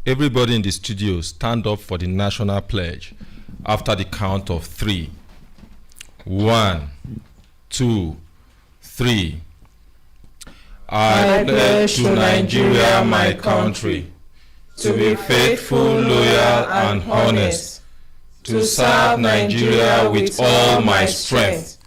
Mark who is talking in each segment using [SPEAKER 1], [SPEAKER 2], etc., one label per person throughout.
[SPEAKER 1] Everybody in the studio, stand up for the national pledge after the count of 3. 1, 2, 3. I pledge to Nigeria, my country, to be faithful, loyal, and honest, to serve Nigeria with all my strength,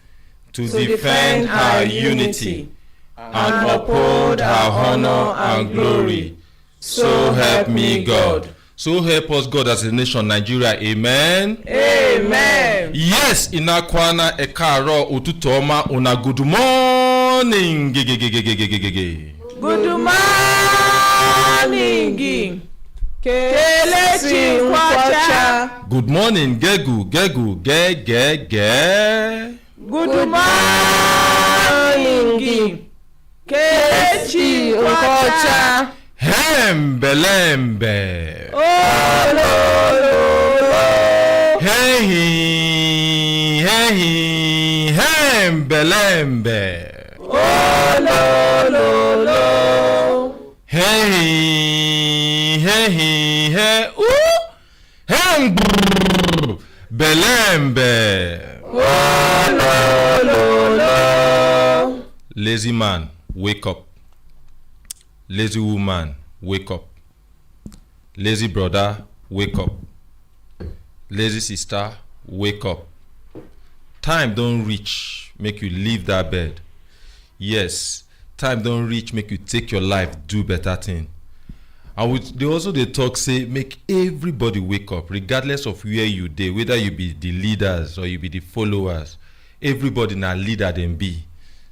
[SPEAKER 1] to defend her unity, and uphold her honor and glory. So help me God. So help us God as a nation, Nigeria. Amen.
[SPEAKER 2] Amen.
[SPEAKER 1] Yes, inakwana ekaro ututoma una good morning.
[SPEAKER 2] Good morning. Kelechi kwacha.
[SPEAKER 1] Good morning, gegu, ge.
[SPEAKER 2] Good morning. Kelechi kwacha.
[SPEAKER 1] Hembelembe.
[SPEAKER 2] Oh, lo, lo, lo.
[SPEAKER 1] Hey, hembelembe.
[SPEAKER 2] Oh, lo, lo, lo.
[SPEAKER 1] Hey, belembe.
[SPEAKER 2] Oh, lo, lo, lo.
[SPEAKER 1] Lazy man, wake up. Lazy woman, wake up. Lazy brother, wake up. Lazy sister, wake up. Time don't reach, make you leave that bed. Yes, time don't reach, make you take your life, do better thing. And they talk, say, make everybody wake up, regardless of where you dey, whether you be the leaders or you be the followers. Everybody na leader them be.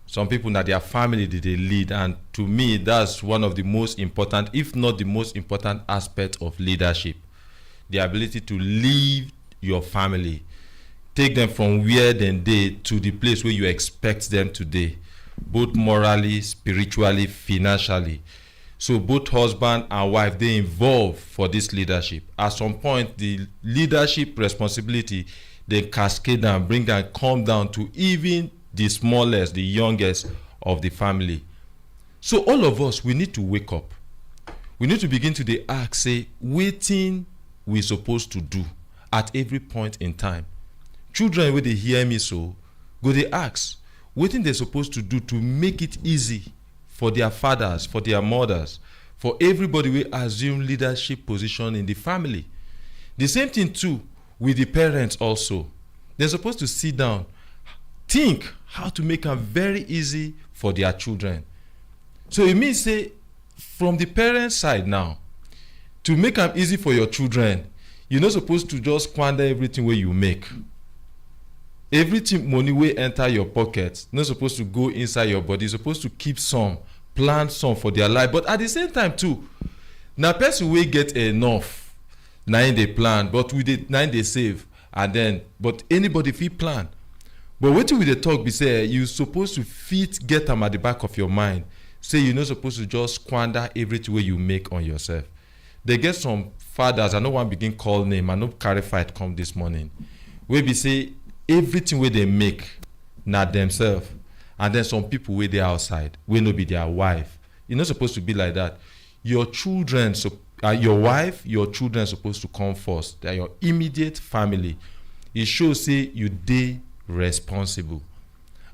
[SPEAKER 1] Some people na their family they lead, and to me that's one of the most important, if not the most important aspect of leadership. The ability to lead your family, take them from where they to the place where you expect them to be, both morally, spiritually, financially. So both husband and wife, they involved for this leadership. At some point, the leadership responsibility, they cascade and bring and come down to even the smallest, the youngest of the family. So all of us, we need to wake up. We need to begin to ask, say, wetin we supposed to do at every point in time. Children, when they hear me so, go they ask, wetin they supposed to do to make it easy for their fathers, for their mothers, for everybody we assume leadership position in the family. The same thing too with the parents also. They're supposed to sit down, think how to make it very easy for their children. So it means, say, from the parent side now, to make them easy for your children, you're not supposed to just squander everything where you make. Everything money will enter your pocket, not supposed to go inside your body. You're supposed to keep some, plan some for their life. But at the same time too, now person will get enough, now they plan, but with it now they save, and then but anybody fit plan. But what we dey talk be say you supposed to fit get them at the back of your mind. Say you're not supposed to just squander everything way you make on yourself. They get some fathers, I know one begin call name, I know carry fight come this morning, where be say everything where they make not themselves, and then some people where they outside will not be their wife. You're not supposed to be like that. Your children, your wife, your children supposed to come first. They're your immediate family. It shows say you dey responsible.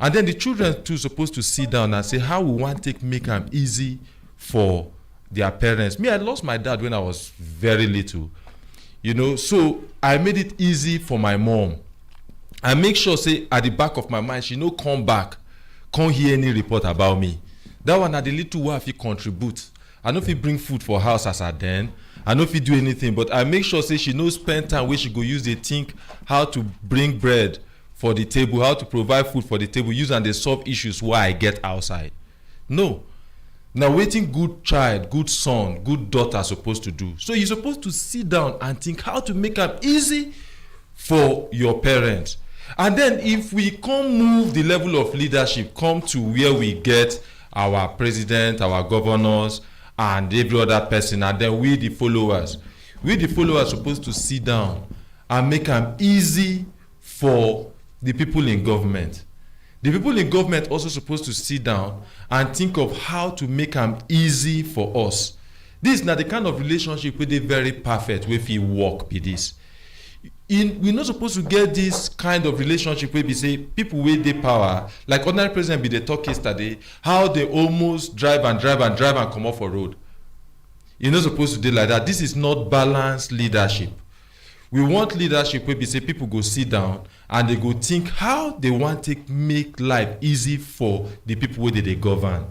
[SPEAKER 1] And then the children too supposed to sit down and say how we want to make them easy for their parents. Me, I lost my dad when I was very little, so I made it easy for my mom. I make sure say at the back of my mind she no come back, can't hear any report about me. That one at the little way I fit contribute. I know if he bring food for house as her then. I know if he do anything, but I make sure say she no spend time where she go use they think how to bring bread for the table, how to provide food for the table, use and they solve issues why I get outside. No. Now waiting good child, good son, good daughter supposed to do. So you're supposed to sit down and think how to make it easy for your parents. And then if we can move the level of leadership, come to where we get our president, our governors, and every other person, and then we the followers supposed to sit down and make them easy for the people in government. The people in government also supposed to sit down and think of how to make them easy for us. This na the kind of relationship wey dey very perfect wey fit work be this. We're not supposed to get this kind of relationship where we say people wey dey power, like ordinary president be dey talk yesterday, how they almost drive and come off for road. You're not supposed to do like that. This is not balanced leadership. We want leadership where we say people go sit down and they go think how they want to make life easy for the people where they govern.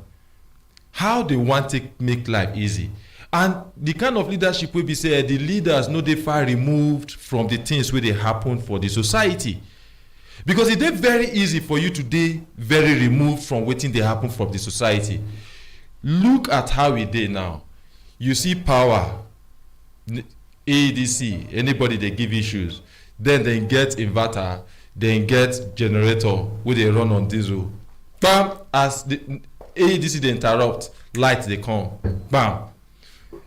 [SPEAKER 1] How they want to make life easy. And the kind of leadership wey be say the leaders no dey far removed from the things wey dey happen for the society, because e dey very easy for you to dey very removed from wetin dey happen from the society. Look at how e dey now. You see power, ADC, anybody dey give issues, then they get inverter, then get generator wey dey run on diesel. Bam, as the ADC dey interrupt, light dey come. Bam.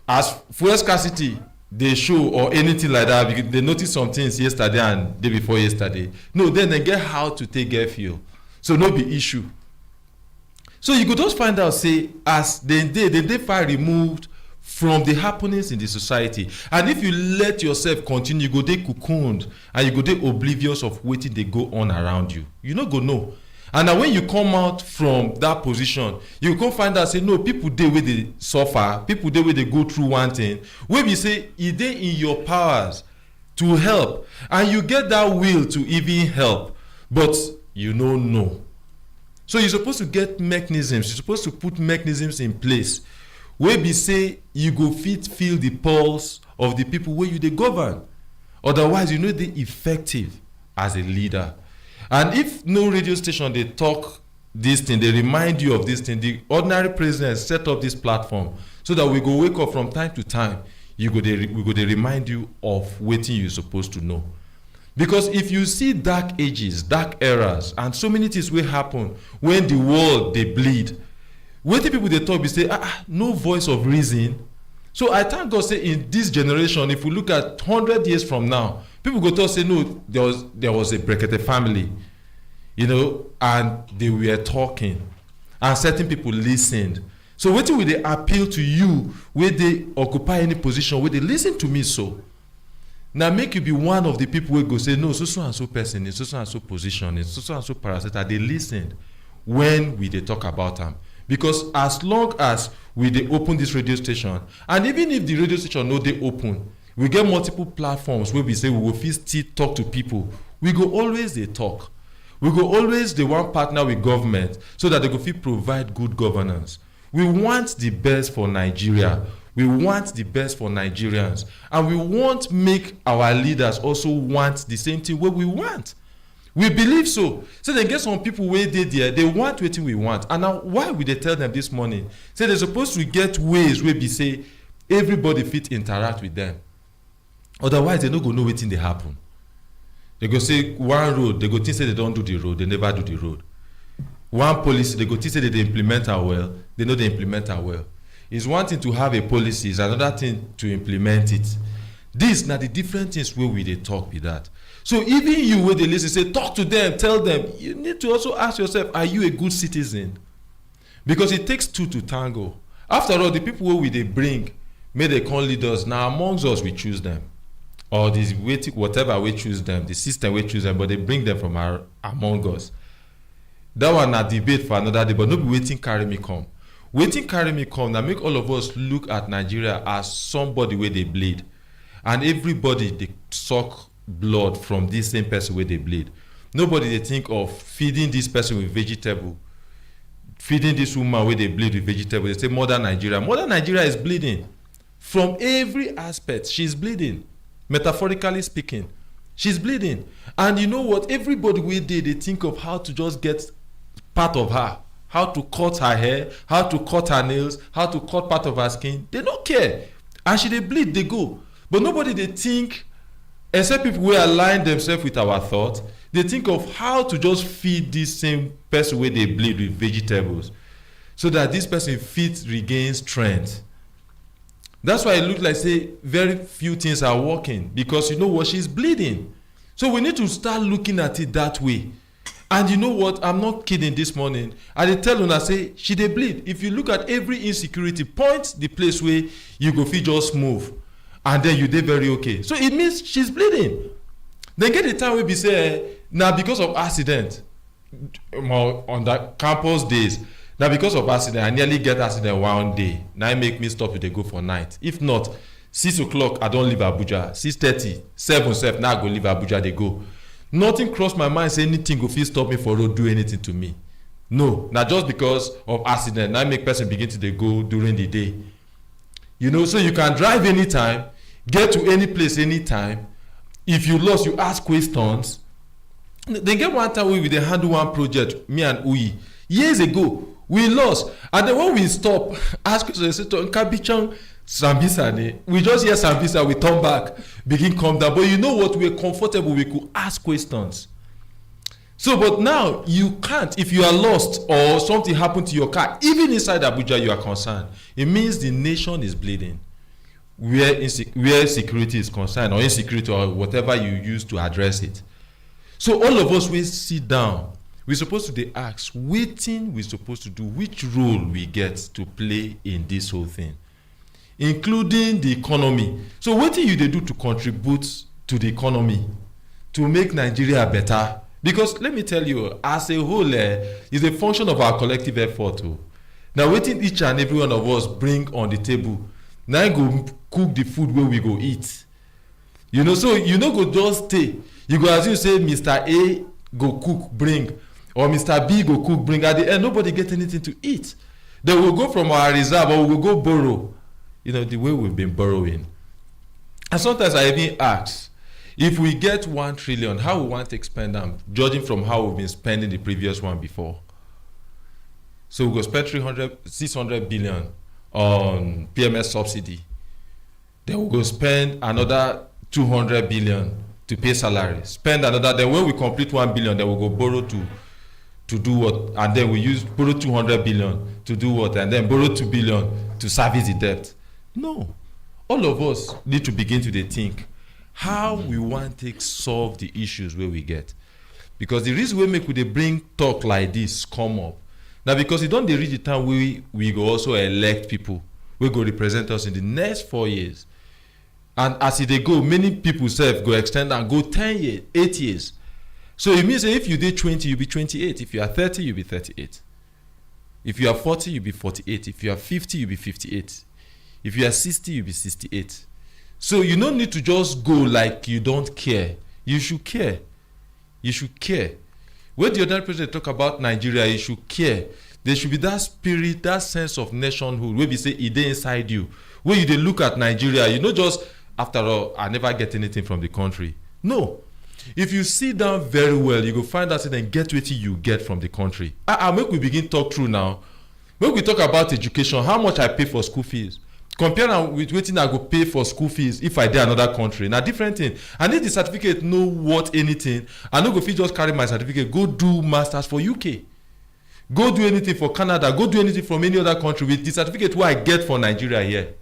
[SPEAKER 1] As fuel scarcity they show or anything like that, because they notice some things yesterday and day before yesterday, no, then they get how to take get fuel, so no be issue. So you go just find out say as they dey far removed from the happenings in the society, and if you let yourself continue, you go dey cocooned and you go dey oblivious of wetin dey go on around you. You no go know. And now when you come out from that position, you come find out say no, people dey wey dey suffer, people dey wey dey go through one thing wey be say e dey in your powers to help, and you get that will to even help, but you no know. So you're supposed to get mechanisms, you're supposed to put mechanisms in place wey be say you go fit feel the pulse of the people wey you dey govern. Otherwise you no dey effective as a leader. And if no radio station they talk this thing, they remind you of this thing, the ordinary president set up this platform so that we go wake up from time to time, we go dey remind you of wetin you supposed to know. Because if you see dark ages, dark eras, and so many things will happen when the world they bleed, wetin people they talk, we say no voice of reason. So I thank God say in this generation, if we look at 100 years from now, people go to say no, there was a Brekete family, and they were talking, and certain people listened. So wetin will they appeal to you where they occupy any position where they listen to me? So now make you be one of the people who go say no, so and so person, so and so position, so and so parasite. They listened when we they talk about them. Because as long as we they open this radio station, and even if the radio station no they open, we get multiple platforms where we say we will still talk to people. We go always they talk. We go always they want partner with government so that they go fit provide good governance. We want the best for Nigeria. We want the best for Nigerians, and we want make our leaders also want the same thing what we want. We believe so. So they get some people where they want what we want. And now why would they tell them this morning? Say they're supposed to get ways where we say everybody fit interact with them. Otherwise they no go know wetin dey happen. They go say one road, they go think say they don't do the road, they never do the road. One policy, they go think say they implement it well, they know they implement it well. It's one thing to have a policy, it's another thing to implement it. This now the different things where we they talk with that. So even you where they listen, say talk to them, tell them, you need to also ask yourself, are you a good citizen? Because it takes two to tango. After all, the people where we they bring, may they call leaders, now amongst us we choose them. Or this whatever we choose them, the system we choose them, but they bring them from among us. That one a debate for another day, but no be waiting carry me come. Waiting carry me come now make all of us look at Nigeria as somebody where they bleed. And everybody they suck blood from this same person where they bleed. Nobody they think of feeding this person with vegetable, feeding this woman where they bleed with vegetable. They say modern Nigeria. Modern Nigeria is bleeding. From every aspect, she's bleeding. Metaphorically speaking, she's bleeding. And you know what? Everybody where they think of how to just get part of her, how to cut her hair, how to cut her nails, how to cut part of her skin. They don't care. And she they bleed, they go. But nobody they think, except people who align themselves with our thought, they think of how to just feed this same person where they bleed with vegetables so that this person fit regain strength. That's why it looks like say very few things are working, because you know what, she's bleeding. So we need to start looking at it that way. And you know what? I'm not kidding this morning. I dey tell una say she dey bleed. If you look at every insecurity, point the place where you go fit just move, and then you dey very okay. So it means she's bleeding. Then get the time wey be say na because of accident on that campus days. Na because of accident I nearly get accident one day. Na it make me stop to dey go for night. If not, 6 o'clock I don leave Abuja. 6:30, 7 sef now I go leave Abuja dey go. Nothing cross my mind say anything go fit stop me for road do anything to me. No, na just because of accident na make person begin to dey go during the day. You know, so you can drive anytime, get to any place anytime. If you lost, you ask questions. They get one time we dey handle one project, me and Uyi, years ago. We lost, and then when we stop, ask questions, say to Nkabichang Sambisa ne, we just hear Sambisa, we turn back, begin calm down. But you know what? We're comfortable. We could ask questions. So, but now you can't. If you are lost or something happened to your car, even inside Abuja, you are concerned. It means the nation is bleeding. Where security is concerned, or insecurity, or whatever you use to address it. So all of us will sit down. We're supposed to dey ask, wetin we supposed to do, which role we get to play in this whole thing, including the economy. So wetin you dey do to contribute to the economy, to make Nigeria better? Because let me tell you, as a whole, is a function of our collective effort. Now wetin each and every one of us bring on the table, na go cook the food wey we go eat. You know, so you no go just stay. You go assume say Mr. A go cook bring, or Mr. B go cook bring. At the end, nobody get anything to eat. Then we'll go from our reserve, or we'll go borrow. You know, the way we've been borrowing. And sometimes I even ask, if we get 1 trillion, how we want to expend them, judging from how we've been spending the previous one before. So we'll go spend 600 billion on PMS subsidy. Then we'll go spend another 200 billion to pay salaries. Spend another, then when we complete 1 billion, then we'll go borrow to do what? And then we borrow 200 billion to do what? And then borrow 2 billion to service the debt. No. All of us need to begin to think how we want to solve the issues where we get. Because the reason we make they bring talk like this come up. Now because it don't reach the time we go also elect people we go represent us in the next 4 years. And as they go, many people self go extend and go 10 years, 8 years. So it means that if you did 20, you'll be 28. If you are 30, you'll be 38. If you are 40, you'll be 48. If you are 50, you'll be 58. If you are 60, you'll be 68. So you don't need to just go like you don't care. You should care. You should care. When the other president talk about Nigeria, you should care. There should be that spirit, that sense of nationhood, where we say it inside you. When you look at Nigeria, you know, just after all, I never get anything from the country. No. If you sit down very well, you go find out and get what you get from the country. Make we begin talk through now. When we talk about education, how much I pay for school fees. Compare now with wetin I go pay for school fees if I dey another country. Na different thing. And if the certificate no worth anything, I no go fit just carry my certificate go do masters for UK. Go do anything for Canada. Go do anything from any other country with the certificate wey I get for Nigeria here.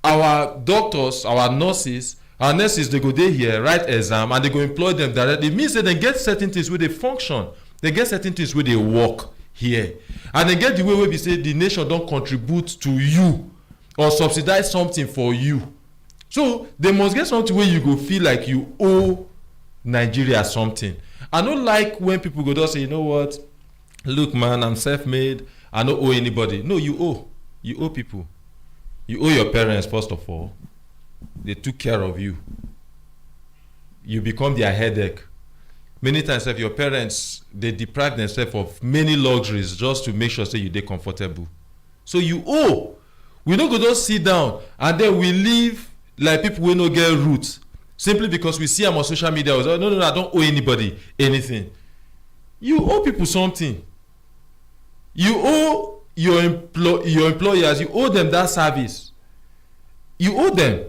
[SPEAKER 1] Our doctors, our nurses, they go dey here, write exam, and they go employ them directly. It means that they get certain things where they function. They get certain things where they work here. And they get the way where we say the nation don't contribute to you or subsidize something for you. So they must get something where you go feel like you owe Nigeria something. I don't like when people go just say, you know what, look man, I'm self-made, I don't owe anybody. No, you owe. You owe people. You owe your parents first of all. They took care of you. You become their headache. Many times if your parents, they deprive themselves of many luxuries just to make sure say you dey comfortable. So you owe. We don't go just sit down and then we live like people wey no get roots simply because we see them on social media. No, I don't owe anybody anything. You owe people something. You owe your employers. You owe them that service. You owe them.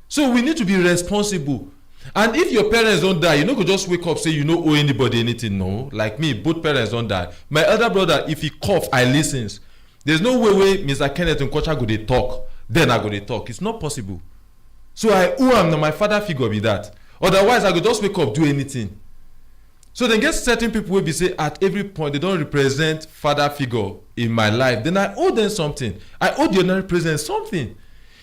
[SPEAKER 1] So we need to be responsible. And if your parents don't die, you no go just wake up say you no owe anybody anything. No, like me, both parents don't die. My elder brother, if he cough, I listens. There's no way Mr. Kenneth and Kocha go dey talk, then I go dey talk. It's not possible. So I owe am na my father figure be that. Otherwise, I go just wake up do anything. So then get certain people will be say at every point they don't represent father figure in my life. Then I owe them something. I owe the ordinary president something.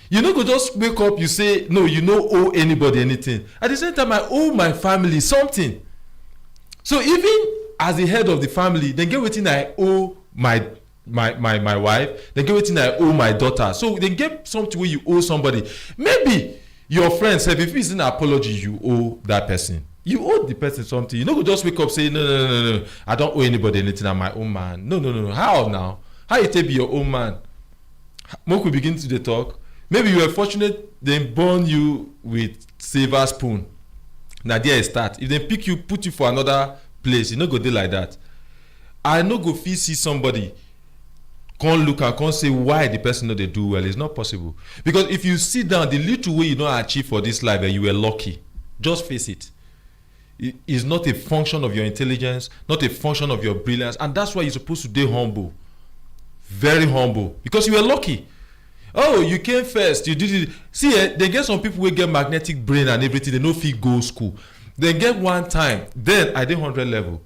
[SPEAKER 1] You no go just wake up, you say, no, you no owe anybody anything. At the same time, I owe my family something. So even as the head of the family, then get wetin I owe my wife, then get wetin I owe my daughter. So then get something where you owe somebody. Maybe your friend said, if it's an apology, you owe that person. You owe the person something. You no go just wake up say, no, I don't owe anybody anything, I'm my own man. No. How now? How you take be your own man? Make we begin to the talk. Maybe you were fortunate they born you with silver spoon. Now there you start. If they pick you, put you for another place, you no go dey like that. I no go fit see somebody come look and come say why the person no dey do well. It's not possible. Because if you sit down, the little way you don't achieve for this life and you were lucky, just face it. It is not a function of your intelligence, not a function of your brilliance, and that's why you're supposed to be humble. Very humble. Because you were lucky. Oh, you came first, you did it. See, they get some people who get magnetic brain and everything, they no fit go school. They get one time, then I did 100 level.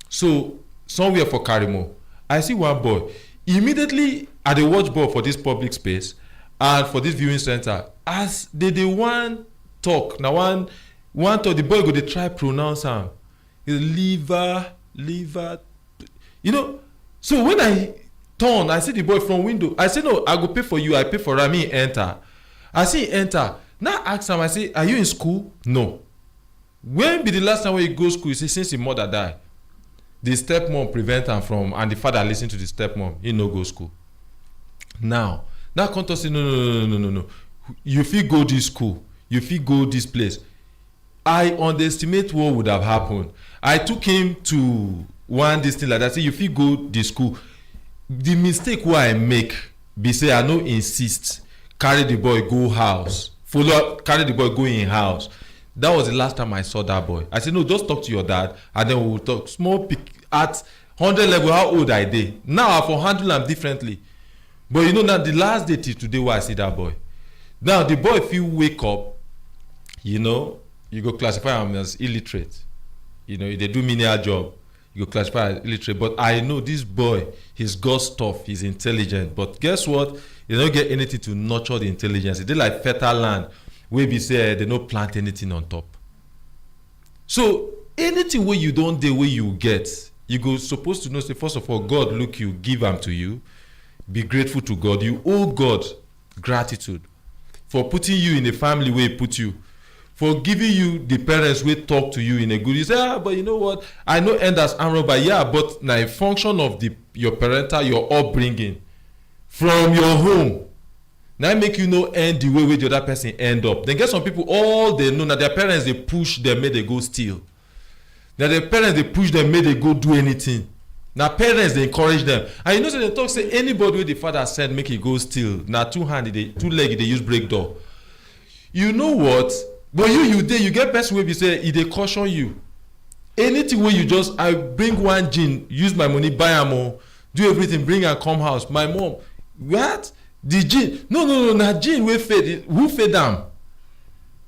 [SPEAKER 1] So, somewhere for Karimo, I see one boy. Immediately, I dey watch ball for this public space and for this viewing center. As they one talk, now one talk, the boy go dey try pronounce am. Liver. You know, so when I turn, I see the boy from window. I say, no, I go pay for you. I pay for Rami, enter. I see he enter. Now ask him, I say, are you in school? No. When be the last time when you go to school? He say, since his mother died. The stepmom prevent him from, and the father listen to the stepmom. He no go school. Now come to say, no. You fit go this school. You fit go this place. I underestimate what would have happened. I took him to one this thing like that. Say, you fit go this school. The mistake wey I make be say I no insist carry the boy go house, carry the boy go in house. That was the last time I saw that boy. I said, no, just talk to your dad and then we will talk. Small pick at 100 level, how old I dey. Now I for handle am differently. But you know now the last day till today where I see that boy. Now the boy fit wake up, you know, you go classify him as illiterate. You know, they do menial job. You go classify as illiterate, but I know this boy, he's got stuff, he's intelligent. But guess what? They don't get anything to nurture the intelligence. They like fertile land where we say they don't plant anything on top. So anything where you don't do, where you get, you go supposed to know. Say first of all, God look you, give them to you. Be grateful to God. You owe God gratitude for putting you in a family where He put you. For giving you the parents will talk to you in a good. You say, but you know what? I know end as armor, but yeah, but now a function of your parental, your upbringing from your home. Now make you know end the way where the other person end up. Then get some people, all they know, now their parents they push them, make they go steal. Now their parents they push them, make they go do anything. Now parents they encourage them. And you know, so they talk say anybody where the father said make he go steal. Now two leg they use break door. You know what? But you get person wey be say e dey caution you. Anything wey you just I bring one gin, use my money buy am o, do everything, bring am come house. My mom, what? The gin? No, na gin wey fade. Who fade am?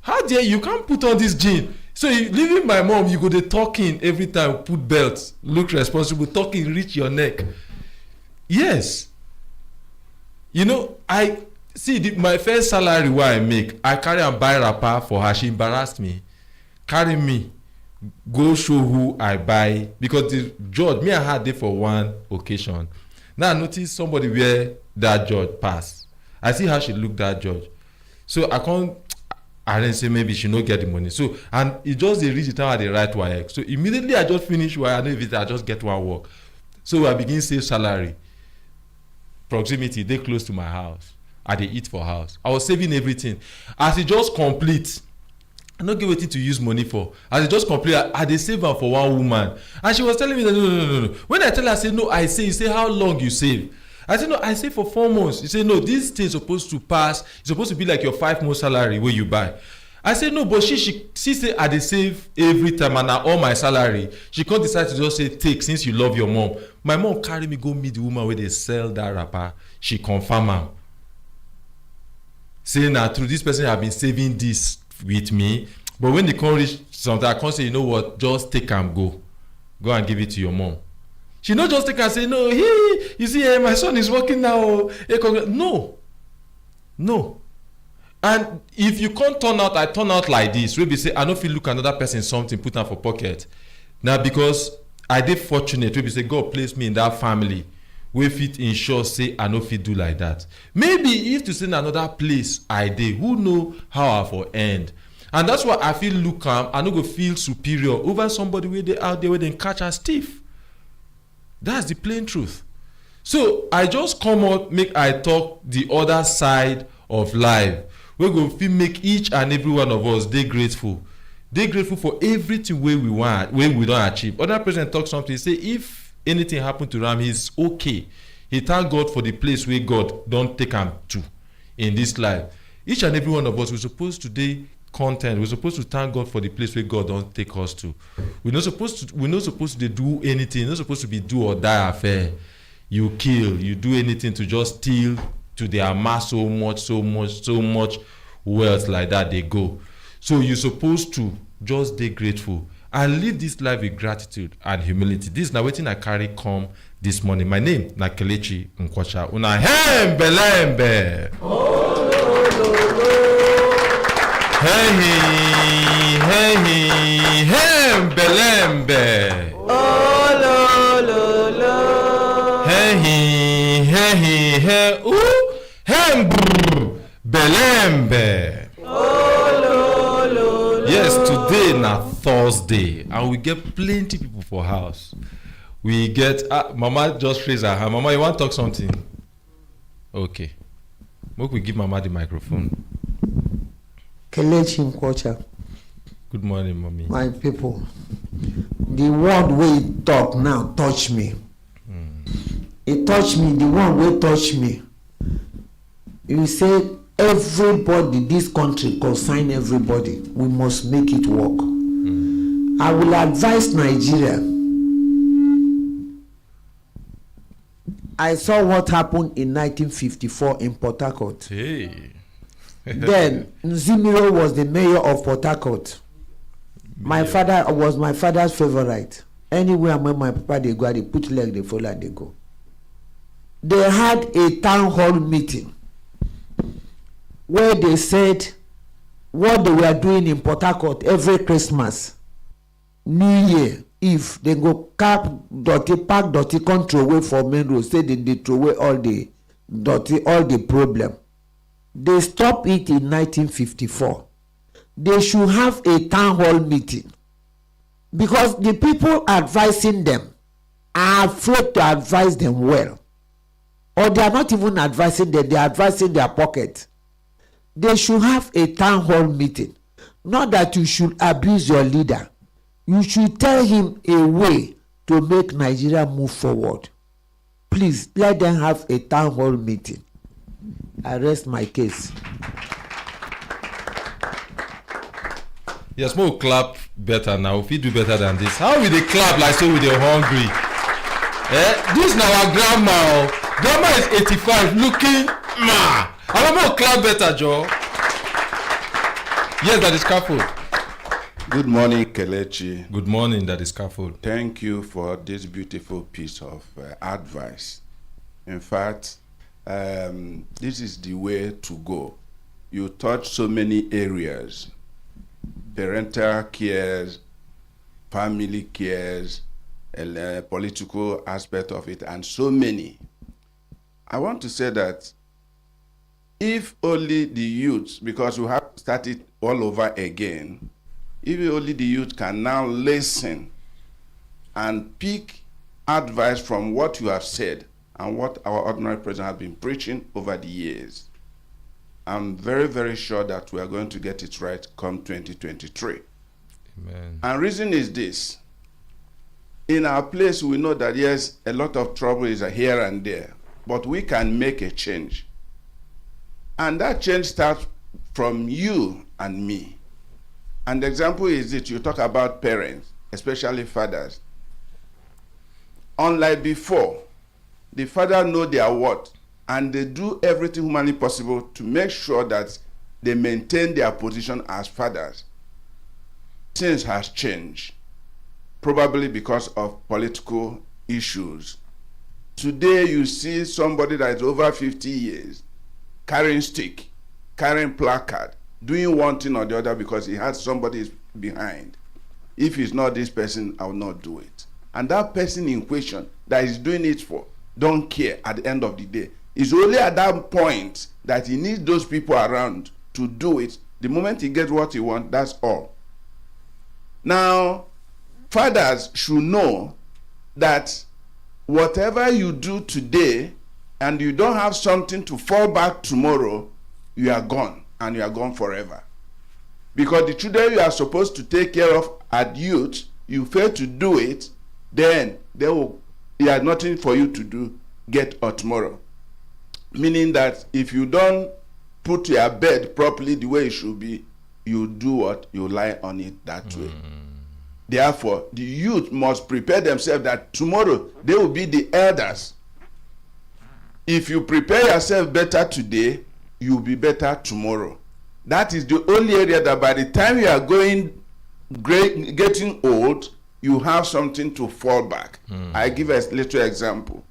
[SPEAKER 1] How dare you can't put on this gin? So you leaving my mom, you go dey talking every time, put belt, look responsible, talking reach your neck. Yes. You know, see my first salary wey I make, I carry am buy wrapper for her. She embarrassed me. Carry me go show who I buy, because the judge me and her dey for one occasion. Now I notice somebody wear that judge pass. I see how she look that judge. So I can't arrange say maybe she no get the money. So and it just dey reach the time I dey write WAEC. So immediately I just finish WAEC, I know if I just get one work. So I begin save salary. Proximity dey close to my house. I dey eat for house. I was saving everything. As it just complete, I no get wetin to use money for. As it just complete, I dey save am for one woman. And she was telling me that no. When I tell her, I say no, I say, you say how long you save? I say no, I save for 4 months. You say no, this thing is supposed to pass. It's supposed to be like your 5 month salary where you buy. I say no, but she say I dey save every time and na all my salary. She can't decide to just say take since you love your mom. My mom carry me go meet the woman where they sell that wrapper. She confirm am. Say na true, this person have been saving this with me, but when they come reach something, I can't say, you know what, just take am go. go and give it to your mom. She not just take and say, no, you see, my son is working now. No. And if you can't turn out like this, we be say, I don't feel look another person something, put am for pocket. Now, because I did fortunate, we be say, God place me in that family, we fit ensure, say, I no fit do like that. Maybe if to send another place, I did, who know how I for end. And that's why I feel look I no go feel superior over somebody where they out there where they catch a thief. That's the plain truth. So I just come out, make I talk the other side of life. We go feel make each and every one of us dey grateful. Dey grateful for everything wey we want, wey we don achieve. Other president talk something, say if anything happen to am, he's okay. He thank God for the place where God don take am to in this life. Each and every one of us, we supposed to dey content. We're supposed to thank God for the place where God don't take us to. We're not supposed to do anything. We're not supposed to be do or die affair. You kill, you do anything to just steal, to they amass so much wealth like that they go. So you're supposed to just be grateful and live this life with gratitude and humility. This is now waiting I carry come this morning. My name na Kelechi Nkwacha. Una belembe. Hey, belembe.
[SPEAKER 2] Oh, lo.
[SPEAKER 1] Hey, belembe.
[SPEAKER 2] Oh, lo.
[SPEAKER 1] Yes, today na Thursday, and we get plenty people for house. We get Mama just raise her hand. Mama, you want to talk something? Okay. Make we give Mama the microphone.
[SPEAKER 3] Kelechi Nkwacha.
[SPEAKER 1] Good morning, mommy.
[SPEAKER 3] My people, the word we talk now touch me. It touch me, the one wey touch me. You say everybody, this country consign everybody. We must make it work. I will advise Nigeria. I saw what happened in 1954 in Port Harcourt.
[SPEAKER 1] Hey.
[SPEAKER 3] Then Nzimiro was the mayor of Port Harcourt. My father was my father's favorite. Anywhere when my papa they go, they put leg, they follow, and they go. They had a town hall meeting where they said what they were doing in Port Harcourt every Christmas, New Year, if they go pack dirty control away for main road, say they throw away all the dirty, all the problem. They stopped it in 1954. They should have a town hall meeting because the people advising them are afraid to advise them well, or they are not even advising them, they are advising their pocket. They should have a town hall meeting. Not that you should abuse your leader. You should tell him a way to make Nigeria move forward. Please let them have a town hall meeting. I rest my case.
[SPEAKER 1] Yes, we'll clap better now. If we do better than this, how will they clap like so with they hungry? This now our grandma. Grandma is 85, looking I'm gonna clap better, Joe. Yes, that is careful.
[SPEAKER 4] Good morning, Kelechi.
[SPEAKER 1] Good morning, that is careful.
[SPEAKER 4] Thank you for this beautiful piece of advice. In fact, this is the way to go. You touch so many areas: parental cares, family cares, political aspect of it, and so many. I want to say that if only the youth, because we have to start it all over again, if only the youth can now listen and pick advice from what you have said and what our ordinary president has been preaching over the years, I'm very, very sure that we are going to get it right come 2023.
[SPEAKER 1] Amen.
[SPEAKER 4] And reason is this: in our place, we know that yes, a lot of trouble is here and there, but we can make a change. And that change starts from you and me. And the example is that you talk about parents, especially fathers. Unlike before, the father know their worth, and they do everything humanly possible to make sure that they maintain their position as fathers. Things has changed. probably because of political issues. Today you see somebody that is over 50 years carrying stick, carrying placard, doing one thing or the other because he has somebody behind. If it's not this person, I will not do it. And that person in question that is doing it for don't care at the end of the day. It's only at that point that he needs those people around to do it. The moment he gets what he wants, that's all. Now, fathers should know that whatever you do today and you don't have something to fall back tomorrow, you are gone, and you are gone forever. Because the children you are supposed to take care of at youth, you fail to do it, then there is nothing for you to do, get or tomorrow. Meaning that if you don't put your bed properly the way it should be, you do what? You lie on it that way. Therefore, the youth must prepare themselves that tomorrow they will be the elders. If you prepare yourself better today, you will be better tomorrow. That is the only area that by the time you are getting old, you have something to fall back. I give a little example.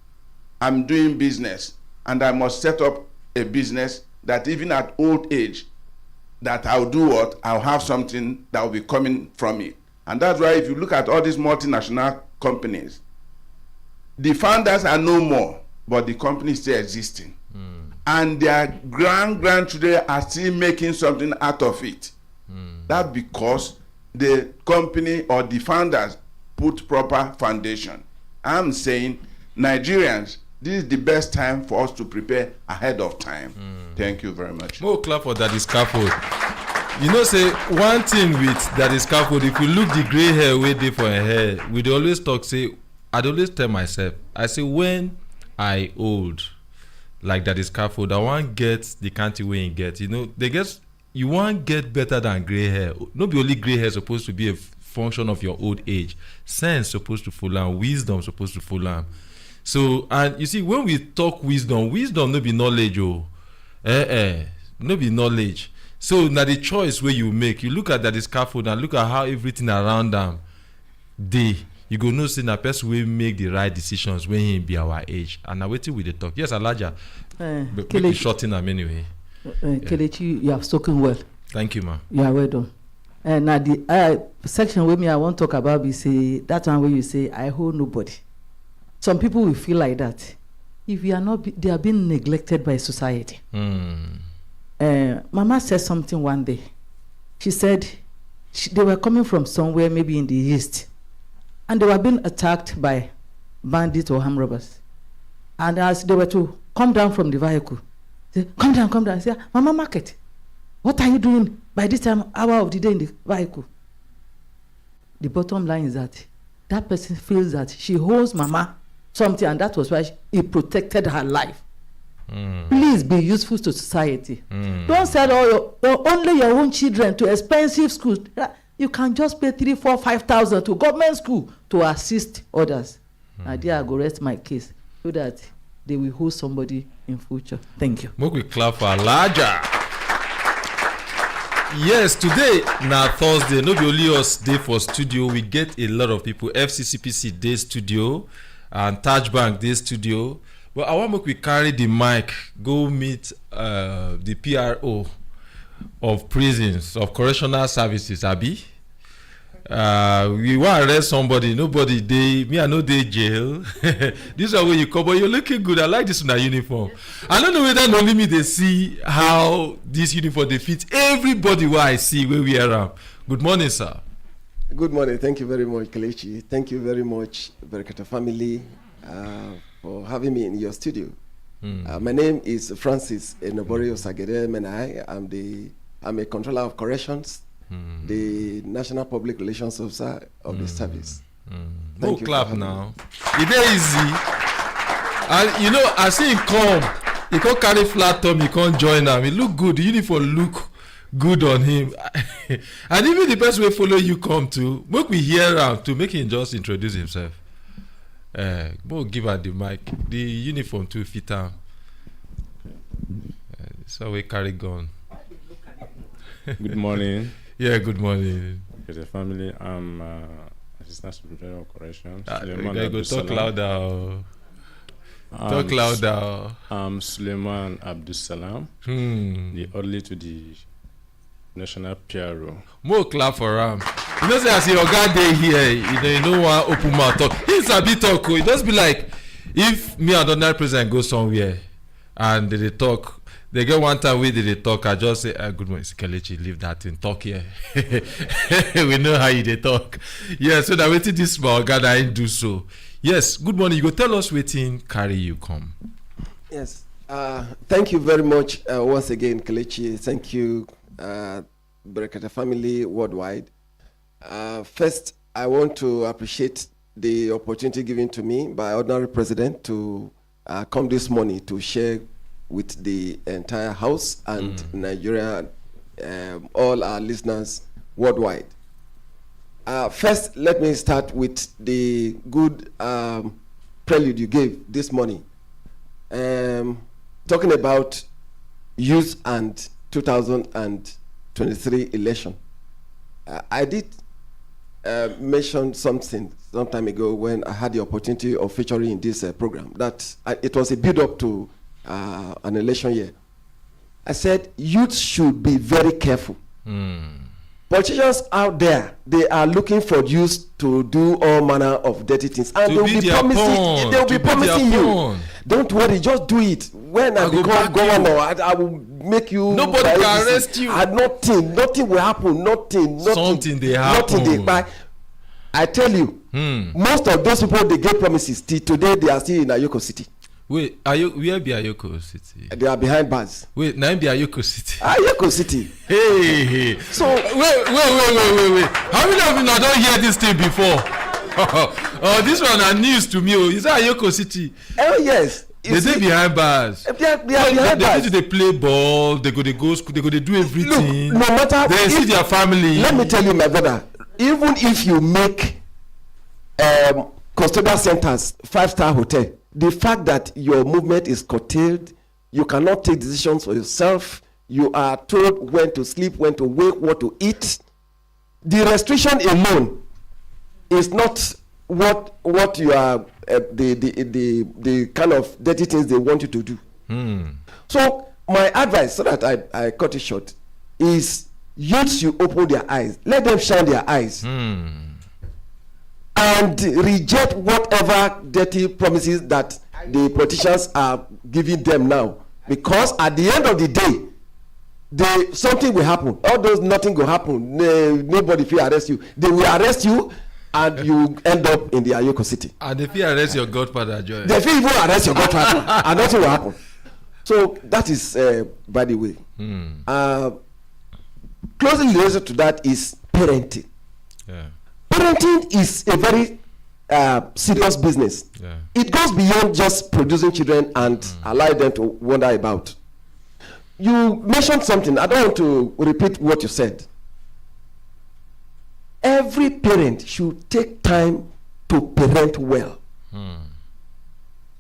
[SPEAKER 4] I'm doing business and I must set up a business that even at old age, that I'll do what? I'll have something that will be coming from it. And that's why if you look at all these multinational companies, the founders are no more, but the company is still existing. And their grandchildren are still making something out of it. That's because the company or the founders put proper foundation. I'm saying, Nigerians, this is the best time for us to prepare ahead of time. Thank you very much.
[SPEAKER 1] More clap for that scaffold. You know, say one thing with that scaffold, if you look the gray hair way there for a hair, we'd always talk, say, I'd always tell myself, I say, when I old, like that scaffold, I want get the country way you get. You know, you want get better than gray hair. Not be only gray hair supposed to be a function of your old age. Sense supposed to follow and wisdom supposed to follow. So, and you see, when we talk wisdom no be knowledge, no be knowledge. So now the choice where you make, you look at that scaffold and look at how everything around them, you go know say na person will make the right decisions when he be our age. And now waiting with the talk. Yes, Alaja. But make it shorten them anyway.
[SPEAKER 5] Kelechi, you have spoken well.
[SPEAKER 1] Thank you, ma.
[SPEAKER 5] You are well done. And now the section with me I want to talk about is that one where you say I hold nobody. Some people will feel like that. If you are not, they are being neglected by society. Mama said something one day. She said they were coming from somewhere, maybe in the east, and they were being attacked by bandits or armed robbers. And as they were to come down from the vehicle, say, come down. I say, Mama Market, what are you doing by this time, hour of the day in the vehicle? The bottom line is that person feels that she owes Mama something, and that was why he protected her life. Please be useful to society. Don't sell only your own children to expensive schools. You can just pay 3,000, 4,000, 5,000 to government school to assist others. And there I go rest my case so that they will hold somebody in future. Thank you.
[SPEAKER 1] Make we clap for Alaja. Yes, today na Thursday. No be only us day for studio. We get a lot of people. FCCPC day studio and Taj Bank day studio. But I want we carry the mic, go meet the PRO of prisons, of correctional services, Abi. We want to arrest somebody, nobody dey, me I know dey jail. This is where you come, but you're looking good. I like this in a uniform. I don't know whether only me they see how this uniform they fit everybody where I see where we are. Good morning, sir.
[SPEAKER 6] Good morning. Thank you very much, Kelechi. Thank you very much, Brekete family, for having me in your studio. My name is Francis Enobori Osagede Menai. I'm a controller of corrections, the National Public Relations Officer of the service.
[SPEAKER 1] No clap now. It is easy. And you know, I see him come. He can't carry flat tummy, he can't join them. He look good. The uniform look good on him. And even the person will follow you come to, make we hear him to make him just introduce himself. We'll give her the mic. The uniform to fit him. So we carry gun.
[SPEAKER 7] Good morning.
[SPEAKER 1] Yeah, good morning.
[SPEAKER 7] To the family, I'm Assistant Superintendent of Corrections.
[SPEAKER 1] Okay, go talk louder. Talk louder.
[SPEAKER 7] I'm Suleiman Abdussalam, the orderly to the National PRO.
[SPEAKER 1] More clap for him. You know, say as your guy day here, you know one open mouth talk. He's a bit talk. It just be like if me and another president go somewhere and they talk. They get one time we did they talk. I just say, good morning, Kelechi, leave that in talk here. We know how you they talk. Yeah, so that waiting this small guy I do so. Yes, good morning. You go tell us waiting carry you come.
[SPEAKER 6] Yes. Thank you very much once again, Kelechi. Thank you, Brekete family worldwide. First, I want to appreciate the opportunity given to me by Ordinary President to come this morning to share with the entire house and Nigeria, all our listeners worldwide. First, let me start with the good prelude you gave this morning. Talking about youth and 2023 election. I did mention something some time ago when I had the opportunity of featuring in this program that it was a build-up to an election year. I said youth should be very careful. Politicians out there, they are looking for youth to do all manner of dirty things, and they'll be promising you. Don't worry, just do it. When I become governor, I will make you.
[SPEAKER 1] Nobody can arrest you.
[SPEAKER 6] Nothing will happen. Nothing.
[SPEAKER 1] Something they happen.
[SPEAKER 6] Nothing they buy. I tell you, most of those people they get promises. Till today, they are still in Ayoko City.
[SPEAKER 1] Wait, where be Ayoko City?
[SPEAKER 6] They are behind bars.
[SPEAKER 1] Wait, now be Ayoko City.
[SPEAKER 6] Ayoko City.
[SPEAKER 1] Hey. So wait. How many of you now don't hear this thing before? Oh, this one are news to me. Is that Ayoko City?
[SPEAKER 6] Oh yes.
[SPEAKER 1] They behind bars.
[SPEAKER 6] They are behind bars.
[SPEAKER 1] They play ball. They go school. They do everything.
[SPEAKER 6] Look, no matter
[SPEAKER 1] they see their family.
[SPEAKER 6] Let me tell you, my brother. Even if you make custodial centers 5-star hotel, the fact that your movement is curtailed, you cannot take decisions for yourself, you are told when to sleep, when to wake, what to eat. The restriction alone is not what you are the kind of dirty things they want you to do. So my advice, so that I cut it short, is youths should open their eyes, let them shine their eyes. And reject whatever dirty promises that the politicians are giving them now, because at the end of the day, something will happen. All those nothing will happen. Nobody will arrest you. They will arrest you, and you end up in the Ayoko City.
[SPEAKER 1] And if you arrest your godfather, Joy.
[SPEAKER 6] They will even arrest your godfather, and nothing will happen. So that is, by the way. Closely related to that is parenting.
[SPEAKER 1] Yeah.
[SPEAKER 6] Parenting is a very serious business.
[SPEAKER 1] Yeah.
[SPEAKER 6] It goes beyond just producing children and allow them to wonder about. You mentioned something. I don't want to repeat what you said. Every parent should take time to parent well.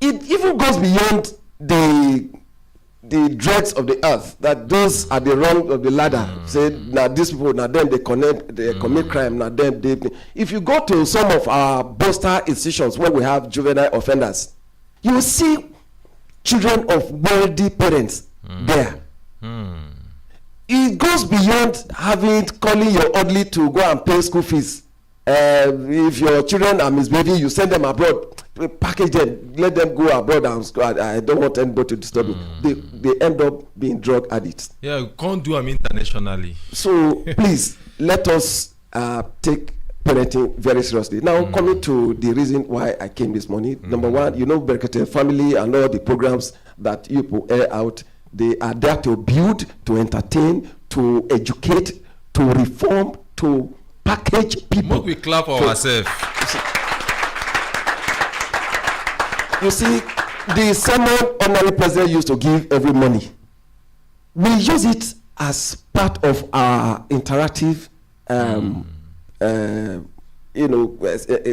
[SPEAKER 6] It even goes beyond the dregs of the earth, that those are the rung of the ladder. Say now these people, now them they commit crime, now them they. If you go to some of our boaster institutions where we have juvenile offenders, you will see children of wealthy parents there. It goes beyond calling your orderly to go and pay school fees. If your children are misbehaving, you send them abroad. Package them, let them go abroad and school. I don't want anybody to disturb you. They end up being drug addicts.
[SPEAKER 1] Yeah, you can't do them internationally.
[SPEAKER 6] So please let us take parenting very seriously. Now coming to the reason why I came this morning. Number one, Brekete family and all the programs that you put air out, they are there to build, to entertain, to educate, to reform, to package people.
[SPEAKER 1] Make we clap for ourselves.
[SPEAKER 6] You see, the sermon Honorary President used to give every morning, we use it as part of our interactive,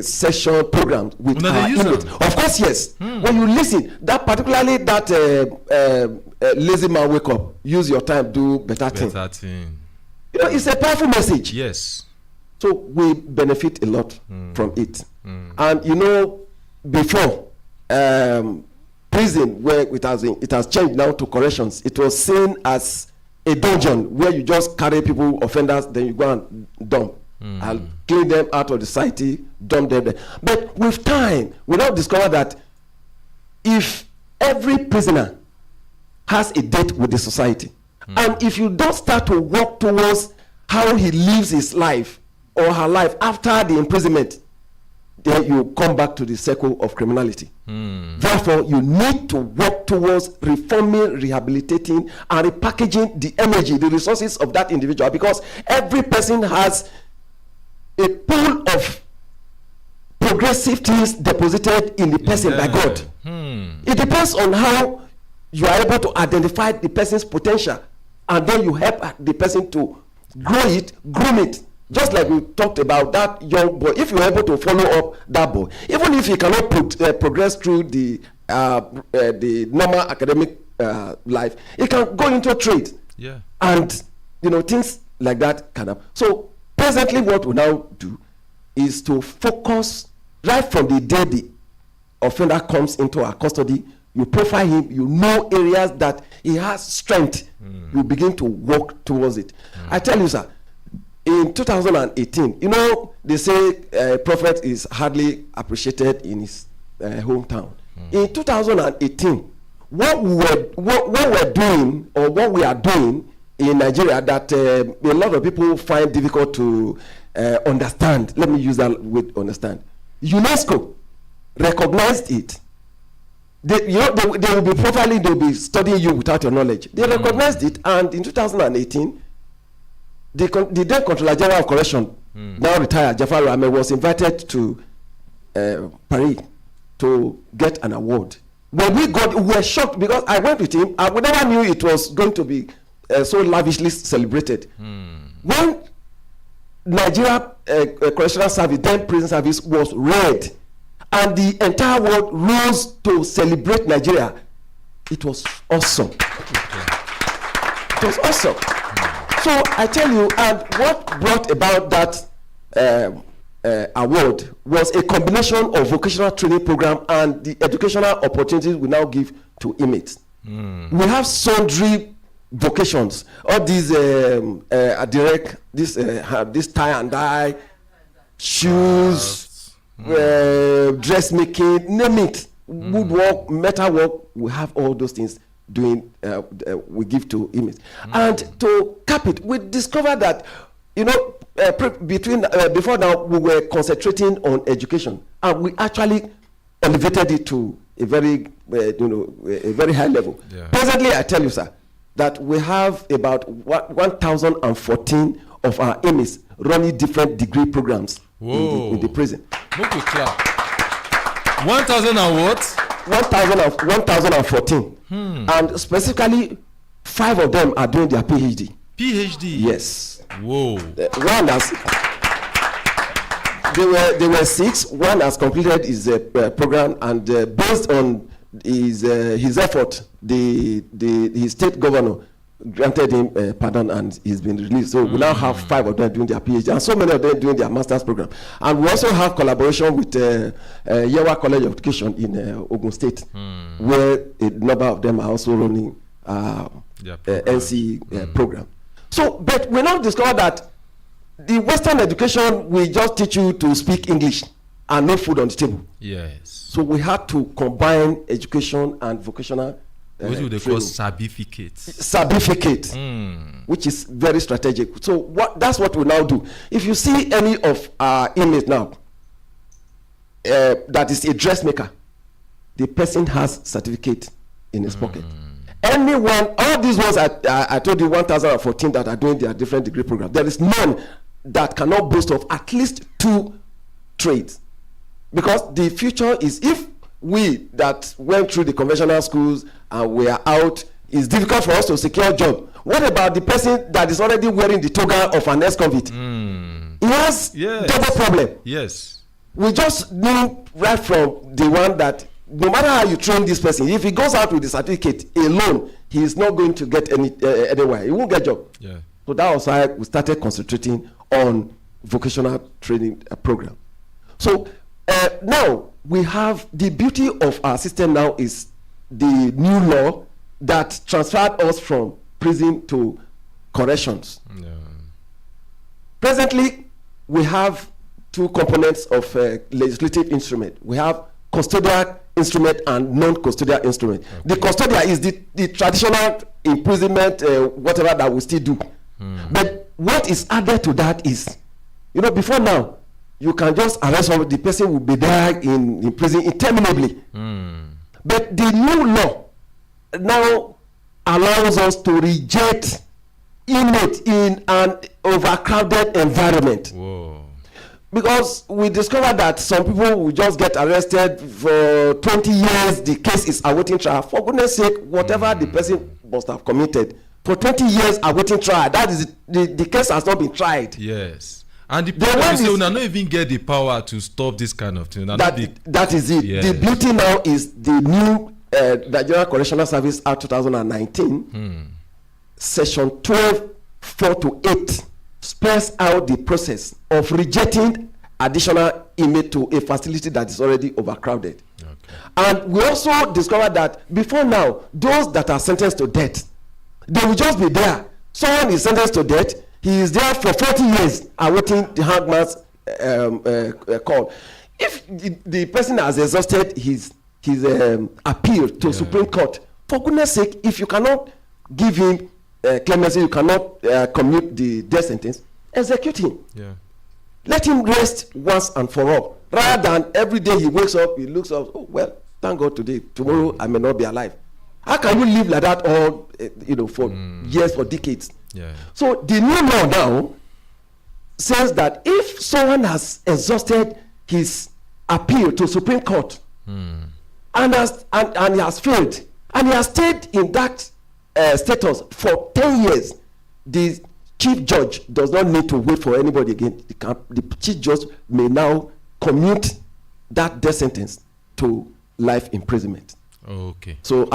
[SPEAKER 6] session program with our inmates. Of course, yes. When you listen, particularly that lazy man wake up, use your time, do better thing.
[SPEAKER 1] Better thing.
[SPEAKER 6] It's a powerful message.
[SPEAKER 1] Yes.
[SPEAKER 6] So we benefit a lot from it. And you know, before prison, where it has changed now to corrections, it was seen as a dungeon where you just carry people, offenders, then you go and dump. And clean them out of the society, dump them there. But with time, we now discover that if every prisoner has a date with the society, and if you don't start to work towards how he lives his life or her life after the imprisonment, then you come back to the circle of criminality. Therefore, you need to work towards reforming, rehabilitating, and repackaging the energy, the resources of that individual, because every person has a pool of progressive things deposited in the person by God. It depends on how you are able to identify the person's potential, and then you help the person to grow it, groom it. Just like we talked about that young boy, if you're able to follow up that boy, even if he cannot progress through the normal academic life, he can go into trade.
[SPEAKER 1] Yeah.
[SPEAKER 6] And you know, things like that can happen. So presently, what we now do is to focus right from the day the offender comes into our custody. You profile him, you know areas that he has strength, you begin to work towards it. I tell you, sir, in 2018, you know, they say a prophet is hardly appreciated in his hometown. In 2018, what we're doing, or what we are doing in Nigeria, that a lot of people find difficult to understand. Let me use that word, understand. UNESCO recognized it. They will be profiling, they will be studying you without your knowledge. They recognized it, and in 2018, the then Controller General of Correction, now retired, Jafar Rahman, was invited to Paris to get an award. When we were shocked, because I went with him, we never knew it was going to be so lavishly celebrated. When Nigeria Correctional Service, then prison service, was read, and the entire world rose to celebrate Nigeria, it was awesome. It was awesome. So I tell you, and what brought about that award was a combination of vocational training program and the educational opportunities we now give to inmates. We have sundry vocations, all these direct, this tie and dye, shoes, dressmaking, name it, woodwork, metalwork. We have all those things doing. We give to inmates, and to cap it, we discovered that, you know, before now we were concentrating on education, and we actually elevated it to a very a very high level. Yeah. Presently, I tell you, sir, that we have about 1,014 of our inmates running different degree programs in the prison.
[SPEAKER 1] Look at clap. 1,000 and what?
[SPEAKER 6] 1,014. And specifically, 5 of them are doing their PhD.
[SPEAKER 1] PhD?
[SPEAKER 6] Yes.
[SPEAKER 1] Whoa.
[SPEAKER 6] One has, they were 6. One has completed his program, and based on his effort, his state governor granted him pardon, and he's been released. So we now have 5 of them doing their PhD, and so many of them doing their master's program. And we also have collaboration with Yewa College of Education in Ogun State, where a number of them are also running NC program. So, but we now discover that the Western education will just teach you to speak English and no food on the table.
[SPEAKER 1] Yes.
[SPEAKER 6] So we had to combine education and vocational.
[SPEAKER 1] What do they call certificate?
[SPEAKER 6] Certificate, which is very strategic. So that's what we now do. If you see any of our inmates now, that is a dressmaker, the person has certificate in his pocket. Anyone, all these ones I told you, 1,014 that are doing their different degree program, there is none that cannot boast of at least 2 trades. Because the future is, if we that went through the conventional schools and we are out, it's difficult for us to secure a job. What about the person that is already wearing the toga of an ex-convict? He has double problem.
[SPEAKER 1] Yes.
[SPEAKER 6] We just knew right from the one that no matter how you train this person, if he goes out with the certificate alone, he is not going to get anywhere. He won't get a job.
[SPEAKER 1] Yeah.
[SPEAKER 6] So that was why we started concentrating on vocational training program. So now we have the beauty of our system now is the new law that transferred us from prison to corrections.
[SPEAKER 1] Yeah.
[SPEAKER 6] Presently, we have two components of legislative instrument. We have custodial instrument and non-custodial instrument. Okay. The custodial is the traditional imprisonment, whatever that we still do. But what is added to that is, before now, you can just arrest somebody, the person will be there in prison interminably. But the new law now allows us to reject inmate in an overcrowded environment.
[SPEAKER 1] Whoa.
[SPEAKER 6] Because we discovered that some people will just get arrested for 20 years, the case is awaiting trial. For goodness sake, whatever the person must have committed, for 20 years awaiting trial, that is the case has not been tried.
[SPEAKER 1] Yes. And the problem is we not even get the power to stop this kind of thing.
[SPEAKER 6] That is it. Yes. The beauty now is the new Nigerian Correctional Service Act 2019, Section 12(4) to 8 spells out the process of rejecting additional inmate to a facility that is already overcrowded. Okay. And we also discovered that before now, those that are sentenced to death, they will just be there. Someone is sentenced to death, he is there for 40 years awaiting the hangman's call. If the person has exhausted his appeal to Supreme Court, for goodness sake, if you cannot give him clemency, you cannot commute the death sentence, execute him.
[SPEAKER 1] Yeah.
[SPEAKER 6] Let him rest once and for all, rather than every day he wakes up, he looks up, oh well, thank God today, tomorrow I may not be alive. How can you live like that all for years, for decades?
[SPEAKER 1] Yeah.
[SPEAKER 6] So the new law now says that if someone has exhausted his appeal to Supreme Court and he has failed, and he has stayed in that status for 10 years, the chief judge does not need to wait for anybody again. The chief judge may now commute that death sentence to life imprisonment.
[SPEAKER 1] Okay.
[SPEAKER 6] So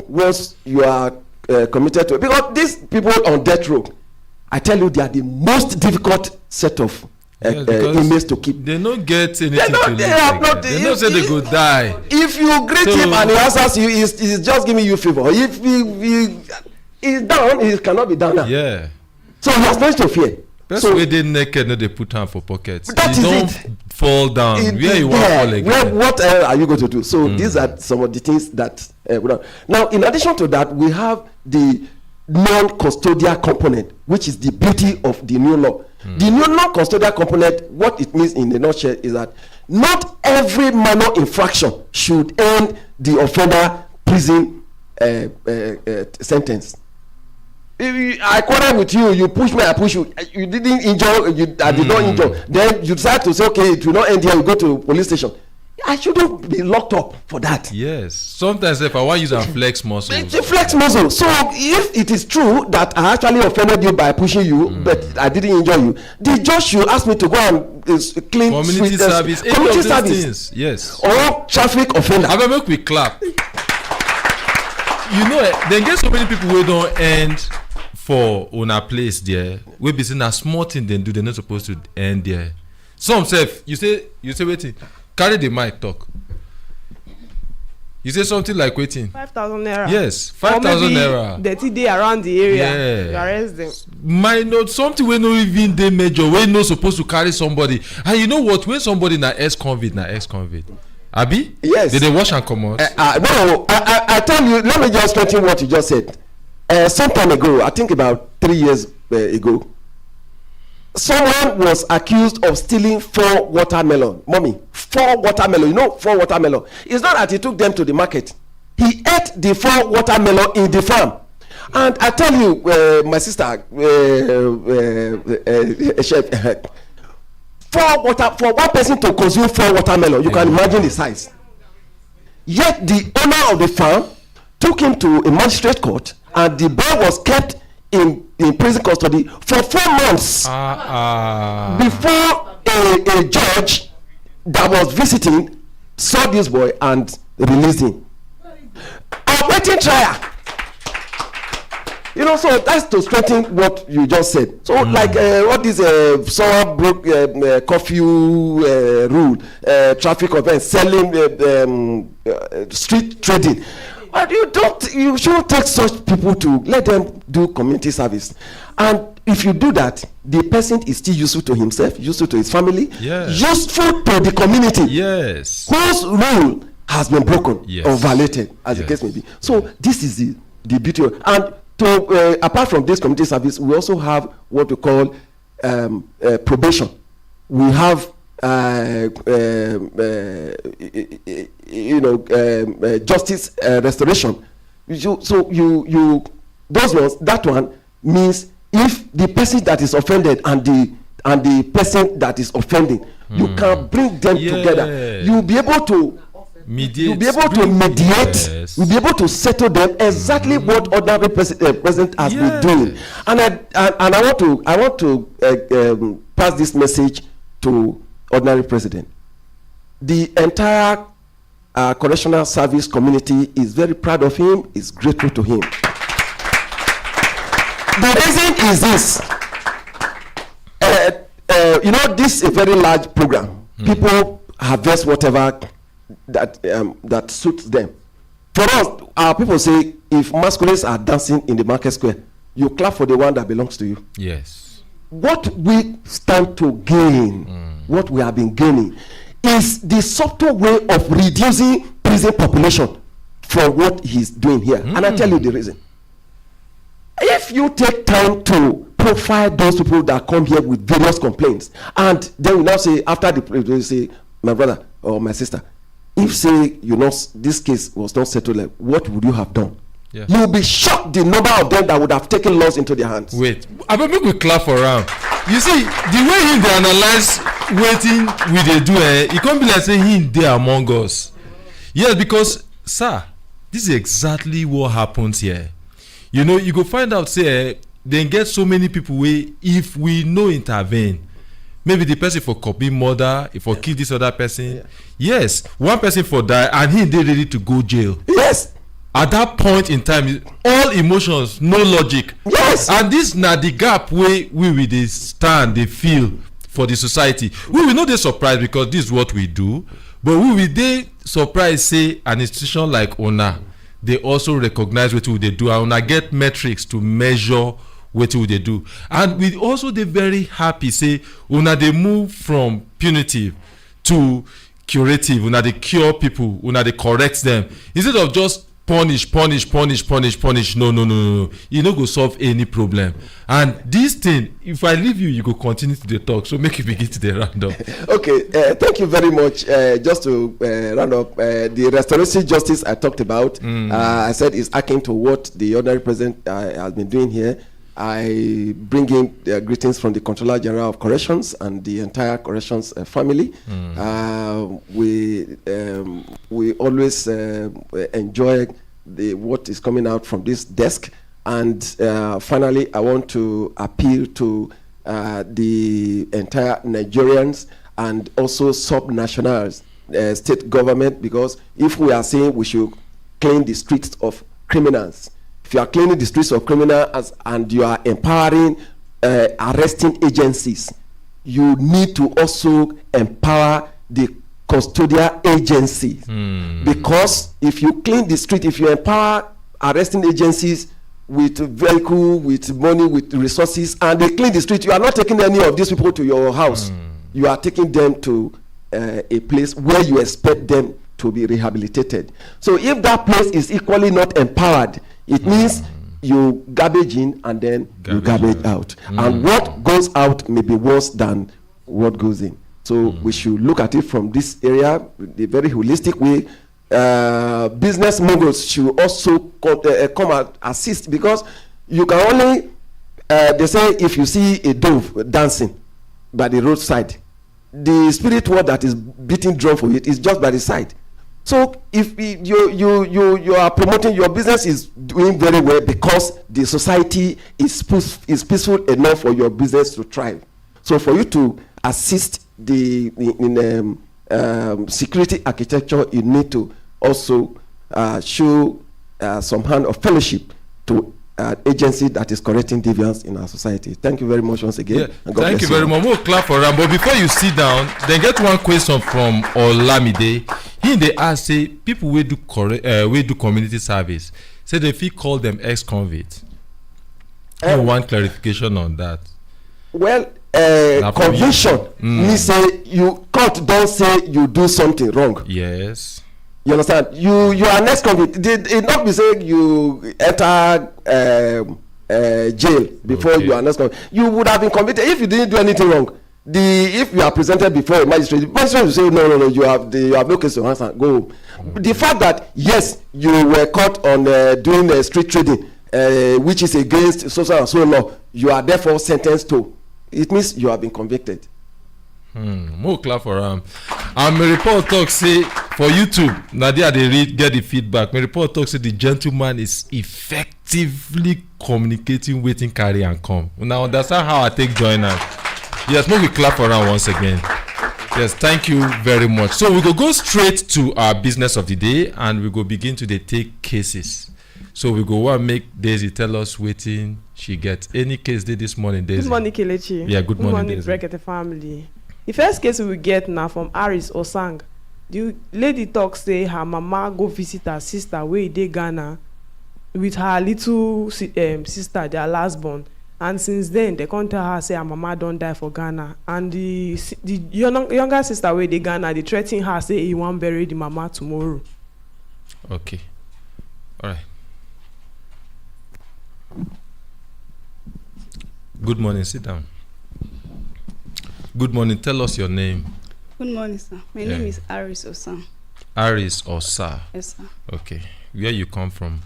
[SPEAKER 6] once you are committed to it, because these people on death row, I tell you, they are the most difficult set of inmates to keep.
[SPEAKER 1] They don't get anything.
[SPEAKER 6] They don't
[SPEAKER 1] say they go die.
[SPEAKER 6] If you greet him and he answers you, he's just giving you favor. If he is down, he cannot be down now.
[SPEAKER 1] Yeah.
[SPEAKER 6] So he has nothing to fear.
[SPEAKER 1] That's why they naked, no, they put hand for pockets.
[SPEAKER 6] That
[SPEAKER 1] you
[SPEAKER 6] is
[SPEAKER 1] don't fall down. Where you want to fall again.
[SPEAKER 6] What are you going to do? So these are some of the things that now, in addition to that, we have the non-custodial component, which is the beauty of the new law. The new non-custodial component, what it means in a nutshell is that not every minor infraction should end the offender prison sentence. If I quarrel with you, you push me, I push you. You didn't injure, I did not injure. Then you decide to say, okay, it will not end here, you go to police station. I shouldn't be locked up for that.
[SPEAKER 1] Yes. Sometimes if I want to use a flex muscle.
[SPEAKER 6] It's a flex muscle. So if it is true that I actually offended you by pushing you, but I didn't injure you, the judge should ask me to go and clean
[SPEAKER 1] community service.
[SPEAKER 6] Community service.
[SPEAKER 1] Things. Yes.
[SPEAKER 6] Or traffic offender.
[SPEAKER 1] I make we clap. Then get so many people who don't end for on a place there. We be saying a small thing they do, they're not supposed to end there. Some self, you say waiting. Carry the mic, talk. You say something like waiting.
[SPEAKER 2] 5,000 naira.
[SPEAKER 1] Yes, 5,000 naira.
[SPEAKER 2] Dirty day around the area.
[SPEAKER 1] Yeah.
[SPEAKER 2] You arrest them.
[SPEAKER 1] Minor something we no even dey major. We no supposed to carry somebody. And you know what? When somebody na ex-convict. Abi?
[SPEAKER 6] Yes.
[SPEAKER 1] Did they wash and come out?
[SPEAKER 6] No, I tell you. Let me just strengthen what you just said. Some time ago, I think about 3 years ago, someone was accused of stealing 4 watermelon. Mommy, 4 watermelon. 4 watermelon. It's not that he took them to the market. He ate the 4 watermelon in the farm. And I tell you, my sister, chef, for one person to consume 4 watermelon, you can imagine the size. Yet the owner of the farm took him to a magistrate court, and the boy was kept in prison custody for 4 months before a judge that was visiting saw this boy and released him. Awaiting trial. You know, so that's to strengthen what you just said. So like what is someone broke curfew rule, traffic offense, selling street trading. But you shouldn't take such people to let them do community service. And if you do that, the person is still useful to himself, useful to his family, useful to the community.
[SPEAKER 1] Yes.
[SPEAKER 6] Whose rule has been broken or violated, as the
[SPEAKER 1] Yes.
[SPEAKER 6] case may be. So this is the beauty of, and to apart from this community service, we also have what we call probation. We have justice restoration. So you those ones, that one means if the person that is offended and the person that is offending, you can bring them together. You'll be able to mediate. You'll be able to mediate.
[SPEAKER 1] Yes.
[SPEAKER 6] You'll be able to settle them exactly what ordinary president has been doing. And I want to pass this message to ordinary president. The entire correctional service community is very proud of him, is grateful to him. The reason is this. This is a very large program. People harvest whatever that suits them. For us, our people say, if masquerades are dancing in the market square, you clap for the one that belongs to you.
[SPEAKER 1] Yes.
[SPEAKER 6] What we stand to gain, what we have been gaining, is the subtle way of reducing prison population from what he's doing here. And I tell you the reason. If you take time to profile those people that come here with various complaints, and then we now say, after they say, my brother or my sister, if say this case was not settled, like, what would you have done?
[SPEAKER 1] Yeah.
[SPEAKER 6] You'll be shocked the number of them that would have taken laws into their hands.
[SPEAKER 1] Wait, I bet make we clap for am. You see, the way him dey analyze wetin we dey do, e come be like say him dey among us. Yes, because sir, this is exactly what happens here. You go find out say dem get so many people wey, if we no intervene, maybe the person for copy murder, if for kill this other person, yes, one person for die and he dey ready to go jail.
[SPEAKER 6] Yes.
[SPEAKER 1] At that point in time, all emotions, no logic.
[SPEAKER 6] Yes.
[SPEAKER 1] And this na the gap wey we dey stand, dey feel for the society. We will not dey surprised because this is what we do, but we will dey surprised say an institution like una dey also recognize wetin we dey do, and una get metrics to measure wetin we dey do. And we also dey very happy say una dey move from punitive to curative. Una dey cure people, una dey correct them instead of just punish. No, e no go solve any problem. And this thing, if I leave you, you go continue to dey talk, so make you begin to dey round up.
[SPEAKER 6] Okay, thank you very much. Just to round up, the restorative justice I talked about, I said is akin to what the ordinary president has been doing here. I bring in greetings from the Controller General of Corrections and the entire Corrections family. We always enjoy what is coming out from this desk. And finally, I want to appeal to the entire Nigerians and also sub-nationals, state government, because if we are saying we should clean the streets of criminals, if you are cleaning the streets of criminals and you are empowering arresting agencies, you need to also empower the custodial agency. Because if you clean the street, if you empower arresting agencies with vehicle, with money, with resources, and they clean the street, you are not taking any of these people to your house. You are taking them to a place where you expect them to be rehabilitated. So if that place is equally not empowered, it means you garbage in and then you garbage out. And what goes out may be worse than what goes in. So we should look at it from this area, the very holistic way. Business moguls should also come and assist, because you can only, they say if you see a dove dancing by the roadside, the spirit world that is beating drum for it is just by the side. So if you are promoting, your business is doing very well because the society is peaceful enough for your business to thrive. So for you to assist in security architecture, you need to also show some kind of fellowship to agency that is correcting deviance in our society. Thank you very much once again.
[SPEAKER 1] Yeah. Thank you very much. We'll clap for Ram. But before you sit down, then get one question from Olamide. They ask, say, people will do community service. Say they feel call them ex-convicts. I want clarification on that.
[SPEAKER 6] Well, conviction means say you court don't say you do something wrong.
[SPEAKER 1] Yes.
[SPEAKER 6] You understand? You are next convict. It not be saying you enter jail before you are next convict. You would have been convicted if you didn't do anything wrong. If you are presented before a magistrate, the magistrate will say no, you have no case to answer. Go home. The fact that yes, you were caught on doing street trading, which is against social and so law, you are therefore sentenced to. It means you have been convicted.
[SPEAKER 1] More clap for my report talk say for YouTube. Nadia they get the feedback. My report talk say the gentleman is effectively communicating, waiting, carry and come. Now understand how I take join us. Yes, we clap for once again. Yes, thank you very much. So we go straight to our business of the day, and we go begin to take cases. So we go make Daisy tell us waiting she gets. Any case day this morning, Daisy?
[SPEAKER 2] Good morning, Kelechi.
[SPEAKER 1] Yeah, good morning,
[SPEAKER 2] Daisy. Brekete family. The first case we get now from Aris Osang. The lady talk say her mama go visit her sister wey dey Ghana with her little sister, their last born. And since then, they come tell her say her mama don die for Ghana. And the younger sister wey dey Ghana, they threaten her say he wan bury the mama tomorrow.
[SPEAKER 1] Okay. All right. Good morning. Sit down. Good morning. Tell us your name.
[SPEAKER 8] Good morning, sir. My name is Aris Osang.
[SPEAKER 1] Aris Osa.
[SPEAKER 8] Yes, sir.
[SPEAKER 1] Okay. Where you come from?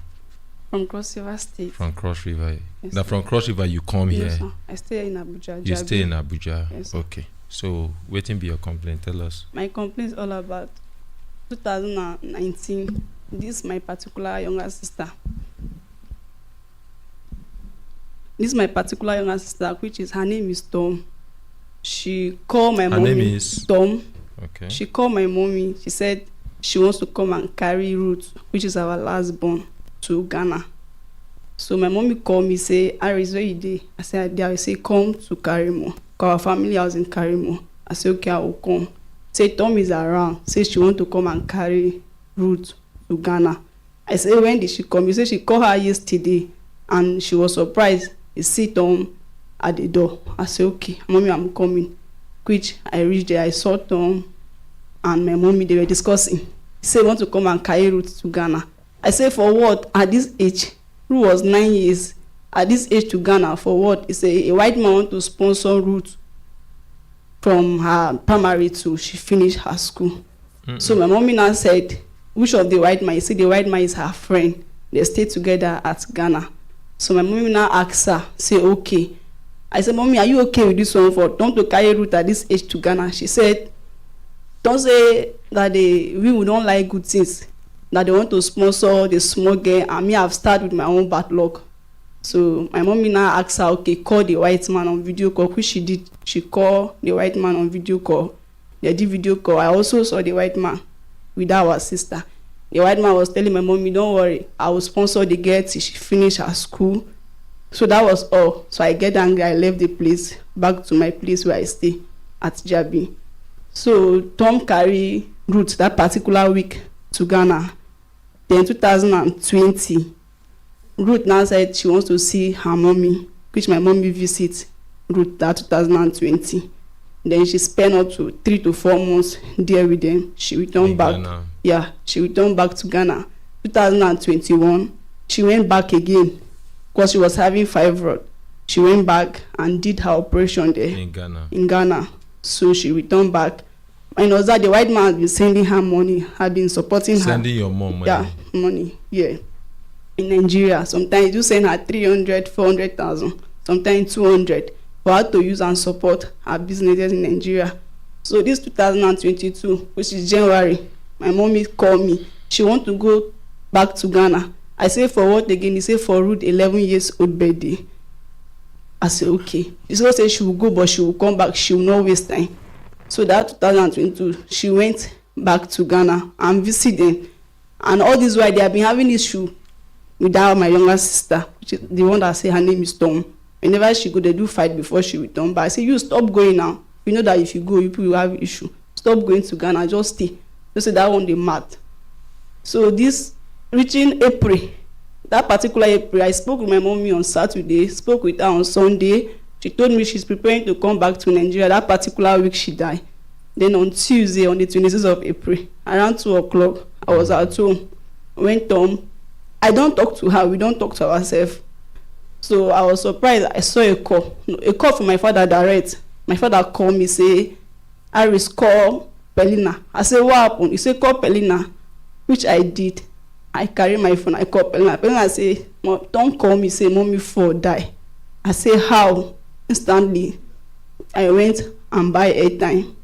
[SPEAKER 8] From Cross River State.
[SPEAKER 1] From Cross River.
[SPEAKER 8] Yes,
[SPEAKER 1] now from Cross River you come
[SPEAKER 8] yes,
[SPEAKER 1] here.
[SPEAKER 8] Sir. I stay in Abuja.
[SPEAKER 1] You stay in Abuja.
[SPEAKER 8] Yes, sir.
[SPEAKER 1] Okay. So waiting be your complaint. Tell us.
[SPEAKER 8] My complaint is all about 2019. This is my particular younger sister. This is my particular younger sister, which is her name is Tom. She called my mommy.
[SPEAKER 1] Her name is
[SPEAKER 8] Tom.
[SPEAKER 1] Okay.
[SPEAKER 8] She called my mommy. She said she wants to come and carry Ruth, which is our last born, to Ghana. So my mommy called me, say, Aris, where you dey? I said, I say, come to Karimo. Cause our family house in Karimo. I said, okay, I will come. Say, Tom is around. Say she want to come and carry Ruth to Ghana. I said, when did she come? You say she called her yesterday, and she was surprised. He see Tom at the door. I said, okay, mommy, I'm coming. Which I reached there, I saw Tom and my mommy, they were discussing. He said, want to come and carry Ruth to Ghana. I said, for what? At this age, Ruth was 9 years. At this age to Ghana, for what? He said, a white man want to sponsor Ruth from her primary to she finished her school. So my mommy now said, which of the white man? He said, the white man is her friend. They stay together at Ghana. So my mommy now asked her, say, okay. I said, mommy, are you okay with this one for don't to carry Ruth at this age to Ghana? She said, don't say that we don't like good things, that they want to sponsor the small girl, and me, I've started with my own bad luck. So my mommy now asked her, okay, call the white man on video call, which she did. She called the white man on video call. They did video call. I also saw the white man with our sister. The white man was telling my mommy, don't worry, I will sponsor the girl till she finish her school. So that was all. So I get angry, I left the place, back to my place where I stay at Jabi. So Tom carried Ruth that particular week to Ghana. Then 2020, Ruth now said she wants to see her mommy, which my mommy visits Ruth that 2020. Then she spent up to 3 to 4 months there with them. She returned back. Ghana. Yeah, she returned back to Ghana. 2021, she went back again because she was having fibroid. She went back and did her operation there in Ghana. So she returned back. And also that the white man had been sending her money, had been supporting her.
[SPEAKER 1] Sending your mom money?
[SPEAKER 8] Yeah, money, yeah. In Nigeria, sometimes you send her 300, 400,000, sometimes 200 for her to use and support her businesses in Nigeria. So this 2022, which is January, my mommy called me. She want to go back to Ghana. I say for what again? He say for Ruth 11 years old birthday. I say okay. She said she will go, but she will come back. She will not waste time. So that 2022, she went back to Ghana and visited them. And all this while they have been having issue with that my younger sister, which is the one that say her name is Tom. Whenever she go, they do fight before she return. But I say, you stop going now. You know that if you go, you will have issue. Stop going to Ghana, just stay. They say that one they mad. So this reaching April, that particular April, I spoke with my mommy on Saturday, spoke with her on Sunday. She told me she's preparing to come back to Nigeria. That particular week she died. Then on Tuesday, on the 26th of April, around 2 o'clock, I was at home. Went home. I don't talk to her. We don't talk to ourselves. So I was surprised. I saw a call from my father direct. My father called me, say, Iris, call Pelina. I said, what happened? He said, call Pelina, which I did. I carry my phone. I call Pelina. Pelina say, don't call me. Say, mommy for die. I say, how? Instantly, I went and buy airtime.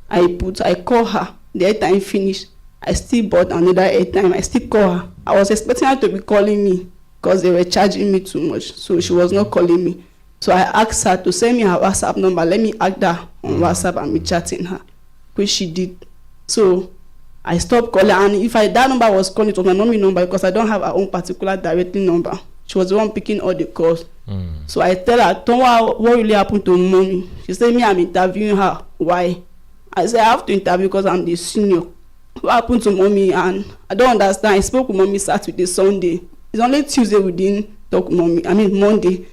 [SPEAKER 8] I call her. The airtime finished. I still bought another airtime. I still call her. I was expecting her to be calling me because they were charging me too much. So she was not calling me. So I asked her to send me her WhatsApp number. Let me add that on WhatsApp and be chatting her, which she did. So I stopped calling. And if that number was calling, it was my mommy number because I don't have her own particular directing number. She was the one picking all the calls. So I tell her, what really happened to mommy? She said, me, I'm interviewing her. Why? I said, I have to interview because I'm the senior. What happened to mommy? And I don't understand. I spoke with mommy Saturday, Sunday. It's only Tuesday we didn't talk with mommy. I mean, Monday.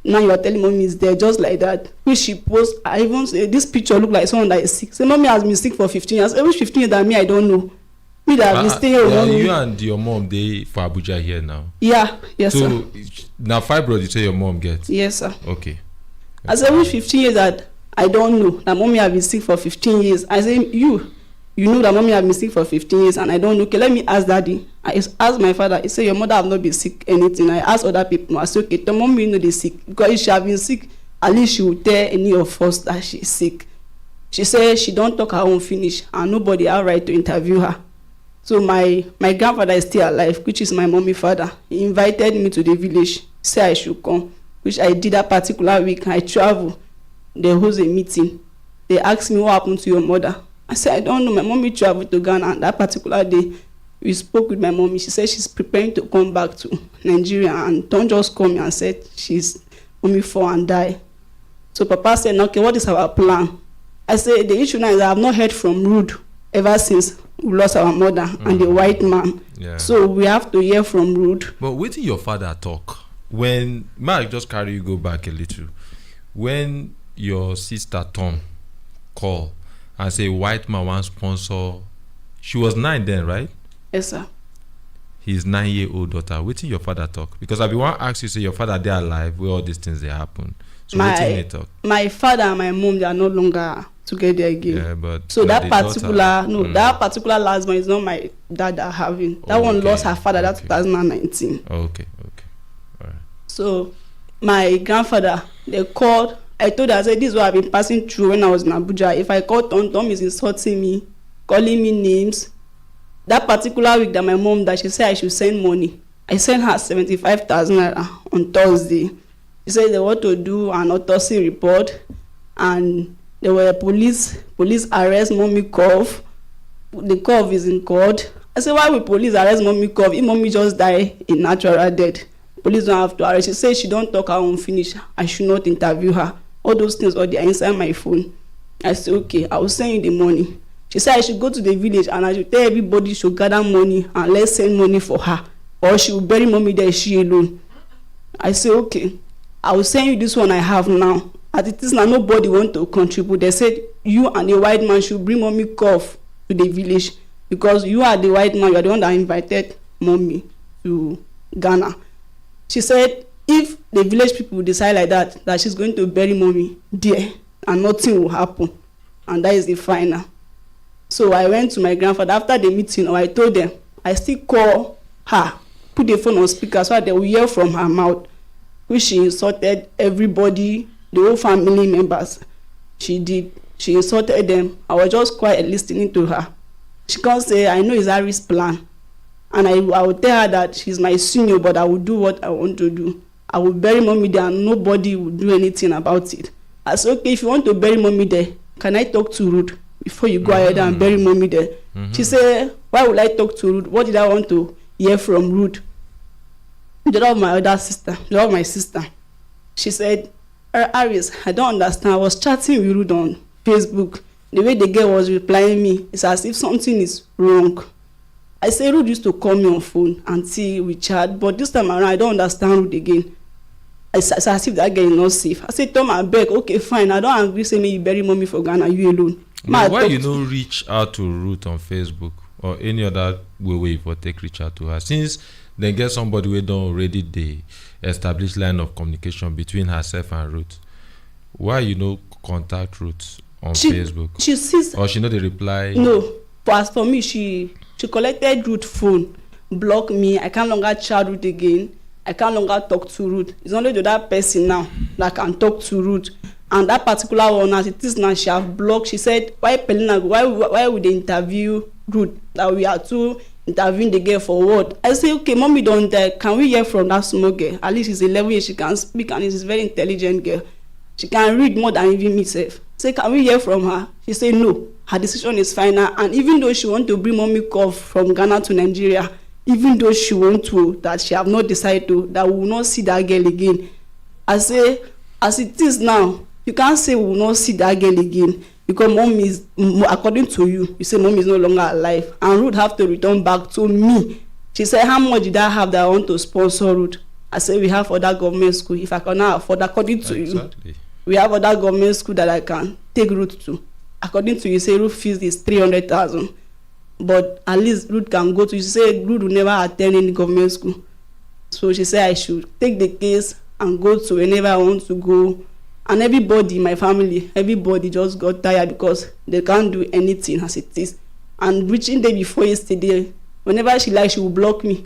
[SPEAKER 8] Now you are telling mommy is there just like that. Which she posts, I even say, this picture look like someone that is sick. Say, mommy has been sick for 15 years. Which 15 years that me, I don't know. Me that have been staying here.
[SPEAKER 1] You and your mom, they for Abuja here now?
[SPEAKER 8] Yeah, yes,
[SPEAKER 1] so,
[SPEAKER 8] sir.
[SPEAKER 1] Now fibroid, you say your mom gets?
[SPEAKER 8] Yes, sir.
[SPEAKER 1] Okay.
[SPEAKER 8] I said, which 15 years that I don't know that mommy have been sick for 15 years. I say, you know that mommy have been sick for 15 years and I don't know. Okay, let me ask daddy. I asked my father. He said, your mother have not been sick anything. I asked other people. I said, okay, the mommy know they sick. Because if she have been sick, at least she will tell any of us that she's sick. She said she don't talk her own finish and nobody have right to interview her. So my grandfather is still alive, which is my mommy father. He invited me to the village, said I should come, which I did that particular week. I traveled. They host a meeting. They asked me what happened to your mother. I said, I don't know. My mommy traveled to Ghana, and that particular day, we spoke with my mommy. She said she's preparing to come back to Nigeria, and don't just call me and said she's mommy fall and die. So Papa said, okay, what is our plan? I said, the issue now is I have not heard from Rude ever since we lost our mother and the white man. Yeah. So we have to hear from Rude.
[SPEAKER 1] But wait till your father talk. When, Mark just carry you go back a little. When your sister Tom call and say white man want sponsor, she was 9 then, right?
[SPEAKER 8] Yes, sir.
[SPEAKER 1] His 9-year-old daughter. Wait till your father talk. Because I be want to ask you, say your father they alive, where all these things they happen. So wait till they talk.
[SPEAKER 8] My father and my mom, they are no longer together again.
[SPEAKER 1] Yeah, but
[SPEAKER 8] so that particular that particular last one is not my dad that having. That one lost her father. That's 2019.
[SPEAKER 1] Okay. All right.
[SPEAKER 8] So my grandfather, they called. I told her, I said, this is what I've been passing through when I was in Abuja. If I call Tom is insulting me, calling me names. That particular week that my mom died, she said I should send money. I sent her 75,000 on Thursday. She said they want to do an autopsy report, and there were police arrest mommy Cove. The Cove is in court. I said, why will police arrest mommy Cove if mommy just die a natural death? Police don't have to arrest. She said she don't talk her own finish. I should not interview her. All those things are inside my phone. I said, okay, I will send you the money. She said I should go to the village and I should tell everybody should gather money and let's send money for her, or she will bury mommy there, she alone. I said, okay, I will send you this one I have now. As it is now, nobody want to contribute. They said you and the white man should bring mommy Cough to the village because you are the white man. You are the one that invited mommy to Ghana. She said if the village people decide like that she's going to bury mommy there and nothing will happen, and that is the final. So I went to my grandfather after the meeting, or I told them I still call her, put the phone on speaker so that they will hear from her mouth, which she insulted everybody, the whole family members. She did. She insulted them. I was just quiet listening to her. She can't say, I know it's Harry's plan. And I will tell her that she's my senior, but I will do what I want to do. I will bury mommy there and nobody will do anything about it. I said, okay, if you want to bury mommy there, can I talk to Ruth before you go ahead and bury mommy there? She said, why would I talk to Ruth? What did I want to hear from Ruth? the other of my other sister, the other of my sister. She said, Aris, I don't understand. I was chatting with Ruth on Facebook. The way the girl was replying me, it's as if something is wrong. I say Ruth used to call me on phone until we chat, but this time around I don't understand Ruth again. It's as if that girl is not safe. I said, Tom, I beg, okay, fine. I don't agree. Say me you bury mommy for Ghana, you alone.
[SPEAKER 1] Why you don't reach out to Ruth on Facebook or any other way for take reach out to her? Since they get somebody who don't already the established line of communication between herself and Ruth, why you no contact Ruth on Facebook?
[SPEAKER 8] She sees,
[SPEAKER 1] or she know the reply.
[SPEAKER 8] No, but as for me, she collected Ruth phone, blocked me. I can't longer chat Ruth again. I can't longer talk to Ruth. It's only the other person now that can talk to Ruth. And that particular one, as it is now, she have blocked. She said, why Pelina, why would they interview Ruth? That we are to interviewing the girl for what? I say, okay, mommy don't die. Can we hear from that small girl? At least she's 11 years, she can speak, and she's a very intelligent girl. She can read more than even myself. Say, can we hear from her? She said, no. Her decision is final. And even though she want to bring mommy call from Ghana to Nigeria, even though she want to, that she have not decided to, that we will not see that girl again. I say, as it is now, you can't say we will not see that girl again, because mom is, according to you, you say mom is no longer alive, and Ruth have to return back to me. She said, how much did I have that I want to sponsor Ruth? I said, we have other government school. If I cannot afford, according to you, we have other government school that I can take Ruth to. According to you, say Ruth fees is 300,000. But at least Ruth can go to, she said Ruth will never attend any government school. So she said I should take the case and go to whenever I want to go. And everybody in my family, everybody just got tired because they can't do anything as it is. And reaching day before yesterday, whenever she likes, she will block me.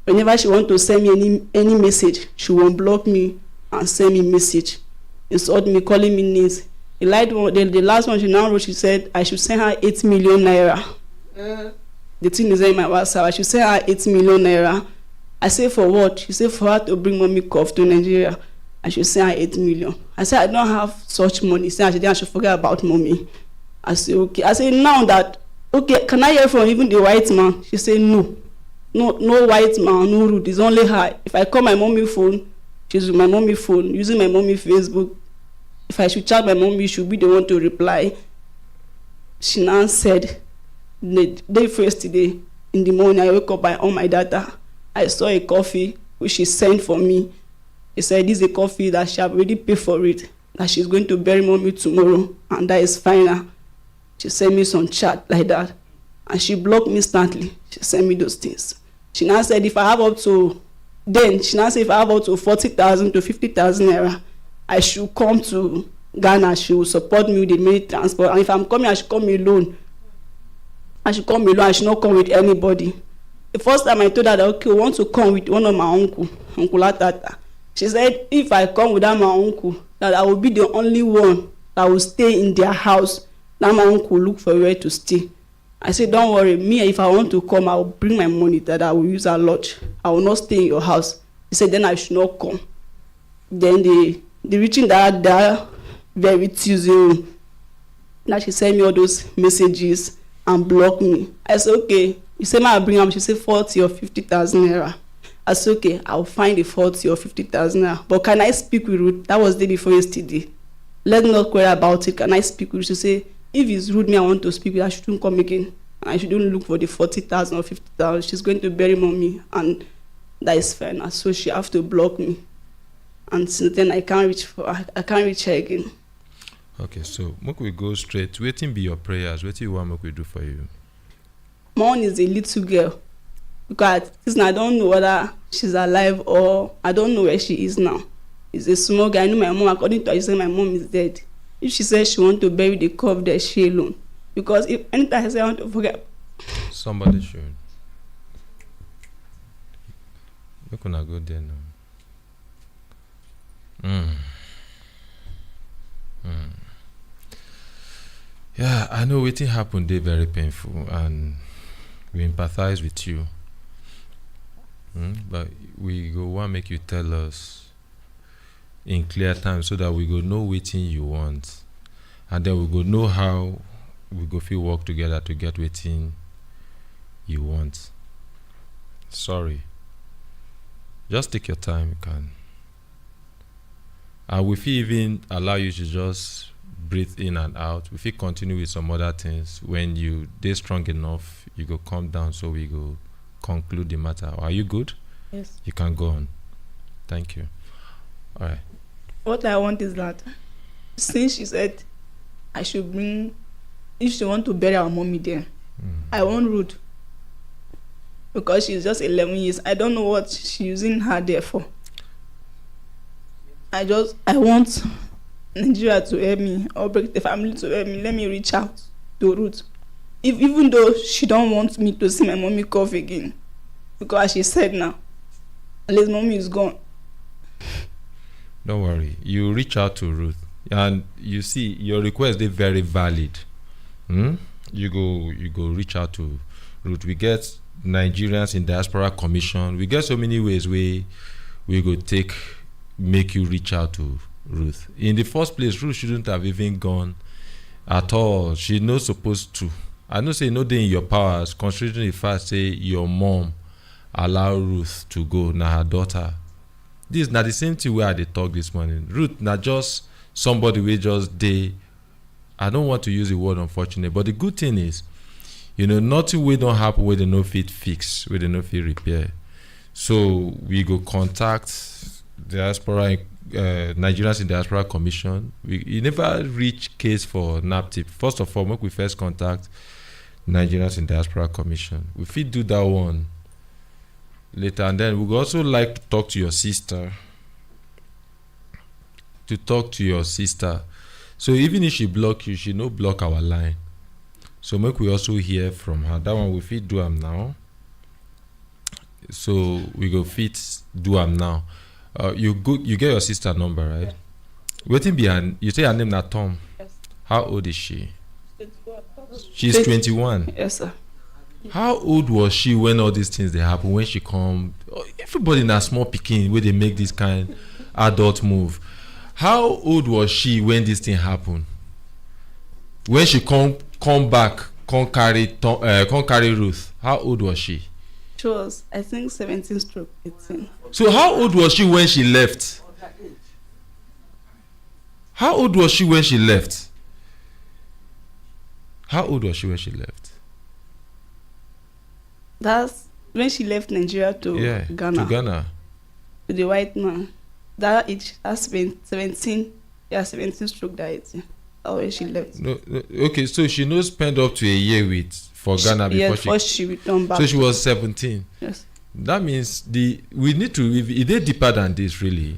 [SPEAKER 8] Whenever she want to send me any message, she won't block me and send me message. Insult me, calling me names. The last one she now wrote, she said I should send her 8 million naira. The thing is in my WhatsApp. I should send her 8 million naira. I say for what? She said for her to bring mommy cough to Nigeria. I should send her 8 million. I said I don't have such money. Say I should forget about mommy. I say okay. I say now that okay, can I hear from even the white man? She said no white man, no Ruth. It's only her. If I call my mommy phone, she's with my mommy phone, using my mommy Facebook. If I should chat my mommy, she'll be the one to reply. She now said, the day first today, in the morning, I woke up, I on my data. I saw a coffee which she sent for me. She said, this is a coffee that she have already paid for it, that she's going to bury mommy tomorrow, and that is final. She sent me some chat like that, and she blocked me instantly. She sent me those things. She now said, if I have up to 40,000 to 50,000 naira, I should come to Ghana. She will support me with the main transport. And if I'm coming, I should come alone. I should not come with anybody. The first time I told her that, okay, I want to come with one of my uncle Atata. She said, if I come without my uncle, that I will be the only one that will stay in their house. Now my uncle will look for where to stay. I said, don't worry, me, if I want to come, I will bring my money that I will use a lodge. I will not stay in your house. He said, then I should not come. Then they reaching that very Tuesday. Now she sent me all those messages and blocked me. I said, okay. You say, I bring them. She said 40 or 50,000 naira. I said, okay, I'll find the 40 or 50,000 naira. But can I speak with Ruth? That was the day before yesterday. Let's not worry about it. Can I speak with Ruth? She said, if it's Ruth, me, I want to speak with her. I shouldn't come again. And I shouldn't look for the 40,000 or 50,000. She's going to bury mommy. And that is fine. So she have to block me. And since then, I can't reach her again.
[SPEAKER 1] Okay, so make we go straight. Waiting be your prayers. What you want make we do for you?
[SPEAKER 8] My own is a little girl. Because I don't know whether she's alive or I don't know where she is now. It's a small girl. I know my mom, according to her, she said my mom is dead. If she says she want to bury the corpse there, she alone. Because if anytime I say I want to forget,
[SPEAKER 1] somebody should. We're gonna go there now. Yeah, I know waiting happened. They very painful, and we empathize with you. But we go want make you tell us in clear time so that we go know waiting you want, and then we go know how we go feel work together to get waiting you want. Sorry. Just take your time, you can. And we feel even allow you to just breathe in and out. We feel continue with some other things. When you dey strong enough, you go calm down so we go conclude the matter. Are you good?
[SPEAKER 8] Yes.
[SPEAKER 1] You can go on. Thank you. All right.
[SPEAKER 8] What I want is that since she said I should bring, if she want to bury our mommy there, I want Ruth because she's just 11 years. I don't know what she's using her there for. I want Nigeria to help me or break the family to help me. Let me reach out to Ruth. Even though she don't want me to see my mommy cough again, because she said now, at least mommy is gone.
[SPEAKER 1] Don't worry. You reach out to Ruth, and you see your request is very valid. You go reach out to Ruth. We get Nigerians in Diaspora Commission. We get so many ways we go make you reach out to Ruth. In the first place, Ruth shouldn't have even gone at all. She's not supposed to. I know say no day in your powers, considering the fact say your mom allow Ruth to go, now her daughter. This na the same thing where I dey talk this morning. Ruth na just somebody wey just dey. I don't want to use the word unfortunate, but the good thing is, nothing wey don happen wey they no fit fix, wey they no fit repair. So we go contact diaspora, Nigerians in Diaspora Commission. We never reach case for NAPTIP. First of all, make we first contact Nigerians in Diaspora Commission. We fit do that one later, and then we would also like to talk to your sister. So even if she block you, she no block our line. So make we also hear from her. That one we fit do am now. So we go fit do am now. You get your sister number, right? Wetin be her? You say her name na Tom.
[SPEAKER 8] Yes.
[SPEAKER 1] How old is she? She's 21.
[SPEAKER 8] Yes, sir.
[SPEAKER 1] How old was she when all these things they happen? When she come, everybody in a small pikin where they make this kind adult move. How old was she when this thing happened? When she come back, come carry Ruth. How old was she?
[SPEAKER 8] She was, I think, 17/18.
[SPEAKER 1] So how old was she when she left? How old was she when she left? How old was she when she left?
[SPEAKER 8] That's when she left Nigeria to Ghana.
[SPEAKER 1] To Ghana.
[SPEAKER 8] With the white man. That age has been 17. Yeah, 17/18. That's when she left.
[SPEAKER 1] No, okay, so she no spend up to a year for Ghana before
[SPEAKER 8] she returned back.
[SPEAKER 1] So she was 17.
[SPEAKER 8] Yes.
[SPEAKER 1] That means we need to, if it is deeper than this, really.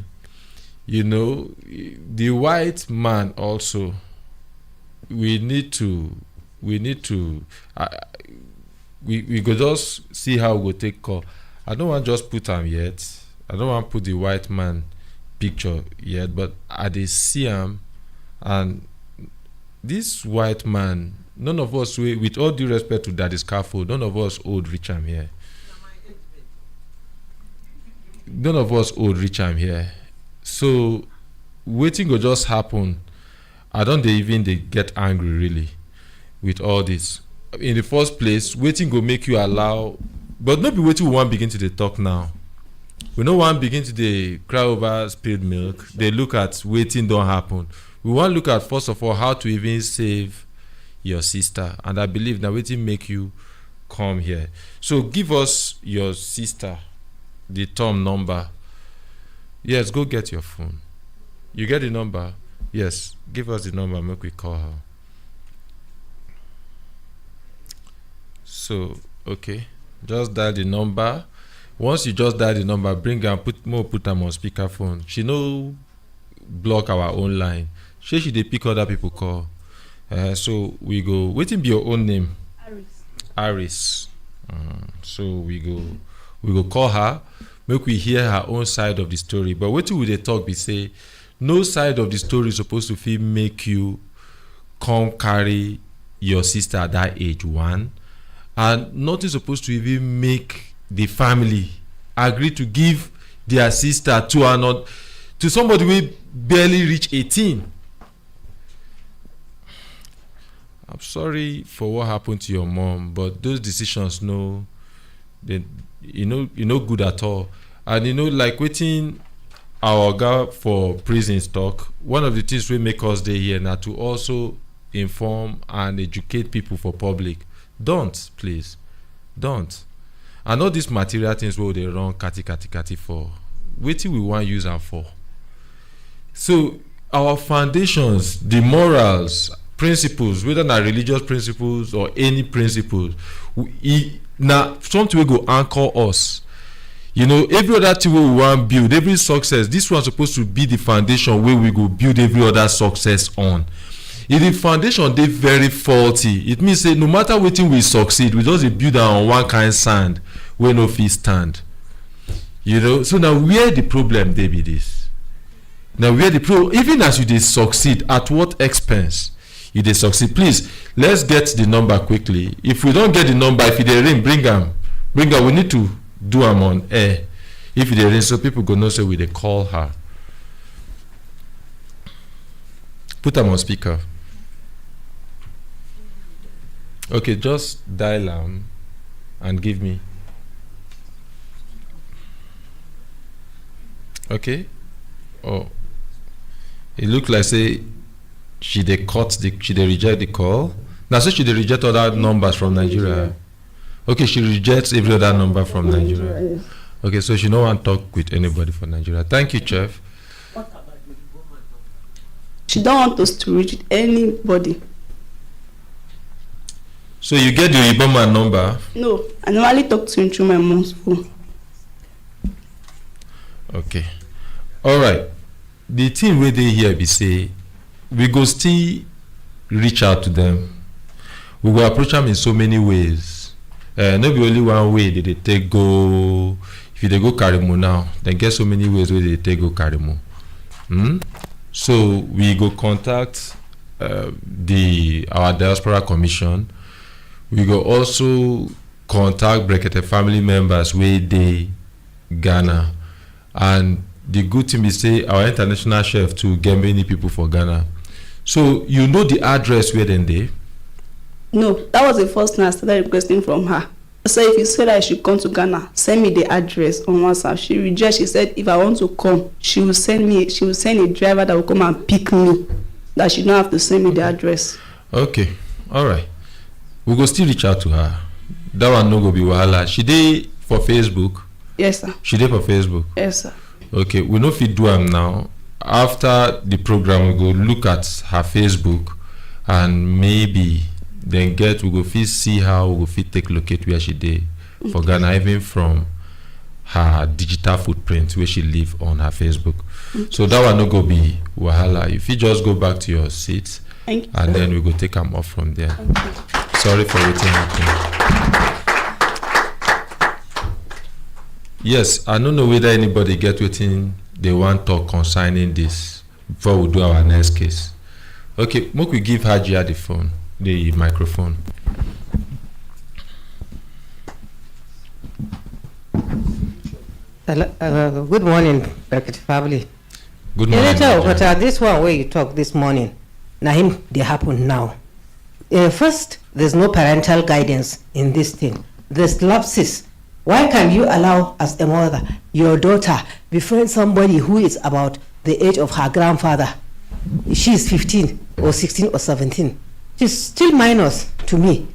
[SPEAKER 1] The white man also. We go just see how we go take call. I don't want just put him yet. I don't want put the white man picture yet, but I dey see him, and this white man, none of us, with all due respect to Daddy Scaffold, none of us old reach him here. None of us old reach him here. So waiting go just happen. I don't even get angry really with all this. In the first place, waiting go make you allow, but not be waiting we want begin to dey talk now. We no want begin to dey cry over spilled milk. They look at waiting don't happen. We want look at first of all how to even save your sister, and I believe now waiting make you come here. So give us your sister, the Tom number. Yes, go get your phone. You get the number? Yes, give us the number, make we call her. So, okay, just dial the number. Once you just dial the number, bring her, put them on speakerphone. She no block our own line. She dey pick other people call. So we go. Waiting be your own name. Aris. So we go call her. Make we hear her own side of the story. But waiting with the talk, we say no side of the story is supposed to feel make you come carry your sister at that age one, and nothing supposed to even make the family agree to give their sister to somebody who barely reach 18. I'm sorry for what happened to your mom, but those decisions no good at all. And you know, like waiting our oga for prisons talk, one of the things we make us dey here now to also inform and educate people for public. Don't, please, don't. And all these material things wey they run kati for, wetin we want use am for. So our foundations, the morals, principles, whether na religious principles or any principles, na something wey go anchor us. You know, every other thing we want build, every success, this one supposed to be the foundation where we go build every other success on. If the foundation dey very faulty, it means say no matter wetin we succeed, we just dey build am on one kind sand wey no fit stand. You know, so now where the problem dey be this? Now where the problem, even as you dey succeed, at what expense you dey succeed? Please, let's get the number quickly. If we don't get the number, if e dey ring, bring am. We need to do am on air. If e dey ring, so people go know say we dey call her. Put am on speaker. Okay, just dial am and give me. Okay. Oh, it look like say she dey reject the call. Now so she dey reject other numbers from Nigeria. Okay, she rejects every other number from Nigeria. Okay, so she no want to talk with anybody from Nigeria. Thank you, Chef.
[SPEAKER 8] She don't want us to reach anybody.
[SPEAKER 1] So you get the Igbo man number?
[SPEAKER 8] No, I normally talk to him through my mom's phone.
[SPEAKER 1] Okay. All right. The thing where they here be say, we go still reach out to them. We will approach them in so many ways. Not be only one way that they take go. If they go Karimu now, they get so many ways where they take go Karimu. So we go contact our diaspora commission. We go also contact Brekete family members where they Ghana. And the good thing is say our international chef to get many people for Ghana. So you know the address where then they?
[SPEAKER 8] No, that was the first thing I started requesting from her. So if you said I should come to Ghana, send me the address on WhatsApp. She rejected. She said if I want to come, she will send a driver that will come and pick me. That she don't have to send me the address.
[SPEAKER 1] Okay, all right. We go still reach out to her. That one no go be wahala. She dey for Facebook.
[SPEAKER 8] Yes, sir.
[SPEAKER 1] She dey for Facebook.
[SPEAKER 8] Yes, sir.
[SPEAKER 1] Okay, we no fit do am now. After the program, we go look at her Facebook and maybe then we go fit see how we go fit take locate where she dey for Ghana, even from her digital footprint where she live on her Facebook. So that one no go be wahala. If you just go back to your seat,
[SPEAKER 8] Thank you,
[SPEAKER 1] and
[SPEAKER 8] sir.
[SPEAKER 1] then we go take them off from there. Sorry for waiting happened. Yes, I don't know whether anybody get waiting they want talk concerning this before we do our next case. Okay, make we give Hajia the microphone.
[SPEAKER 9] Good morning, Brekete family.
[SPEAKER 1] Good morning.
[SPEAKER 9] But this one where you talk this morning, now him they happen now. First, there's no parental guidance in this thing. There's lapses. Why can you allow, as a mother, your daughter befriend somebody who is about the age of her grandfather? She is 15 or 16 or 17. She's still minors to me.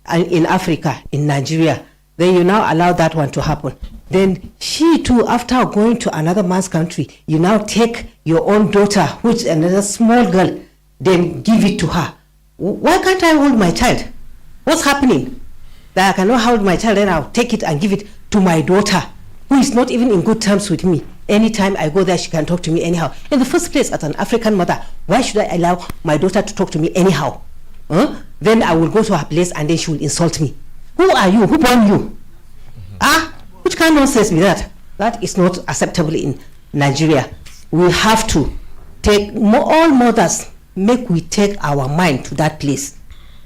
[SPEAKER 9] And in Africa, in Nigeria, then you now allow that one to happen. Then she too, after going to another man's country, you now take your own daughter, which is another small girl, then give it to her. Why can't I hold my child? What's happening? That I cannot hold my child, then I'll take it and give it to my daughter, who is not even in good terms with me. Anytime I go there, she can talk to me anyhow. In the first place, as an African mother, why should I allow my daughter to talk to me anyhow? Then I will go to her place and then she will insult me. Who are you? Who born you? Which kind of nonsense is that? That is not acceptable in Nigeria. We have to take, all mothers, make we take our mind to that place.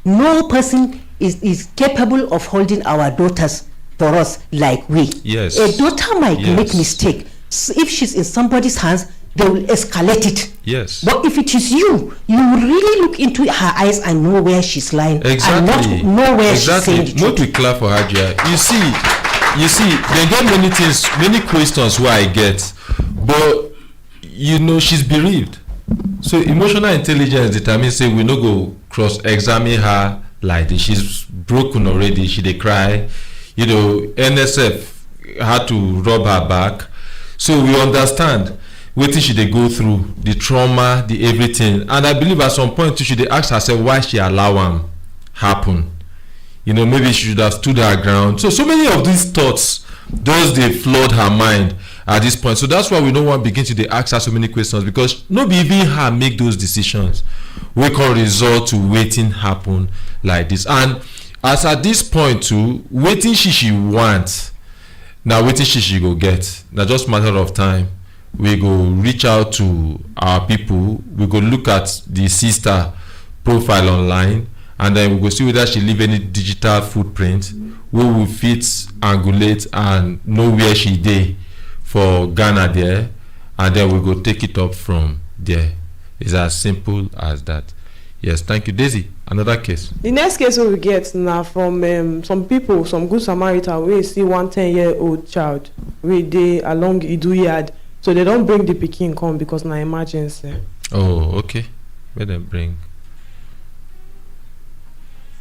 [SPEAKER 9] No person is capable of holding our daughters for us like we.
[SPEAKER 1] Yes.
[SPEAKER 9] A daughter might make mistake. If she's in somebody's hands, they will escalate it.
[SPEAKER 1] Yes.
[SPEAKER 9] But if it is you, you will really look into her eyes and know where she's lying.
[SPEAKER 1] Exactly.
[SPEAKER 9] And not know where she's saying the truth.
[SPEAKER 1] Not we clap for Hajia. You see, you see, they get many things, many questions where I get, but you know, she's bereaved. So emotional intelligence determines say we no go cross-examine her like this. She's broken already. She dey cry. You know, NSF had to rub her back. So we understand wetin she dey go through, the trauma, the everything. And I believe at some point too, she dey ask herself why she allow am happen. You know, maybe she should have stood her ground. So many of these thoughts just dey flood her mind at this point. So that's why we no wan begin to dey ask her so many questions, because no be even her make those decisions wey come result to wetin happen like this. And as at this point too, wetin she want na wetin she go get. Na just matter of time. We go reach out to our people. We go look at the sister profile online, and then we go see whether she leave any digital footprint wey we fit angulate and know where she dey for Ghana there, and then we go take it up from there. It's as simple as that. Yes, thank you. Daisy, another case.
[SPEAKER 2] The next case we get now from some people, some good Samaritan, we see 1 10-year-old child wey dey along Idu yard. So they don't bring the pikin come because na emergency.
[SPEAKER 1] Oh, okay. Make them bring.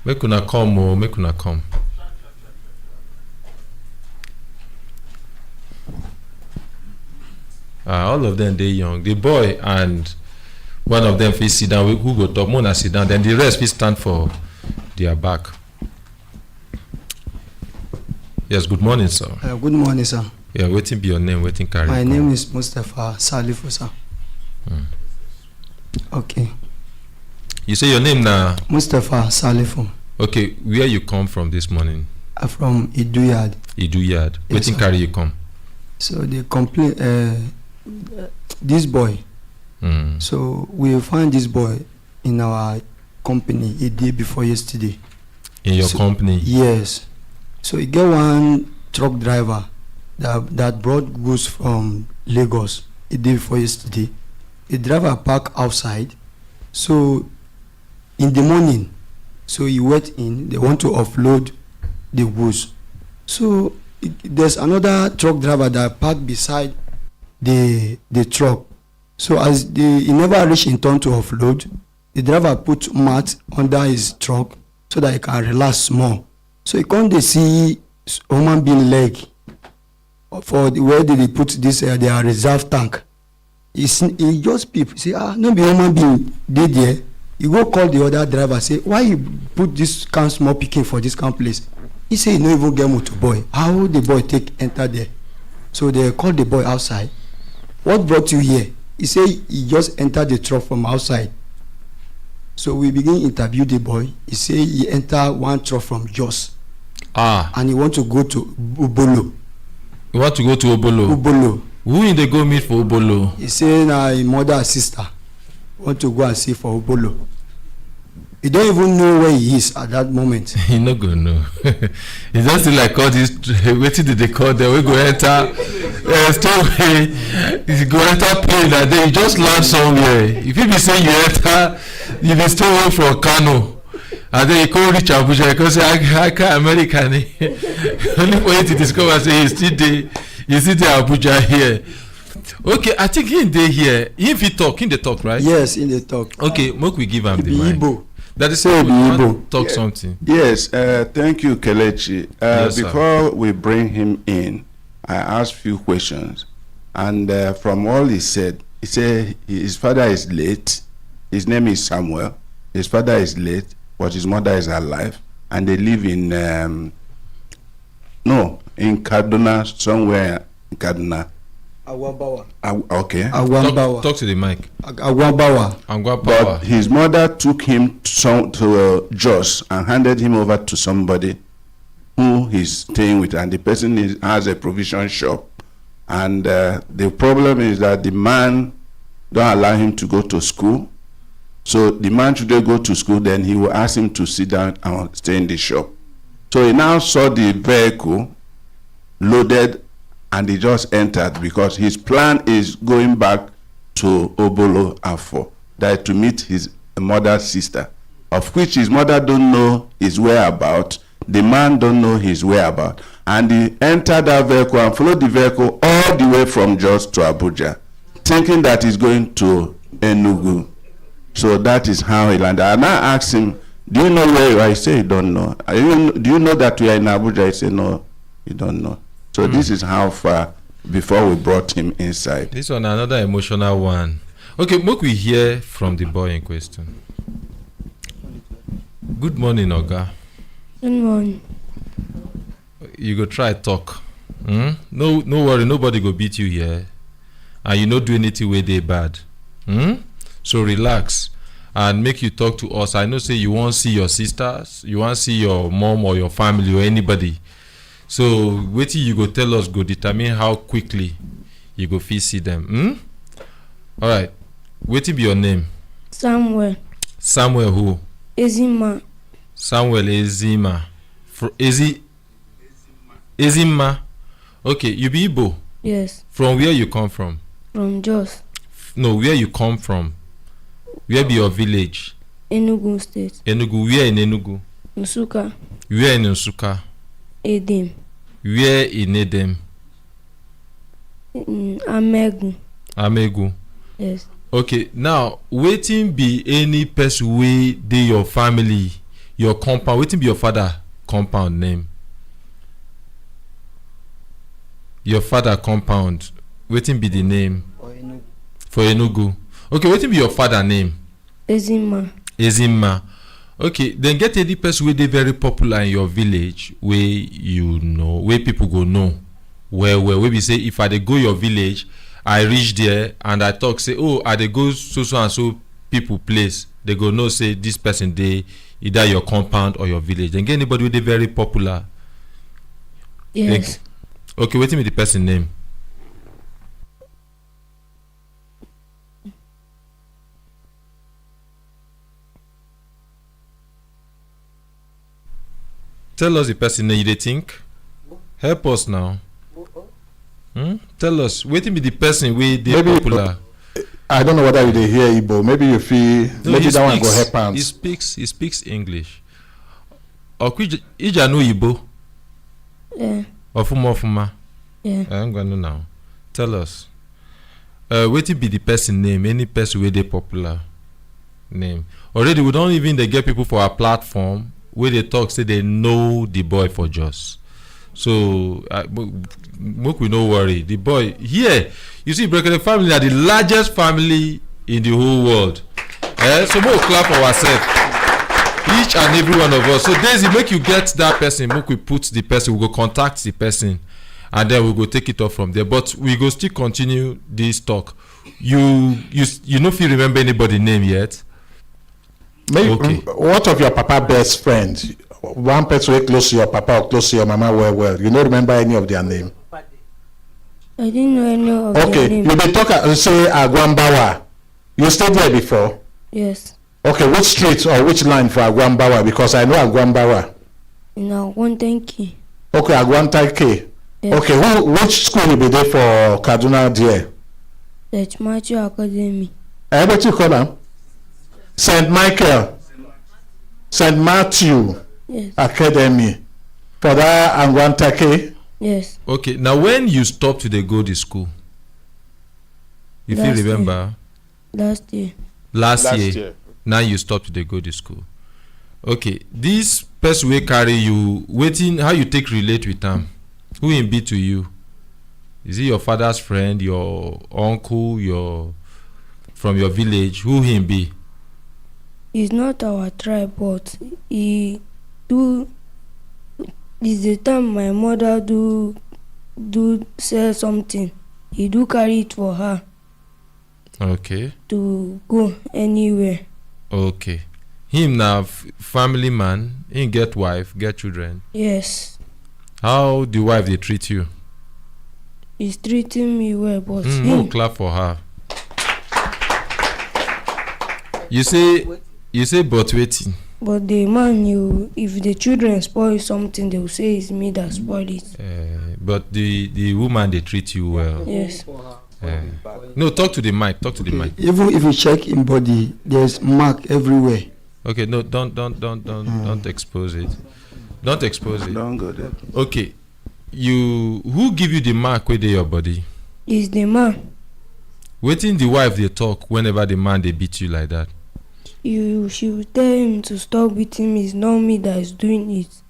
[SPEAKER 1] Make una come, oh, make una come. All of them they young. The boy and one of them fit sit down. Who go talk? Mona sit down. Then the rest fit stand for their back. Yes. Good morning, sir.
[SPEAKER 10] Good morning, sir.
[SPEAKER 1] Yeah. Waiting be your name. Waiting carry.
[SPEAKER 10] My name is Mustafa Salifu, sir. Okay.
[SPEAKER 1] You say your name now?
[SPEAKER 10] Mustafa Salifu.
[SPEAKER 1] Okay. Where you come from this morning?
[SPEAKER 10] I'm from Iduyad.
[SPEAKER 1] Iduyad.
[SPEAKER 10] Yes,
[SPEAKER 1] Waiting carry you come.
[SPEAKER 10] So they complain. This boy. So we find this boy in our company a day before yesterday.
[SPEAKER 1] In your company?
[SPEAKER 10] Yes. So he get one truck driver that brought goods from Lagos a day before yesterday. The driver parked outside. So in the morning, so he went in. They want to offload the goods. So there's another truck driver that parked beside the truck. So as he never reached in turn to offload, the driver put mat under his truck so that he can relax more. So he can't see human being leg for where did they put this their reserve tank. He just peep say no be human being dey there. You go call the other driver say why you put this can small pikin for this kind place. He say he no even get motor boy. How the boy take enter there? So they call the boy outside. What brought you here? He say he just entered the truck from outside. So we begin interview the boy. He say he enter one truck from Jos. And he want to go to Ubolo.
[SPEAKER 1] You want to go to Ubolo?
[SPEAKER 10] Ubolo.
[SPEAKER 1] Who in they go meet for Ubolo?
[SPEAKER 10] He say na him mother and sister want to go and see for Ubolo. He don't even know where he is at that moment.
[SPEAKER 1] He no go know. He just like all this. Waiting did they call them? We go enter. He go enter plane and then you just land somewhere. If you be saying you enter, you be stay from Kano, and then you come reach Abuja because I can't American. Only for you to discover say you still there Abuja here. Okay, I think in dey here. If he talk, in the talk, right?
[SPEAKER 10] Yes, in the talk.
[SPEAKER 1] Okay, make we give him the mic.
[SPEAKER 10] Igbo.
[SPEAKER 1] That is how we want to talk something.
[SPEAKER 4] Yes, thank you, Kelechi.
[SPEAKER 1] Yes,
[SPEAKER 4] before we bring him in, I asked few questions, and from all he said his father is late. His name is Samuel. His father is late, but his mother is alive, and they live in in Kaduna, somewhere in Kaduna.
[SPEAKER 10] Agwabawa.
[SPEAKER 4] Okay.
[SPEAKER 10] Agwabawa.
[SPEAKER 1] Talk to the mic.
[SPEAKER 10] Agwabawa.
[SPEAKER 1] Agwabawa.
[SPEAKER 4] But his mother took him to Jos and handed him over to somebody who he's staying with, and the person has a provision shop. And the problem is that the man don't allow him to go to school. So the man should go to school, then he will ask him to sit down and stay in the shop. So he now saw the vehicle loaded, and he just entered because his plan is going back to Obolo Afo, that to meet his mother's sister, of which his mother don't know his whereabouts. The man don't know his whereabouts. And he entered that vehicle and followed the vehicle all the way from Jos to Abuja, thinking that he's going to Enugu. So that is how he landed. And I asked him, do you know where you are? He said, he don't know. Do you know that we are in Abuja? He said, no, he don't know. So this is how far before we brought him inside.
[SPEAKER 1] This one, another emotional one. Okay, make we hear from the boy in question. Good morning, Oga.
[SPEAKER 11] Good morning.
[SPEAKER 1] You go try talk. No worry, nobody go beat you here. And you no do anything where they bad. So relax and make you talk to us. I know say you won't see your sisters, you won't see your mom or your family or anybody. So wait till you go tell us, go determine how quickly you go fit see them. All right. Wait till be your name.
[SPEAKER 11] Samuel.
[SPEAKER 1] Samuel who?
[SPEAKER 11] Ezima.
[SPEAKER 1] Samuel Ezima. Ezima. Okay, you be Igbo?
[SPEAKER 11] Yes.
[SPEAKER 1] From where you come from?
[SPEAKER 11] From Jos.
[SPEAKER 1] No, where you come from? Where be your village?
[SPEAKER 11] Enugu State.
[SPEAKER 1] Enugu. Where in Enugu?
[SPEAKER 11] Nsukka.
[SPEAKER 1] Where in Nsukka?
[SPEAKER 11] Edem.
[SPEAKER 1] Where in Edem?
[SPEAKER 11] Amegu.
[SPEAKER 1] Amegu.
[SPEAKER 11] Yes.
[SPEAKER 1] Okay, now wetin be any person wey dey your family, your compound, wetin be your father compound name? Your father compound, wetin be the name? For Enugu. Okay, wetin be your father name?
[SPEAKER 11] Ezima.
[SPEAKER 1] Ezima. Okay, then get any person wey dey very popular in your village wey you know, wey people go know well, wey be say if I dey go your village, I reach there and I talk say, oh, I dey go so and so people place, they go know say this person dey either your compound or your village. Then get anybody wey dey very popular.
[SPEAKER 11] Yes.
[SPEAKER 1] Okay, wetin be the person name? Tell us the person name you dey think. Help us now. Tell us, wetin be the person wey dey popular?
[SPEAKER 12] I don't know whether you dey hear Igbo. Maybe you feel maybe that one go help out.
[SPEAKER 1] He speaks English. Ija know Igbo?
[SPEAKER 11] Yeah.
[SPEAKER 1] Ofuma.
[SPEAKER 11] Yeah.
[SPEAKER 1] I'm gonna now. Tell us. Wetin be the person name? Any person wey dey popular name. Already we don't even dey get people for our platform where they talk say they know the boy for Jos. So make we no worry. The boy here, you see, Brekete family are the largest family in the whole world. So we'll clap for ourselves, each and every one of us. So Daisy, make you get that person. Make we put the person. We go contact the person, and then we go take it off from there. But we go still continue this talk. You know if you remember anybody name yet?
[SPEAKER 12] Maybe,
[SPEAKER 1] okay.
[SPEAKER 12] What of your papa best friend? One person way close to your papa or close to your mama well. You don't remember any of their name?
[SPEAKER 11] I didn't know any of their name.
[SPEAKER 12] Okay, you been talk say Agwambawa. You stayed there before?
[SPEAKER 11] Yes.
[SPEAKER 12] Okay, which street or which line for Agwambawa? Because I know Agwambawa.
[SPEAKER 11] In Agwantanki.
[SPEAKER 12] Okay, Agwantanki.
[SPEAKER 11] Yes.
[SPEAKER 12] Okay, which school you be there for Kaduna there?
[SPEAKER 11] St. Matthew Academy.
[SPEAKER 12] What you call them? St. Michael. St. Matthew.
[SPEAKER 11] Yes.
[SPEAKER 12] Academy. For that Agwantake?
[SPEAKER 11] Yes.
[SPEAKER 1] Okay, now when you stop to the go to school, if you remember?
[SPEAKER 11] Last year.
[SPEAKER 1] Last year. Now you stop to the go to school. Okay, this person will carry you, waiting, how you take relate with them? Who him be to you? Is he your father's friend, your uncle, from your village? Who him be?
[SPEAKER 11] He's not our tribe, but is the time my mother do say something, he do carry it for her.
[SPEAKER 1] Okay.
[SPEAKER 11] To go anywhere.
[SPEAKER 1] Okay. Him now family man, he get wife, get children.
[SPEAKER 11] Yes.
[SPEAKER 1] How the wife they treat you?
[SPEAKER 11] He's treating me well, but
[SPEAKER 1] no clap for her. You say but waiting.
[SPEAKER 11] But the man, if the children spoil something, they will say it's me that spoiled it.
[SPEAKER 1] But the woman, they treat you well.
[SPEAKER 11] Yes.
[SPEAKER 1] No, talk to the mic. Talk to the mic.
[SPEAKER 10] Even if you check in body, there's mark everywhere.
[SPEAKER 1] Okay, no, don't expose it. Don't expose it.
[SPEAKER 4] Don't go there.
[SPEAKER 1] Okay. Who give you the mark where dey your body?
[SPEAKER 11] Is the man.
[SPEAKER 1] Wetin the wife dey talk whenever the man dey beat you like that?
[SPEAKER 11] She will tell him to stop beating me. It's not me that is doing it.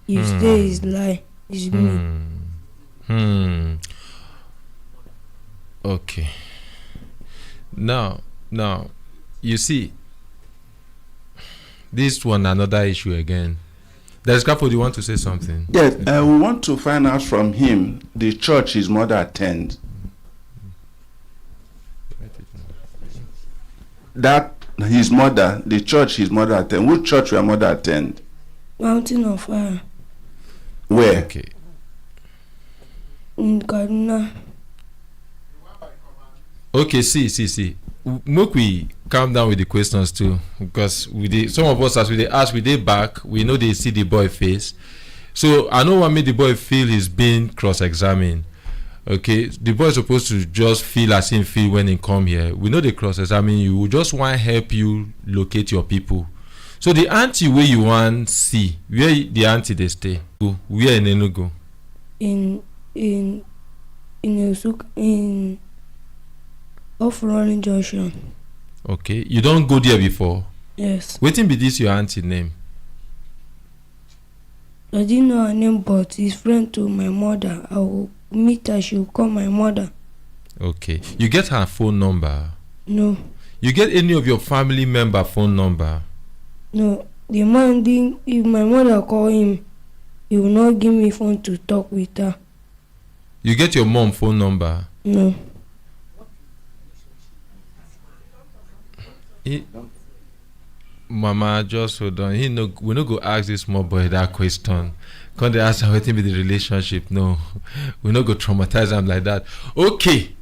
[SPEAKER 11] You say it's lie. It's me.
[SPEAKER 1] Okay. Now, you see, this one another issue again. There's Scaffold, you want to say something?
[SPEAKER 4] Yes, we want to find out from him the church his mother attends. That his mother, the church his mother attend. Which church your mother attend?
[SPEAKER 11] Mountain of Fire.
[SPEAKER 4] Where?
[SPEAKER 1] Okay.
[SPEAKER 11] In Kaduna.
[SPEAKER 1] Okay, see. Make we calm down with the questions too, because some of us, as we dey ask, we dey back, we know they see the boy face. So I know what made the boy feel he's being cross-examined. Okay, the boy is supposed to just feel as him feel when he come here. We know they cross-examine you. We just want to help you locate your people. So the auntie where you want see, where the auntie they stay? Where in Enugu?
[SPEAKER 11] In off Rolling Junction.
[SPEAKER 1] Okay, you don't go there before?
[SPEAKER 11] Yes.
[SPEAKER 1] Wetin be this your auntie name?
[SPEAKER 11] I didn't know her name, but he's friend to my mother. I will meet her. She will call my mother.
[SPEAKER 1] Okay, you get her phone number?
[SPEAKER 11] No.
[SPEAKER 1] You get any of your family member phone number?
[SPEAKER 11] No. The man didn't. If my mother call him, he will not give me phone to talk with her.
[SPEAKER 1] You get your mom phone number?
[SPEAKER 11] No.
[SPEAKER 1] Mama, just hold on. We no go ask this small boy that question. Can't they ask him wetin be the relationship? No, we no go traumatize him like that. Okay,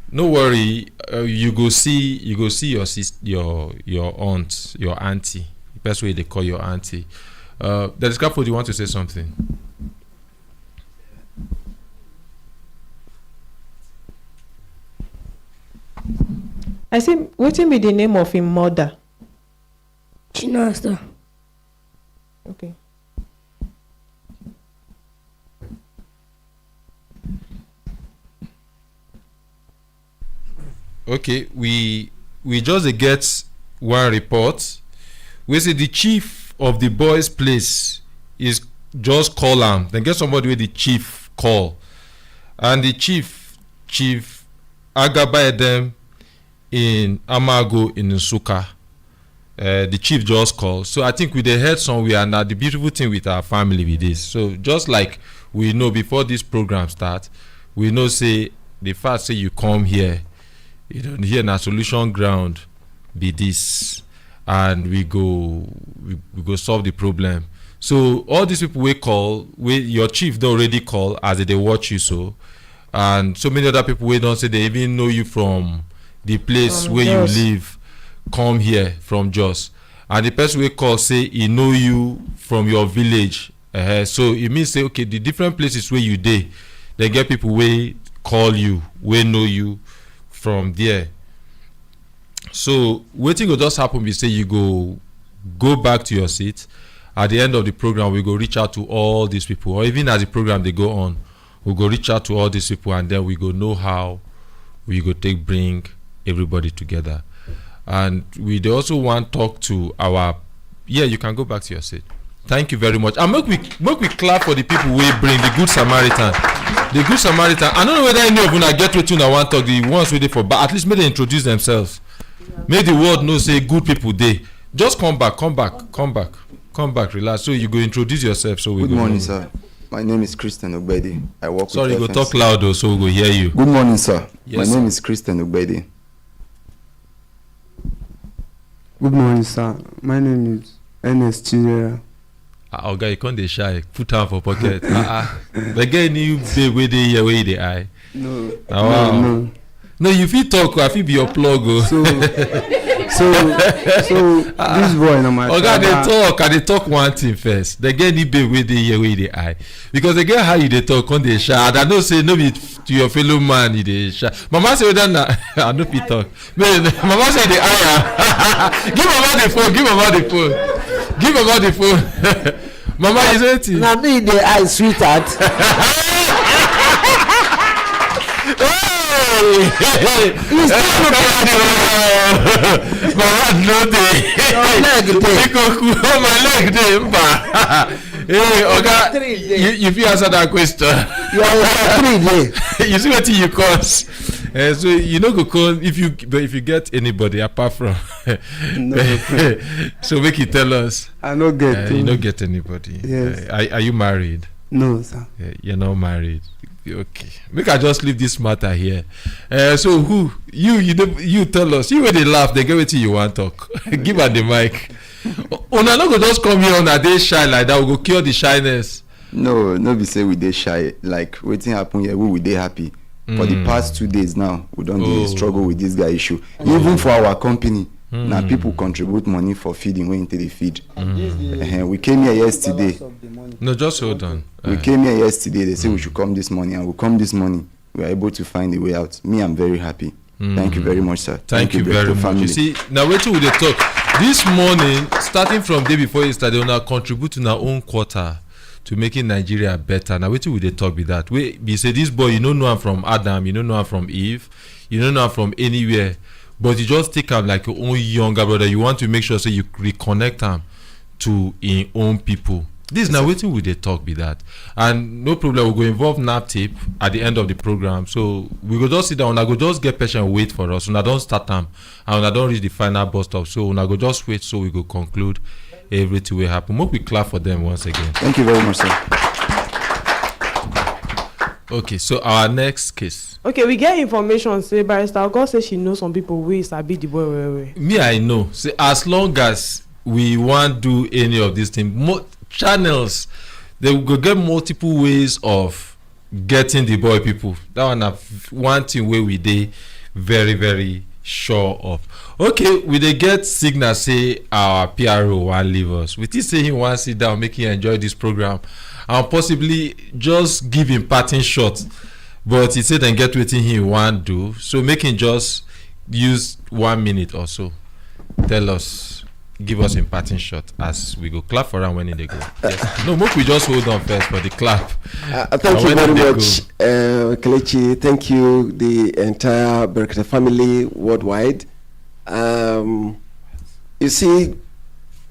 [SPEAKER 1] no worry. You go see your sister, your aunt, your auntie. The best way they call your auntie. There is Scaffold. You want to say something?
[SPEAKER 2] I say, wetin be the name of him mother?
[SPEAKER 11] Chinasa.
[SPEAKER 2] Okay.
[SPEAKER 1] Okay, we just get one report. We say the chief of the boys' place is just call am. Then get somebody with the chief call, and the chief Agaba them in Amago in Nsukka. The chief just called. So I think we dey heard somewhere. Now the beautiful thing with our family with this. So just like we know before this program start, we know say the fact say you come here, you don't hear na solution ground be this, and we go solve the problem. So all these people we call, your chief don already call as they watch you so, and so many other people we don't say they even know you from the place where you live, come here from Jos, and the person we call say he know you from your village. So it means say okay, the different places where you dey, they get people wey call you, wey know you from there. So wetin go just happen be say you go back to your seat. At the end of the program, we go reach out to all these people, or even as the program they go on, we go reach out to all these people, and then we go know how we go take bring everybody together. And we also want to talk to our, you can go back to your seat. Thank you very much. And make we clap for the people we bring, the Good Samaritan. The Good Samaritan. I don't know whether any of you get what you want to talk, the ones waiting for, but at least make them introduce themselves. Make the world know say good people they. Just come back, relax. So you go introduce yourself. So we
[SPEAKER 13] Good
[SPEAKER 1] go
[SPEAKER 13] morning,
[SPEAKER 1] know.
[SPEAKER 13] sir. My name is Christian Ogbedi. I work
[SPEAKER 1] Sorry,
[SPEAKER 13] with
[SPEAKER 1] go talk louder so we go hear you.
[SPEAKER 13] Good morning, sir.
[SPEAKER 1] Yes,
[SPEAKER 13] My name
[SPEAKER 1] sir.
[SPEAKER 13] is Christian Ogbedi.
[SPEAKER 14] Good morning, sir. My name is Ernest Chizera.
[SPEAKER 1] Okay, you can't dey shy. Put hand for pocket. They get new babe where they hear where they eye.
[SPEAKER 14] No.
[SPEAKER 1] Wow. No, you fit talk. I fit be your plug.
[SPEAKER 14] So this boy na my
[SPEAKER 1] Oga
[SPEAKER 14] father.
[SPEAKER 1] they talk one thing first. They get any babe where they hear where they eye. Because they get how you they talk on the shy. And I know say no be to your fellow man you dey shy. Mama say that na I no fit talk. Mama say the eye. Give mama the phone. Mama is waiting.
[SPEAKER 3] Na me the eye sweetheart.
[SPEAKER 1] You still looking at me. My hand no dey.
[SPEAKER 3] Your leg dey.
[SPEAKER 1] My leg dey. Hey, Oga, you fit answer that question.
[SPEAKER 3] Your 3 day.
[SPEAKER 1] You see wetin you cause. So you no go call if you get anybody apart from.
[SPEAKER 14] No.
[SPEAKER 1] So make you tell us.
[SPEAKER 14] I no get.
[SPEAKER 1] You no get anybody.
[SPEAKER 14] Yes.
[SPEAKER 1] Are you married?
[SPEAKER 14] No, sir.
[SPEAKER 1] You're not married. Okay. Make I just leave this matter here. So who you tell us. You wey dey laugh, they get wetin you want talk. Give her the mic. Una no go just come here una dey shy like that. We go cure the shyness.
[SPEAKER 13] No be say we dey shy. Like wetin happen here, we dey happy. For the past 2 days now, we don dey struggle with this guy issue. Even for our company, na people contribute money for feeding wey into the feed. We came here yesterday.
[SPEAKER 1] No, just hold on.
[SPEAKER 13] We came here yesterday. They say we should come this morning, and we come this morning. We are able to find a way out. Me, I'm very happy. Thank you very much, sir.
[SPEAKER 1] Thank you very much.
[SPEAKER 13] Family.
[SPEAKER 1] You see, now wetin we dey talk this morning, starting from day before yesterday, una contribute to our own quarter to making Nigeria better. Now wetin we dey talk be that. We say this boy, you don't know him from Adam, you don't know him from Eve, you don't know him from anywhere, but you just take him like your own younger brother. You want to make sure so you reconnect him to his own people. This now wetin we dey talk be that, and no problem, we go involve nap tape at the end of the program, so we go just sit down. Una go just get patient, wait for us. Una don start am and una don reach the final bus stop, so una go just wait, so we go conclude everything will happen. Make we clap for them once again.
[SPEAKER 13] Thank you very much, sir.
[SPEAKER 1] Okay, so our next case.
[SPEAKER 2] Okay, we get information say Barrister God say she know some people wey sabi the boy well.
[SPEAKER 1] Me, I know. Say as long as we wan do any of these things, channels, they go get multiple ways of getting the boy people. That one na one thing wey we dey very very sure of. Okay, we dey get signal say our PRO wan leave us. We think say he wan sit down make him enjoy this program and possibly just give him parting shot, but he say dem get wetin he wan do, so make him just use 1 minute or so tell us, give us a parting shot as we go clap for him when they go. Yes. No, make we just hold on first for the clap.
[SPEAKER 6] Thank you very much, Kelechi. Thank you, the entire Brekete family worldwide. You see,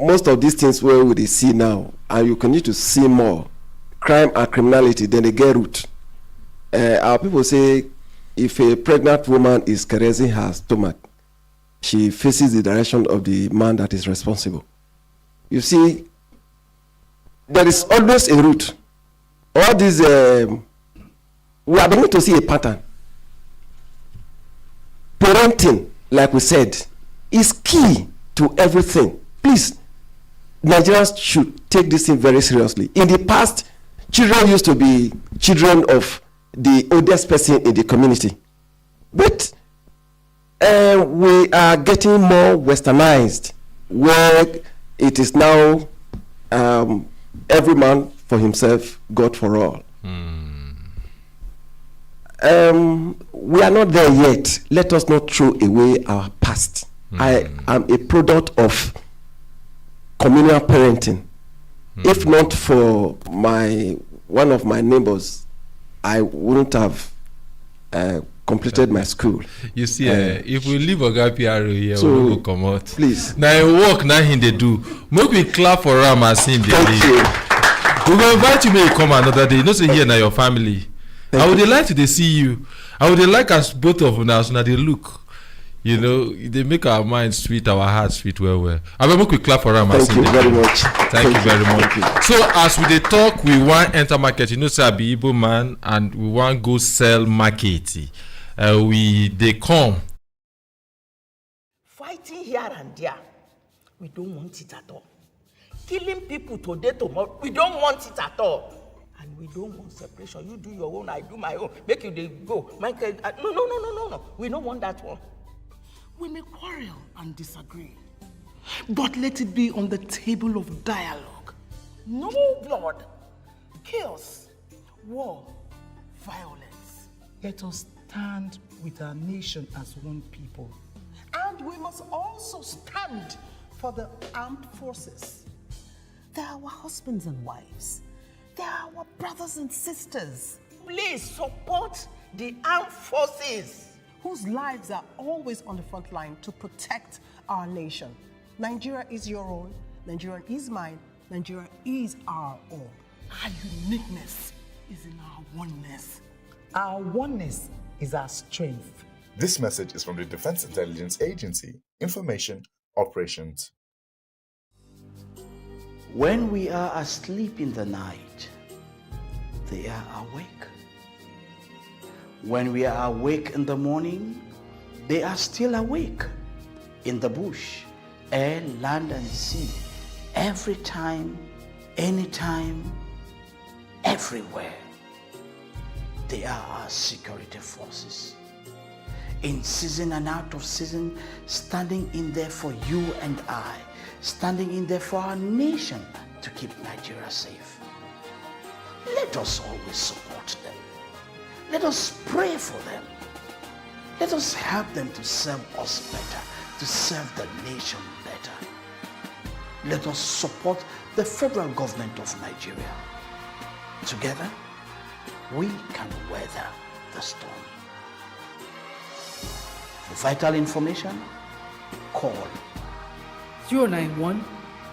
[SPEAKER 6] most of these things where we see now, and you continue to see more, crime and criminality, then they get root. Our people say, if a pregnant woman is caressing her stomach, she faces the direction of the man that is responsible. You see, there is always a root. All these, we are beginning to see a pattern. Parenting, like we said, is key to everything. Please, Nigerians should take this thing very seriously. In the past, children used to be children of the oldest person in the community. But we are getting more westernized, where it is now every man for himself, God for all. We are not there yet. Let us not throw away our past. I am a product of communal parenting. If not for one of my neighbors, I wouldn't have completed my school.
[SPEAKER 1] You see, if we leave Oga PRO here, so we will come out.
[SPEAKER 6] Please.
[SPEAKER 1] Now a work now him they do. Make we clap for Ram as him they do. We will invite you, may you come another day. You know, say here now your family. I would like to see you. I would like us both of us now they look. You know, they make our minds sweet, our hearts sweet well. I will make we clap for Ram.
[SPEAKER 6] Thank you very much.
[SPEAKER 1] Thank you very much. So as we dey talk, we want enter market. You know, say I be Igbo man, and we want go sell market. They come.
[SPEAKER 15] Fighting here and there, we don't want it at all. Killing people today, tomorrow, we don't want it at all. And we don't want separation. You do your own, I do my own. Make you they go. No. We don't want that one.
[SPEAKER 16] We may quarrel and disagree, but let it be on the table of dialogue.
[SPEAKER 15] No blood, chaos, war, violence.
[SPEAKER 16] Let us stand with our nation as one people.
[SPEAKER 15] And we must also stand for the armed forces.
[SPEAKER 17] They're our husbands and wives. They're our brothers and sisters.
[SPEAKER 15] Please support the armed forces,
[SPEAKER 17] whose lives are always on the front line to protect our nation. Nigeria is your own, Nigeria is mine, Nigeria is our own.
[SPEAKER 16] Our uniqueness is in our oneness.
[SPEAKER 15] Our oneness is our strength.
[SPEAKER 18] This message is from the Defense Intelligence Agency, Information Operations.
[SPEAKER 19] When we are asleep in the night, they are awake. When we are awake in the morning, they are still awake. In the bush, air, land, and sea, every time, anytime, everywhere. They are our security forces. In season and out of season, standing in there for you and I, standing in there for our nation to keep Nigeria safe. Let us always support them. Let us pray for them. Let us help them to serve us better, to serve the nation better. Let us support the federal government of Nigeria. Together, we can weather the storm. For vital information, call
[SPEAKER 20] 091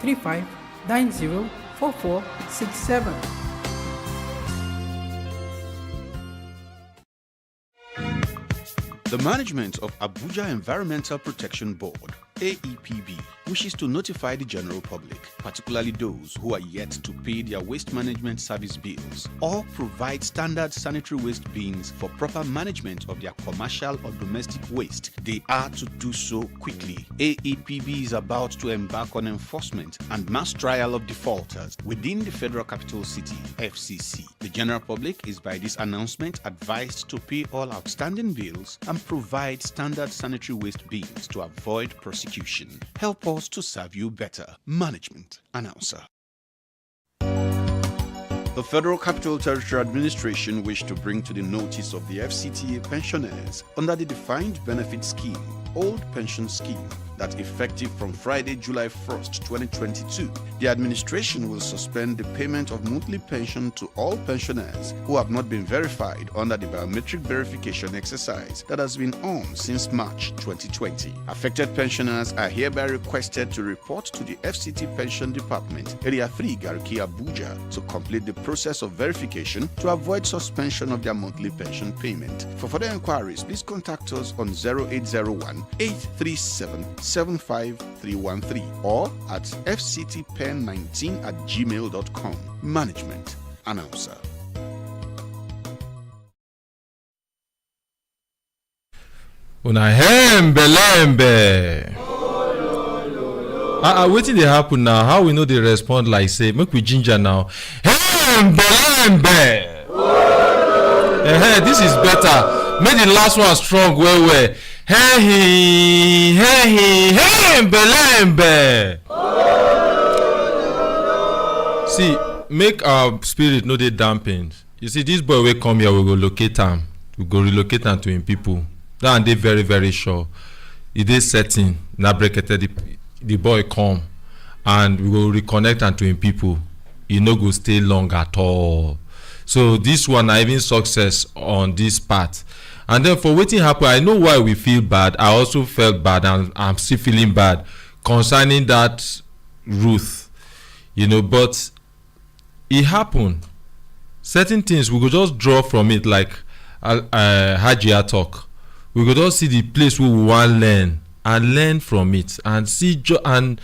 [SPEAKER 20] 3590 4467.
[SPEAKER 21] The management of Abuja Environmental Protection Board, AEPB, wishes to notify the general public, particularly those who are yet to pay their waste management service bills or provide standard sanitary waste bins for proper management of their commercial or domestic waste. They are to do so quickly. AEPB is about to embark on enforcement and mass trial of defaulters within the Federal Capital City, FCC. The general public is by this announcement advised to pay all outstanding bills and provide standard sanitary waste bins to avoid prosecution. Help us to serve you better. Management Announcer. The Federal Capital Territory Administration wished to bring to the notice of the FCTA pensioners under the Defined Benefit Scheme, Old Pension Scheme, that effective from Friday, July 1st, 2022, the administration will suspend the payment of monthly pension to all pensioners who have not been verified under the biometric verification exercise that has been on since March 2020. Affected pensioners are hereby requested to report to the FCT Pension Department, Area 3, Garki, Abuja, to complete the process of verification to avoid suspension of their monthly pension payment. For further inquiries, please contact us on 0801 837 75313 or at fctpen19@gmail.com. Management Announcer.
[SPEAKER 1] Una hembe. Wetin dey happen now? How we know they respond like say make we ginger now? Hembe. This is better. Make the last one strong well. Hey, belembe. See, make our spirit no dey dampened. You see, this boy will come here, we go locate him. We go relocate him to him people. That and they very, very sure. It is certain. Na Brekete the boy come and we will reconnect him to him people. He no go stay long at all. So this one na even success on this part. And then for wetin happen, I know why we feel bad. I also felt bad and I'm still feeling bad concerning that Ruth, but it happened. Certain things we go just draw from it, like Hajia talk. We go just see the place where we want learn and learn from it and see and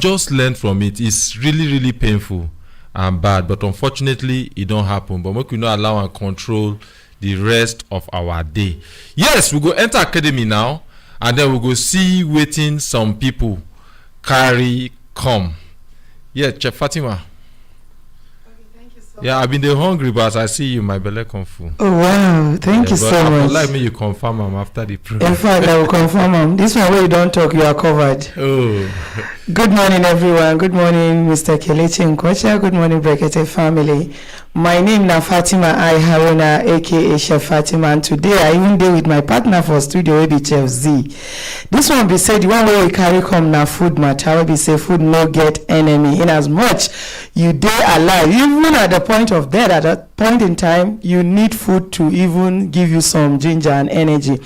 [SPEAKER 1] just learn from it. It's really, really painful and bad, but unfortunately it don't happen. But make we not allow and control the rest of our day. Yes, we go enter academy now and then we go see waiting some people carry come. Yeah, Chef Fatima. Yeah, I've been there hungry, but as I see you, my belly come full.
[SPEAKER 22] Oh wow, thank you so much.
[SPEAKER 1] I would like me you confirm them after the program.
[SPEAKER 22] In fact, I will confirm them. This one where you don't talk, you are covered.
[SPEAKER 1] Oh.
[SPEAKER 22] Good morning, everyone. Good morning, Mr. Kelechi Nkocha. Good morning, Brekete family. My name is Fatima I Haruna, aka Chef Fatima, and today I even deal with my partner for studio, be Chef Z. This one be said the one way we carry come na food matter. We be say food no get enemy. In as much you dey alive, even at the point of death, at that point in time, you need food to even give you some ginger and energy.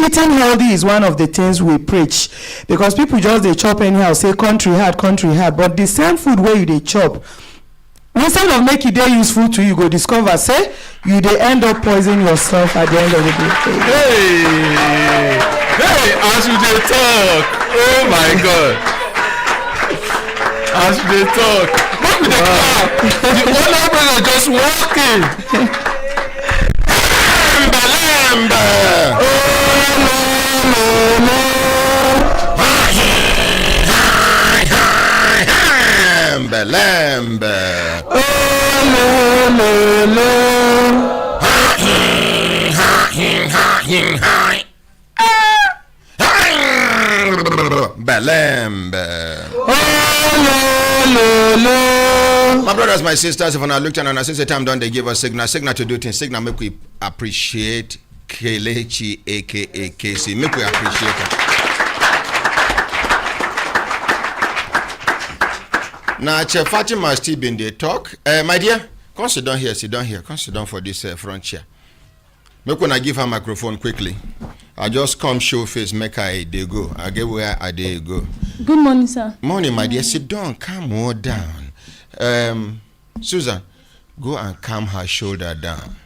[SPEAKER 22] Eating healthy is one of the things we preach, because people just dey chop anyhow, say country hard, but the same food where you dey chop, instead of make it dey useful to you, go discover say you dey end up poisoning yourself at the end of the day.
[SPEAKER 1] Hey, as you dey talk, oh my God, as you dey talk, look at the clap, the older brother just walking. Lambe. My brothers, my sisters, if I looked at and I since the time done, they give us signal to do things. Signal make we appreciate Kelechi, aka KC. Make we appreciate it. Now, Chef Fatima still been there talk. My dear, come sit down here. Come sit down for this front chair. Make when I give her microphone quickly. I just come show face, make her they go. I get where I they go.
[SPEAKER 5] Good morning, sir.
[SPEAKER 1] Morning, my dear. Sit down. Calm her down. Susan, go and calm her shoulder down.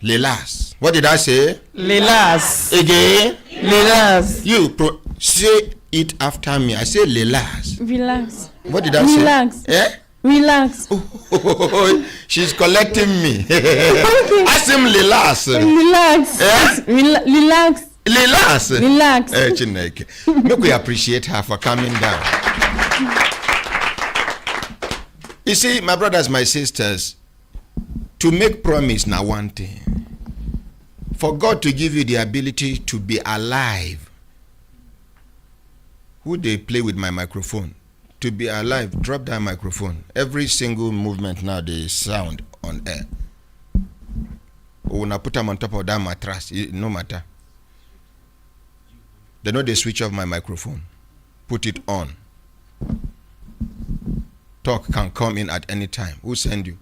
[SPEAKER 1] Lelas. What did I say?
[SPEAKER 22] Lelas.
[SPEAKER 1] Again?
[SPEAKER 22] Lelas.
[SPEAKER 1] You say it after me. I say lelas.
[SPEAKER 5] Relax.
[SPEAKER 1] What did I
[SPEAKER 5] Relax.
[SPEAKER 1] say? Eh?
[SPEAKER 5] Relax.
[SPEAKER 1] Oh, she's collecting me. Ask him lelas.
[SPEAKER 5] Relax.
[SPEAKER 1] Eh?
[SPEAKER 5] Relax.
[SPEAKER 1] Relax.
[SPEAKER 5] Relax.
[SPEAKER 1] Chineke. Make we appreciate her for coming down. You see, my brothers, my sisters, to make promise now one thing. For God to give you the ability to be alive. Who they play with my microphone? To be alive, drop that microphone. Every single movement now they sound on air. When I put them on top of that mattress, no matter. They know they switch off my microphone. Put it on. Talk can come in at any time. Who send you?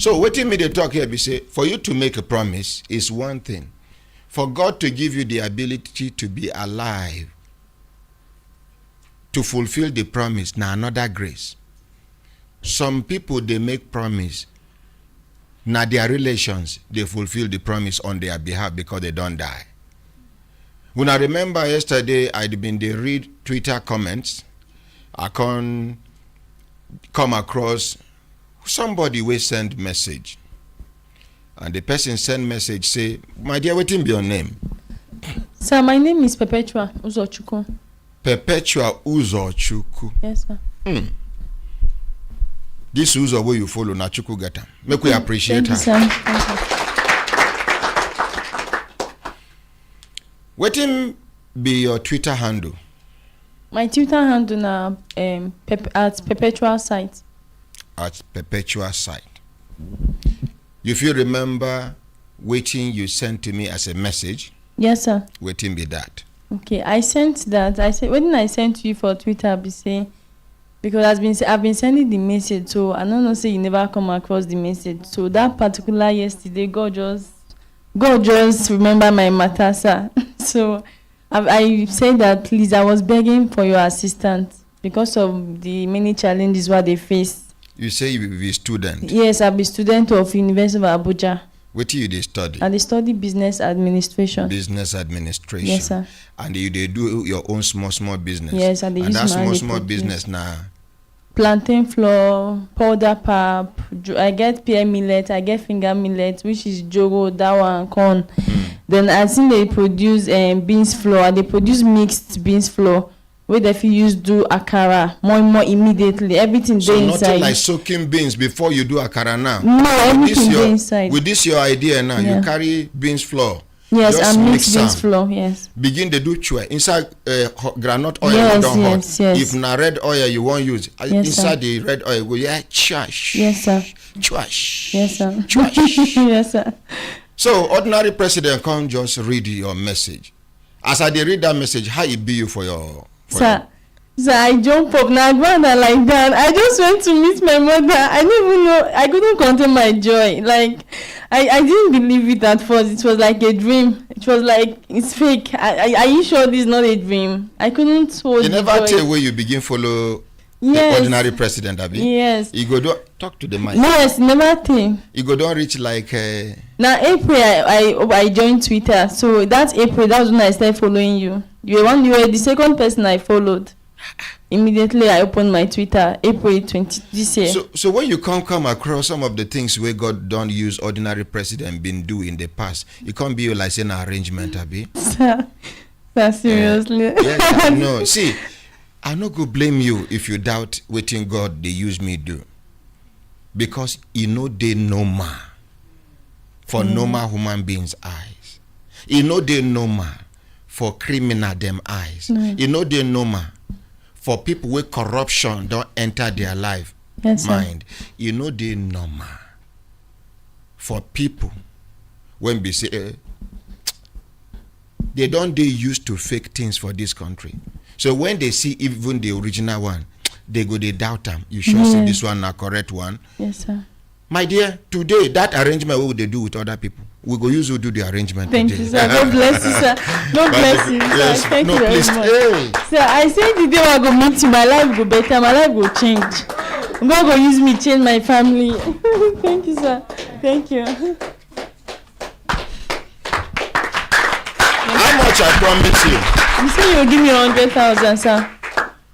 [SPEAKER 1] So waiting me to talk here, we say, for you to make a promise is one thing. For God to give you the ability to be alive, to fulfill the promise, now another grace. Some people, they make promise. Now their relations, they fulfill the promise on their behalf because they don't die. When I remember yesterday, I'd been to read Twitter comments. I can come across somebody will send message, and the person send message say, my dear, what be your name?
[SPEAKER 5] Sir, my name is Perpetua Uzochukwu.
[SPEAKER 1] Perpetua Uzochukwu.
[SPEAKER 5] Yes, sir.
[SPEAKER 1] This Uzo where you follow na Chukwu gata. Make we appreciate her.
[SPEAKER 5] Thank you, sir.
[SPEAKER 1] What be your Twitter handle?
[SPEAKER 5] My Twitter handle na at Perpetual Site.
[SPEAKER 1] At Perpetual Site. If you remember waiting you sent to me as a message.
[SPEAKER 5] Yes, sir.
[SPEAKER 1] Waiting be that.
[SPEAKER 5] Okay, I sent that. I said when I sent to you for Twitter, I be saying because I've been sending the message, so I don't know say you never come across the message. So that particular yesterday, God just remember my matter, sir. So I said that please, I was begging for your assistance because of the many challenges what they face.
[SPEAKER 1] You say you be a student?
[SPEAKER 5] Yes, I be student of University of Abuja.
[SPEAKER 1] What do you study?
[SPEAKER 5] I study business administration.
[SPEAKER 1] Business administration.
[SPEAKER 5] Yes, sir.
[SPEAKER 1] And you do your own small business.
[SPEAKER 5] Yes,
[SPEAKER 1] and
[SPEAKER 5] use
[SPEAKER 1] that small business now.
[SPEAKER 5] Plantain flour, powder pap. I get pear millet. I get finger millet, which is jogo, dawa, and corn. Then I think they produce beans flour. They produce mixed beans flour. Where they use do akara more immediately. Everything
[SPEAKER 1] so
[SPEAKER 5] they inside.
[SPEAKER 1] So nothing like soaking beans before you do akara now.
[SPEAKER 5] No, everything they inside.
[SPEAKER 1] With this your idea now, you carry beans flour,
[SPEAKER 5] Yes,
[SPEAKER 7] just
[SPEAKER 5] and
[SPEAKER 7] mix
[SPEAKER 5] beans
[SPEAKER 7] am.
[SPEAKER 5] flour. Yes.
[SPEAKER 7] Begin dey do chue inside groundnut oil
[SPEAKER 5] Yes,
[SPEAKER 7] wey don
[SPEAKER 5] yes,
[SPEAKER 7] hot.
[SPEAKER 5] yes.
[SPEAKER 7] If na red oil you wan use,
[SPEAKER 5] Yes,
[SPEAKER 7] inside
[SPEAKER 5] sir.
[SPEAKER 7] the red oil go chash.
[SPEAKER 5] Yes, sir.
[SPEAKER 7] Chash.
[SPEAKER 5] Yes, sir.
[SPEAKER 7] Chash.
[SPEAKER 5] Yes, sir.
[SPEAKER 7] So ordinary president come just read your message. As I dey read that message, how e be you for your
[SPEAKER 5] Sir, I jump up now, go and like that. I just went to meet my mother. I didn't even know. I couldn't contain my joy. Like, I didn't believe it at first. It was like a dream. It was like it's fake. Are you sure this is not a dream? I couldn't hold.
[SPEAKER 7] You never tell where you begin follow.
[SPEAKER 5] Yes.
[SPEAKER 7] The ordinary president, abi.
[SPEAKER 5] Yes.
[SPEAKER 7] You go do talk to the mic.
[SPEAKER 5] Yes, never think.
[SPEAKER 7] You go don reach like.
[SPEAKER 5] Now April, I joined Twitter. So that April, that's when I started following you. You were the second person I followed. Immediately I opened my Twitter, April 20 this year.
[SPEAKER 7] So when you come across some of the things where God don't use ordinary president been do in the past, it can't be like an arrangement, abi.
[SPEAKER 5] Sir, seriously.
[SPEAKER 7] Yes, no. See, I no go blame you if you doubt wetin God they use me do, because e no dey normal for normal human beings eyes. E no dey normal for criminal them eyes. E no dey normal for people where corruption don't enter their life mind. E no dey normal for people when be say they don't dey used to fake things for this country. So when they see even the original one, they go they doubt them. You sure say this one na correct one?
[SPEAKER 5] Yes, sir.
[SPEAKER 7] My dear, today that arrangement what would they do with other people? We go use who do the arrangement.
[SPEAKER 5] Thank
[SPEAKER 7] today.
[SPEAKER 5] you, sir. God bless you, sir. God bless you, sir.
[SPEAKER 7] Yes.
[SPEAKER 5] Thank
[SPEAKER 7] No,
[SPEAKER 5] you very
[SPEAKER 7] please.
[SPEAKER 5] much.
[SPEAKER 7] Hey.
[SPEAKER 5] Sir, I say the day I go meet you, my life go better, my life go change. God go use me change my family. Thank you, sir. Thank you.
[SPEAKER 7] How much I promise you?
[SPEAKER 5] You say you'll give me 100,000, sir.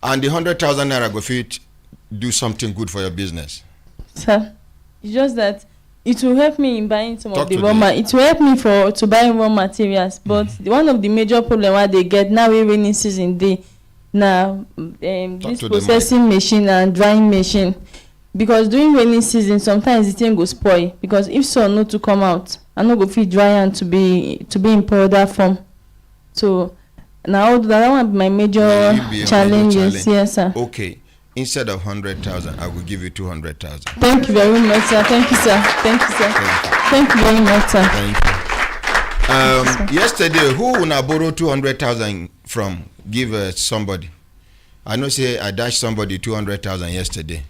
[SPEAKER 7] And the 100,000 naira go fit do something good for your business.
[SPEAKER 5] Sir, it's just that it will help me in buying some
[SPEAKER 7] Talk
[SPEAKER 5] of the
[SPEAKER 7] to
[SPEAKER 5] raw
[SPEAKER 7] them.
[SPEAKER 5] it will help me to buy raw materials. But one of the major problem why they get now we rainy season day now this
[SPEAKER 7] to the
[SPEAKER 5] processing machine and drying machine. Because during rainy season sometimes the thing go spoil because if sun no to come out I no go fit dry and to be in powder form. So now that one be my major challenges. Yes, sir.
[SPEAKER 7] Okay. Instead of 100,000, I will give you 200,000.
[SPEAKER 5] Thank you very much, sir. Thank you, sir. Thank you, sir. Thank you very much, sir.
[SPEAKER 7] Thank you. Yesterday, who would I borrow 200,000 from? Give somebody. I know say I dashed somebody 200,000 yesterday.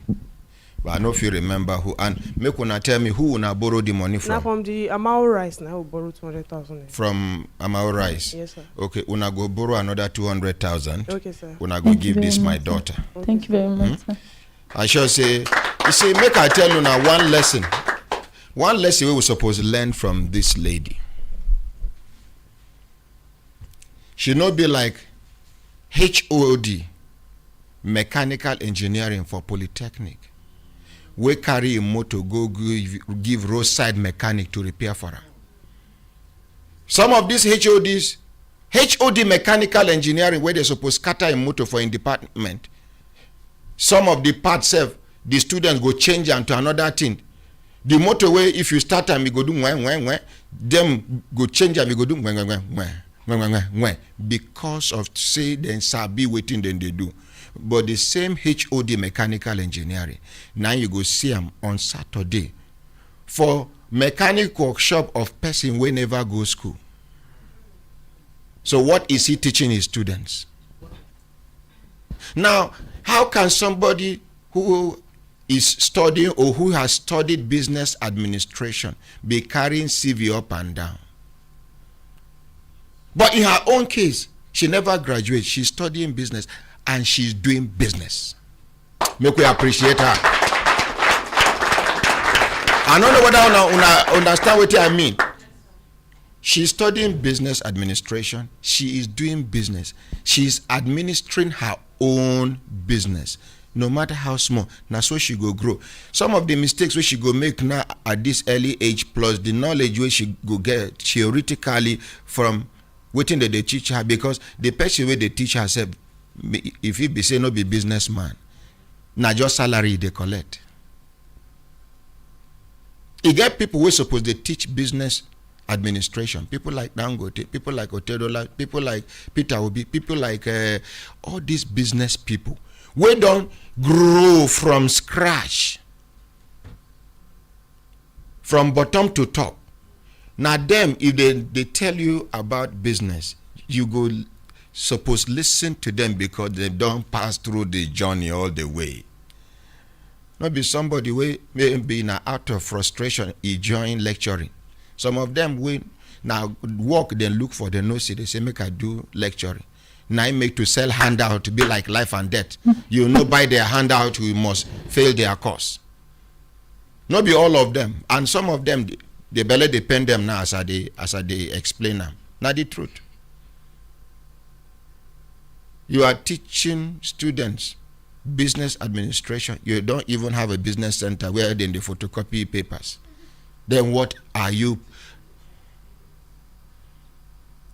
[SPEAKER 7] But I know if you remember who. And make una tell me who would I borrow the money from?
[SPEAKER 2] Now from the Amao Rice, now we borrow 200,000.
[SPEAKER 7] From Amao Rice?
[SPEAKER 2] Yes, sir.
[SPEAKER 7] Okay, una go borrow another 200,000.
[SPEAKER 2] Okay, sir.
[SPEAKER 7] Una go give this my daughter.
[SPEAKER 5] Thank you very much, sir.
[SPEAKER 7] I shall say, you see, make I tell you now one lesson. One lesson we were supposed to learn from this lady. She not be like HOD, mechanical engineering for polytechnic. We carry a motor go give roadside mechanic to repair for her. Some of these HOD mechanical engineering where they supposed scatter a motor for in department. Some of the parts the students go change them to another thing. The motorway, if you start them, you go do them go change them, you go do because of say then sabi waiting then they do. But the same HOD mechanical engineering, now you go see them on Saturday for mechanic workshop of person who never go school. So what is he teaching his students? Now, how can somebody who is studying or who has studied business administration be carrying CV up and down? But in her own case, she never graduated. She's studying business and she's doing business. Make we appreciate her. I don't know whether you understand what I mean. She's studying business administration. She is doing business. She's administering her own business. No matter how small, now so she go grow. Some of the mistakes where she go make now at this early age, plus the knowledge where she go get theoretically from waiting that they teach her, because the person where they teach herself, if he be say no be businessman, now just salary they collect. You get people who suppose they teach business administration, people like Dangote, people like Otedola, people like Peter Obi, people like all these business people. We don't grow from scratch, from bottom to top. Now them, if they tell you about business, you go suppose listen to them because they don't pass through the journey all the way. Not be somebody way maybe now out of frustration he join lecturing. Some of them will now work then look for the no see they say make I do lecturing. Now I make to sell handout to be like life and death. You know by their handout we must fail their course. Not be all of them, and some of them they barely depend them now as I they explain them. Not the truth. You are teaching students business administration. You don't even have a business center where then they photocopy papers. Then what are you?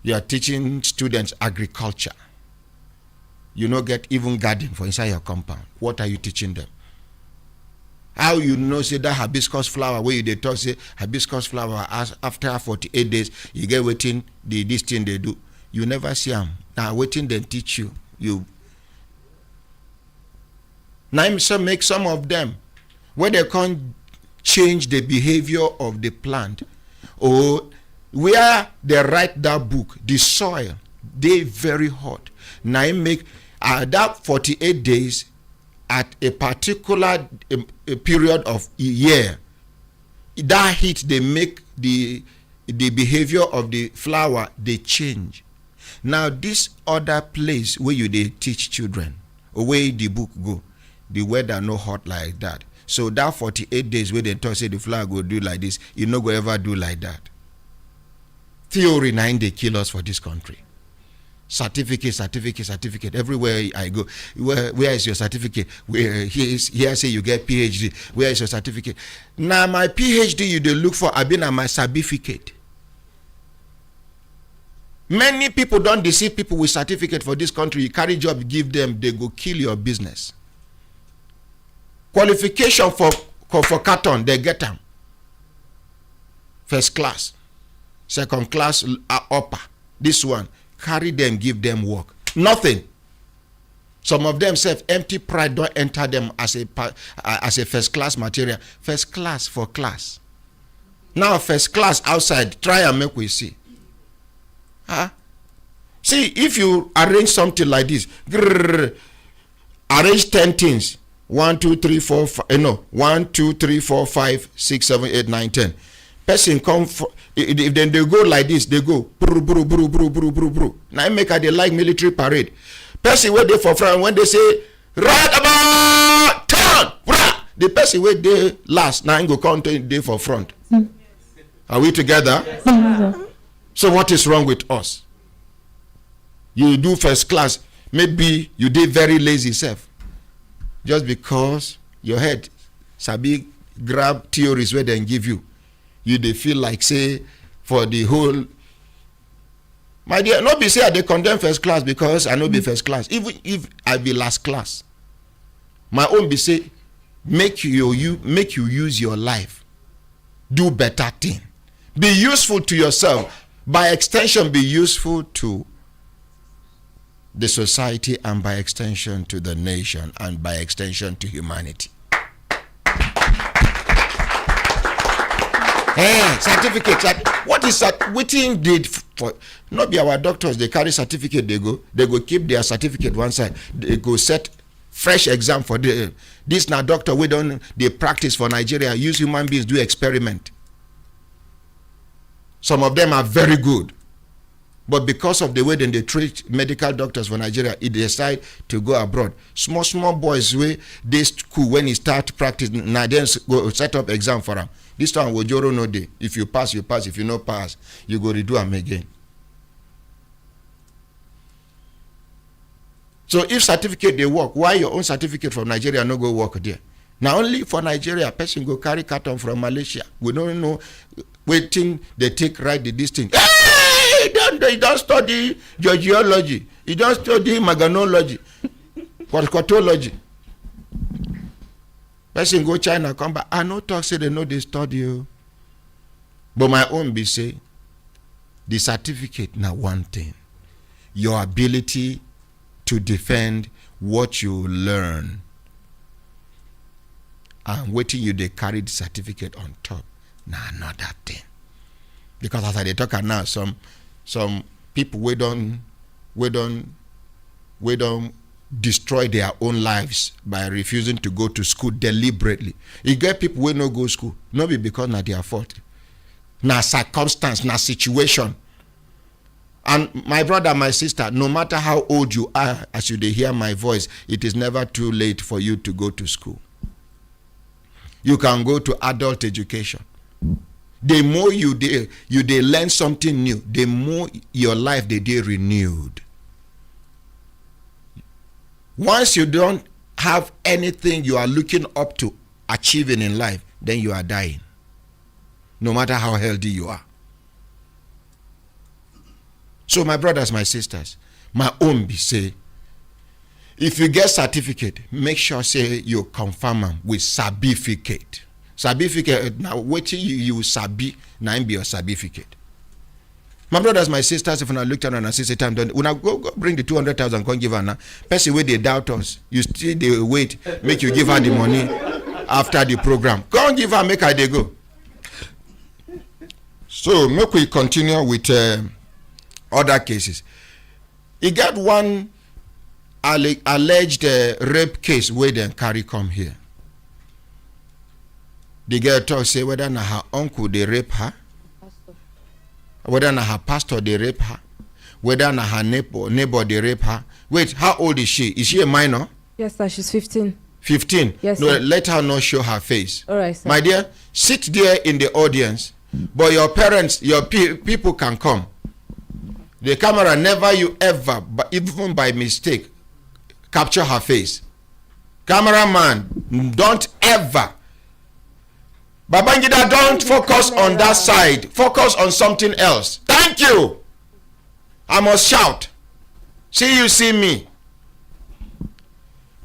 [SPEAKER 7] You are teaching students agriculture. You don't get even garden for inside your compound. What are you teaching them? How you know say that hibiscus flower where they talk say hibiscus flower after 48 days you get waiting this thing they do. You never see them. Now waiting then teach you. You now make some of them where they can't change the behavior of the plant or where they write that book, the soil, they very hot. Now make that 48 days at a particular a period of a year, that heat they make the behavior of the flower they change. Now this other place where you they teach children, or where the book go, the weather no hot like that. So that 48 days where they talk say the flower go do like this, you no go ever do like that. Theory 9 they kill us for this country. Certificate. Everywhere I go, where is your certificate? Here say you get PhD. Where is your certificate? Now my PhD you they look for. I've been on my certificate. Many people don't deceive people with certificate for this country. You carry job, give them, they go kill your business. Qualification for carton, they get them. First class, second class, upper. This one. Carry them, give them work. Nothing. Some of them say empty pride don't enter them as a first class material. First class for class. Now first class outside, try and make we see. Huh? See, if you arrange something like this, arrange 10 things. 1, 2, 3, 4, 5, 1, 2, 3, 4, 5, 6, 7, 8, 9, 10. Person come for, if then they go like this, they go bro. Now make they like military parade. Person where they for front when they say right about turn, the person where they last now go come they for front. Are we together? Yes. So what is wrong with us? You do first class, maybe you did very lazy self. Just because your head sabi grab theories where they give you. You they feel like say for the whole my dear, not be say they condemn first class because I know be first class. Even if I be last class, my own be say make you use your life, do better thing, be useful to yourself, by extension be useful to the society and by extension to the nation and by extension to humanity. Hey, certificate. What is that? Waiting did for not be our doctors. They carry certificate. They go keep their certificate one side. They go set fresh exam for this now doctor. We don't they practice for Nigeria. Use human beings do experiment. Some of them are very good, but because of the way then they treat medical doctors for Nigeria, they decide to go abroad. Small boys way they school when he start practice now then go set up exam for them. This time Wojoro no day. If you pass, you pass. If you no pass, you go redo them again. So if certificate they work, why your own certificate from Nigeria no go work there? Now only for Nigeria, person go carry carton from Malaysia. We don't know waiting they take right this thing. Hey, he don't study geology. He don't study maganology, quatology. Person go China come back. I no talk say they know they study you. But my own be say The certificate now one thing. Your ability to defend what you learn. And waiting you they carry the certificate on top. Now another thing. Because as I talk now, some people we don't destroy their own lives by refusing to go to school deliberately. You get people who no go school, not be because not their fault. Na circumstance, na situation. And my brother, my sister, no matter how old you are, as you hear my voice, it is never too late for you to go to school. You can go to adult education. The more you learn something new, the more your life they renewed. Once you don't have anything you are looking up to achieving in life, then you are dying. No matter how healthy you are. So my brothers, my sisters, my own be say, if you get certificate, make sure say you confirm them with certificate. Certificate, now waiting you sabi, now be your certificate. My brothers, my sisters, if I look at and say time, when I go bring the 200,000, go give her now. Person where they doubt us, you still they wait, make you give her the money after the program. Go and give her, make her they go. So make we continue with other cases. He got one alleged rape case where they carry come here. The girl talk say whether na her uncle they rape her, whether na her pastor they rape her, whether na her neighbor they rape her. Wait, how old is she? Is she a minor?
[SPEAKER 8] Yes, sir. She's 15.
[SPEAKER 7] 15?
[SPEAKER 8] Yes,
[SPEAKER 7] no,
[SPEAKER 8] sir.
[SPEAKER 7] let her not show her face.
[SPEAKER 8] All right, sir.
[SPEAKER 7] My dear, sit there in the audience, but your parents, your people can come. The camera never you ever, but even by mistake, capture her face. Cameraman, don't ever. Babangida, don't focus on that side. Focus on something else. Thank you. I must shout. See you, see me.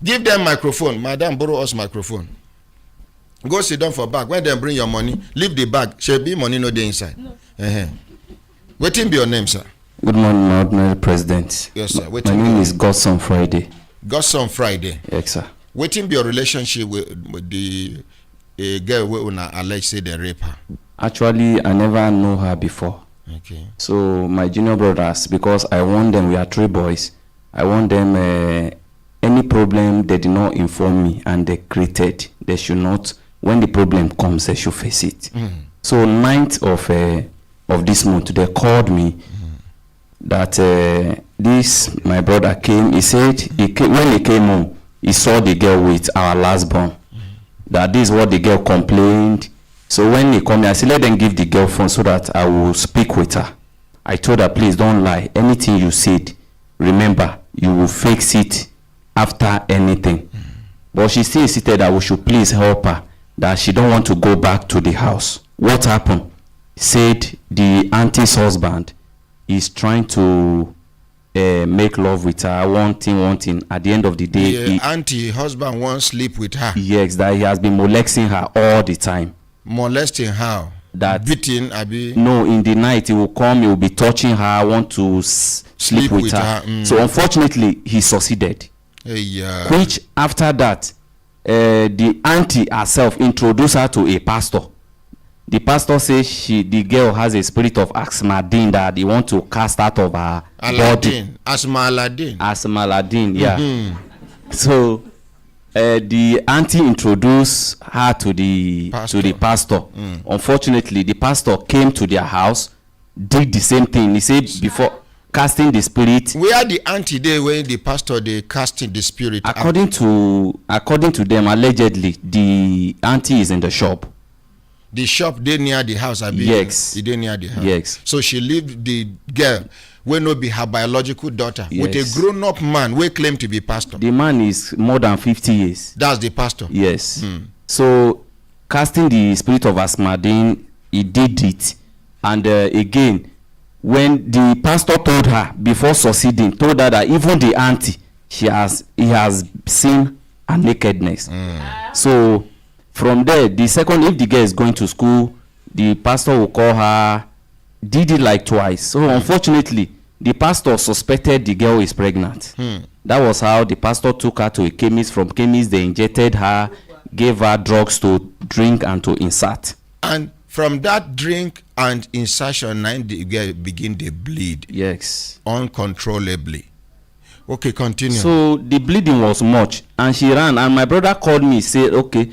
[SPEAKER 7] Give them microphone. Madam, borrow us microphone. Go sit down for bag. When they bring your money, leave the bag. Should be money no dey inside. No. Waiting be your name, sir.
[SPEAKER 9] Good morning, my ordinary president.
[SPEAKER 7] Yes, sir.
[SPEAKER 9] My name is Godson Friday.
[SPEAKER 7] Godson Friday.
[SPEAKER 9] Yes, sir.
[SPEAKER 7] Waiting be your relationship with the girl who una allege say they rape her.
[SPEAKER 9] Actually, I never know her before.
[SPEAKER 7] Okay.
[SPEAKER 9] So my junior brothers, because I want them, we are 3 boys. I want them any problem they did not inform me and they created, they should not. When the problem comes, they should face it. So 9th of this month, they called me that this my brother came. He said when he came home, he saw the girl with our last born. That this is what the girl complained. So when he come here, I said let them give the girl phone so that I will speak with her. I told her, please don't lie. Anything you said, remember you will fix it after anything. But she still insisted that we should please help her, that she don't want to go back to the house. What happened? Said the auntie's husband is trying to make love with her, one thing. At the end of the day,
[SPEAKER 7] the auntie husband won't sleep with her.
[SPEAKER 9] Yes, that he has been molesting her all the time.
[SPEAKER 7] Molesting how?
[SPEAKER 9] That
[SPEAKER 7] beating, Abi?
[SPEAKER 9] No, in the night he will come, he will be touching her, want to sleep with her. So unfortunately, he succeeded. Which after that, the auntie herself introduced her to a pastor. The pastor says the girl has a spirit of Asmadin that he want to cast out of her body. Asmaladin, yeah. So the auntie introduced her to the pastor. Unfortunately, the pastor came to their house, did the same thing. He said before casting the spirit.
[SPEAKER 7] Where the auntie there when the pastor they casting the spirit?
[SPEAKER 9] According to them, allegedly, the auntie is in the shop.
[SPEAKER 7] The shop they near the house, Abi?
[SPEAKER 9] Yes.
[SPEAKER 7] They near the house.
[SPEAKER 9] Yes.
[SPEAKER 7] So she leave the girl will not be her biological daughter with a grown-up man we claim to be pastor.
[SPEAKER 9] The man is more than 50 years.
[SPEAKER 7] That's the pastor.
[SPEAKER 9] Yes. So casting the spirit of Asmadin, he did it, and again, when the pastor told her before succeeding, told her that even the auntie, he has seen her nakedness. So from there, the second, if the girl is going to school, the pastor will call her did it like twice. So unfortunately, the pastor suspected the girl is pregnant. That was how the pastor took her to a chemist. From chemist, they injected her, gave her drugs to drink and to insert.
[SPEAKER 7] And from that drink and insertion, the girl begin to bleed.
[SPEAKER 9] Yes.
[SPEAKER 7] Uncontrollably. Okay, continue.
[SPEAKER 9] So the bleeding was much, and she ran. And my brother called me, said, "Okay,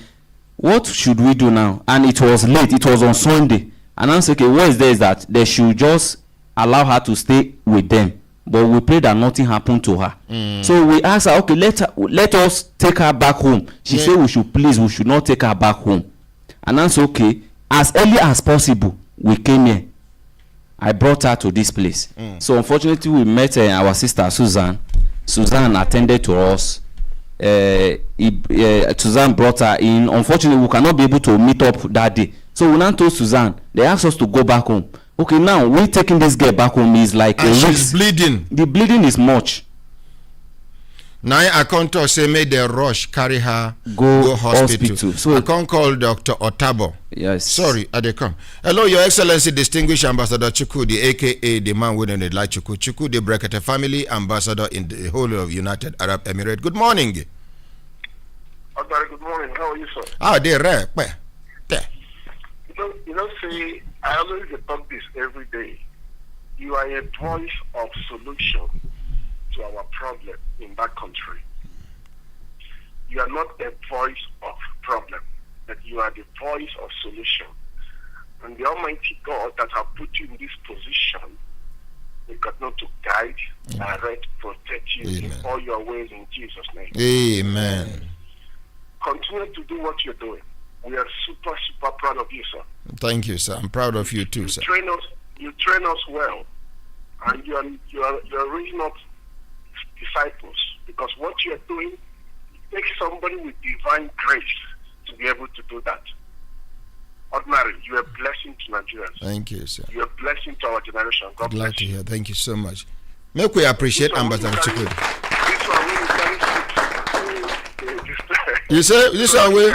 [SPEAKER 9] what should we do now?" And it was late. It was on Sunday. And I said, "Okay, what is there is that they should just allow her to stay with them." But we pray that nothing happened to her. So we asked her, "Okay, let us take her back home." She said, we should not take her back home. And I said, "Okay, as early as possible, we came here. I brought her to this place." So unfortunately, we met our sister Susan. Susan attended to us. Susan brought her in. Unfortunately, we cannot be able to meet up that day. So we now told Susan, they asked us to go back home. Okay, now we taking this girl back home is like
[SPEAKER 7] and she's bleeding.
[SPEAKER 9] The bleeding is much.
[SPEAKER 7] Now I can't talk, say make the rush carry her go hospital. So I can't call Dr. Otabo.
[SPEAKER 9] Yes.
[SPEAKER 7] Sorry, I come. Hello, Your Excellency, distinguished Ambassador Chukudi, aka the man with the light Chukudi, the Brekete family ambassador in the whole of United Arab Emirates. Good morning.
[SPEAKER 8] Good morning. How are you, sir?
[SPEAKER 7] Ah, they're rare.
[SPEAKER 8] See, I always talk this every day. You are a voice of solution to our problem in that country. You are not a voice of problem, but you are the voice of solution. And the Almighty God that have put you in this position, we got not to guide, direct, protect you in all your ways in Jesus' name.
[SPEAKER 7] Amen.
[SPEAKER 8] Continue to do what you're doing. We are super, super proud of you, sir.
[SPEAKER 7] Thank you, sir. I'm proud of you too, sir.
[SPEAKER 8] You train us well, and you are raising up disciples, because what you are doing takes somebody with divine grace to be able to do that. Ordinarily, you are a blessing to Nigerians.
[SPEAKER 7] Thank you, sir.
[SPEAKER 8] You are a blessing to our generation. God
[SPEAKER 7] Glad
[SPEAKER 8] bless
[SPEAKER 7] to
[SPEAKER 8] you.
[SPEAKER 7] hear. Thank you so much. Make we appreciate Ambassador Chukudi.
[SPEAKER 8] This one will carry
[SPEAKER 7] you say this one will.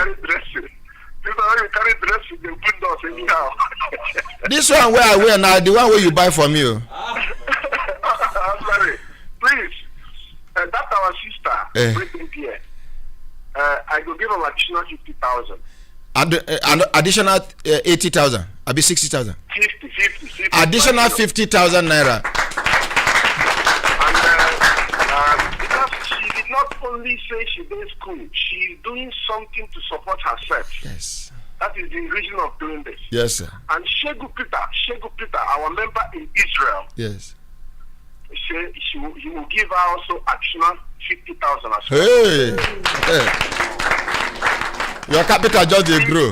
[SPEAKER 8] This one will carry dress in the windows anyhow.
[SPEAKER 7] This one where I wear now, the one where you buy from you.
[SPEAKER 8] I'm sorry. Please, that's our sister. Bring here. I will give him additional 50,000.
[SPEAKER 7] Additional 80,000. I'll be 60,000.
[SPEAKER 8] 50.
[SPEAKER 7] Additional 50,000 naira.
[SPEAKER 8] And because she did not only say she did school, she is doing something to support herself.
[SPEAKER 7] Yes.
[SPEAKER 8] That is the reason of doing this.
[SPEAKER 7] Yes, sir.
[SPEAKER 8] And Shegu Peter, our member in Israel.
[SPEAKER 7] Yes.
[SPEAKER 8] He will give her also additional 50,000 as
[SPEAKER 7] well. Hey. Your capital just dey grow.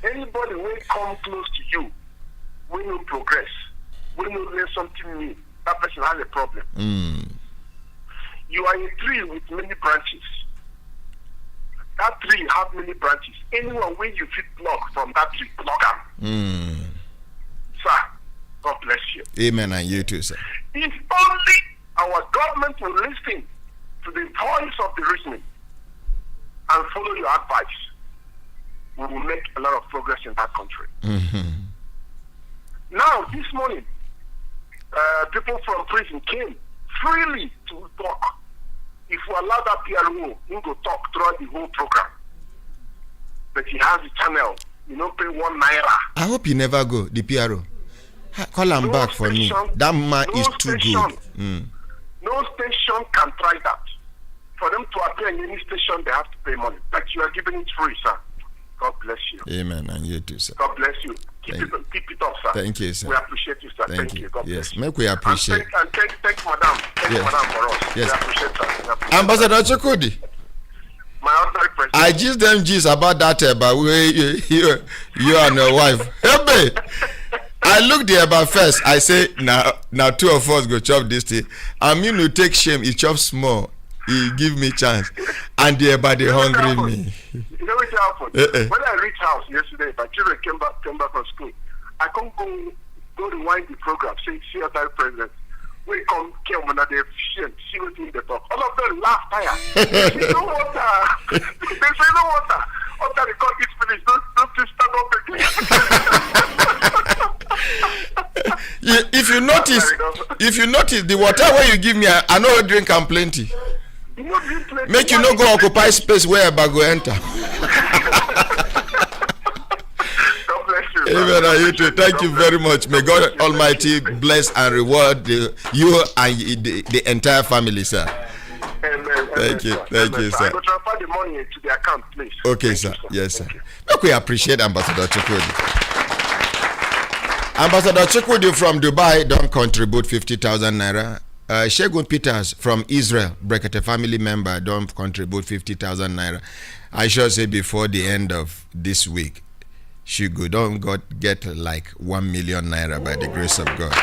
[SPEAKER 8] Anybody will come close to you, when you progress, when you learn something new, that person has a problem. You are a tree with many branches. That tree has many branches. Anyone when you fit block from that tree, block them. Sir, God bless you.
[SPEAKER 7] Amen, and you too, sir.
[SPEAKER 8] If only our government will listen to the voice of the reasoning and follow your advice, we will make a lot of progress in that country. Now, this morning, people from prison came freely to talk. If we allow that PRO, he will talk throughout the whole program. But he has the channel. You don't pay 1 naira.
[SPEAKER 7] I hope you never go, the PRO. Call him back for me. That man is too good.
[SPEAKER 8] No station can try that. For them to appear in any station, they have to pay money. But you are giving it free, sir. God bless you.
[SPEAKER 7] Amen, and you too, sir.
[SPEAKER 8] God bless you. Keep it up, sir.
[SPEAKER 7] Thank you, sir.
[SPEAKER 8] We appreciate you, sir. Thank you. God bless you.
[SPEAKER 7] Make we appreciate.
[SPEAKER 8] And thank Madam. Thank Madam for us.
[SPEAKER 7] Yes.
[SPEAKER 8] We appreciate that.
[SPEAKER 7] Ambassador Chukudi.
[SPEAKER 8] My ordinary president.
[SPEAKER 7] I just them gist about that about you and your wife. Hey, I look there about first. I say now 2 of us go chop this thing. I mean to take shame. He chop small. He give me chance, and the body hungry me.
[SPEAKER 8] You know what happened? When I reached house yesterday, my children came back from school. I can't go rewind the program. See other president. We come when they see what they talk. All of them laugh tire. They say no water. They say no water. After the court is finished, don't stand up again.
[SPEAKER 7] If you notice the water where you give me, I know drink am plenty. Make you no go occupy space where I go enter. Amen. And you too. Thank you very much. May God Almighty bless and reward you and the entire family, sir.
[SPEAKER 8] Amen.
[SPEAKER 7] Thank you. Thank you, sir.
[SPEAKER 8] I will transfer the money to the account, please.
[SPEAKER 7] Okay, sir. Yes, sir. Look, we appreciate Ambassador Chukwudi. Ambassador Chukwudi from Dubai don't contribute 50,000 naira. Shegun Peters from Israel, Brekete family member, don't contribute 50,000 naira. I should say before the end of this week, she don't get like 1 million naira by the grace of God.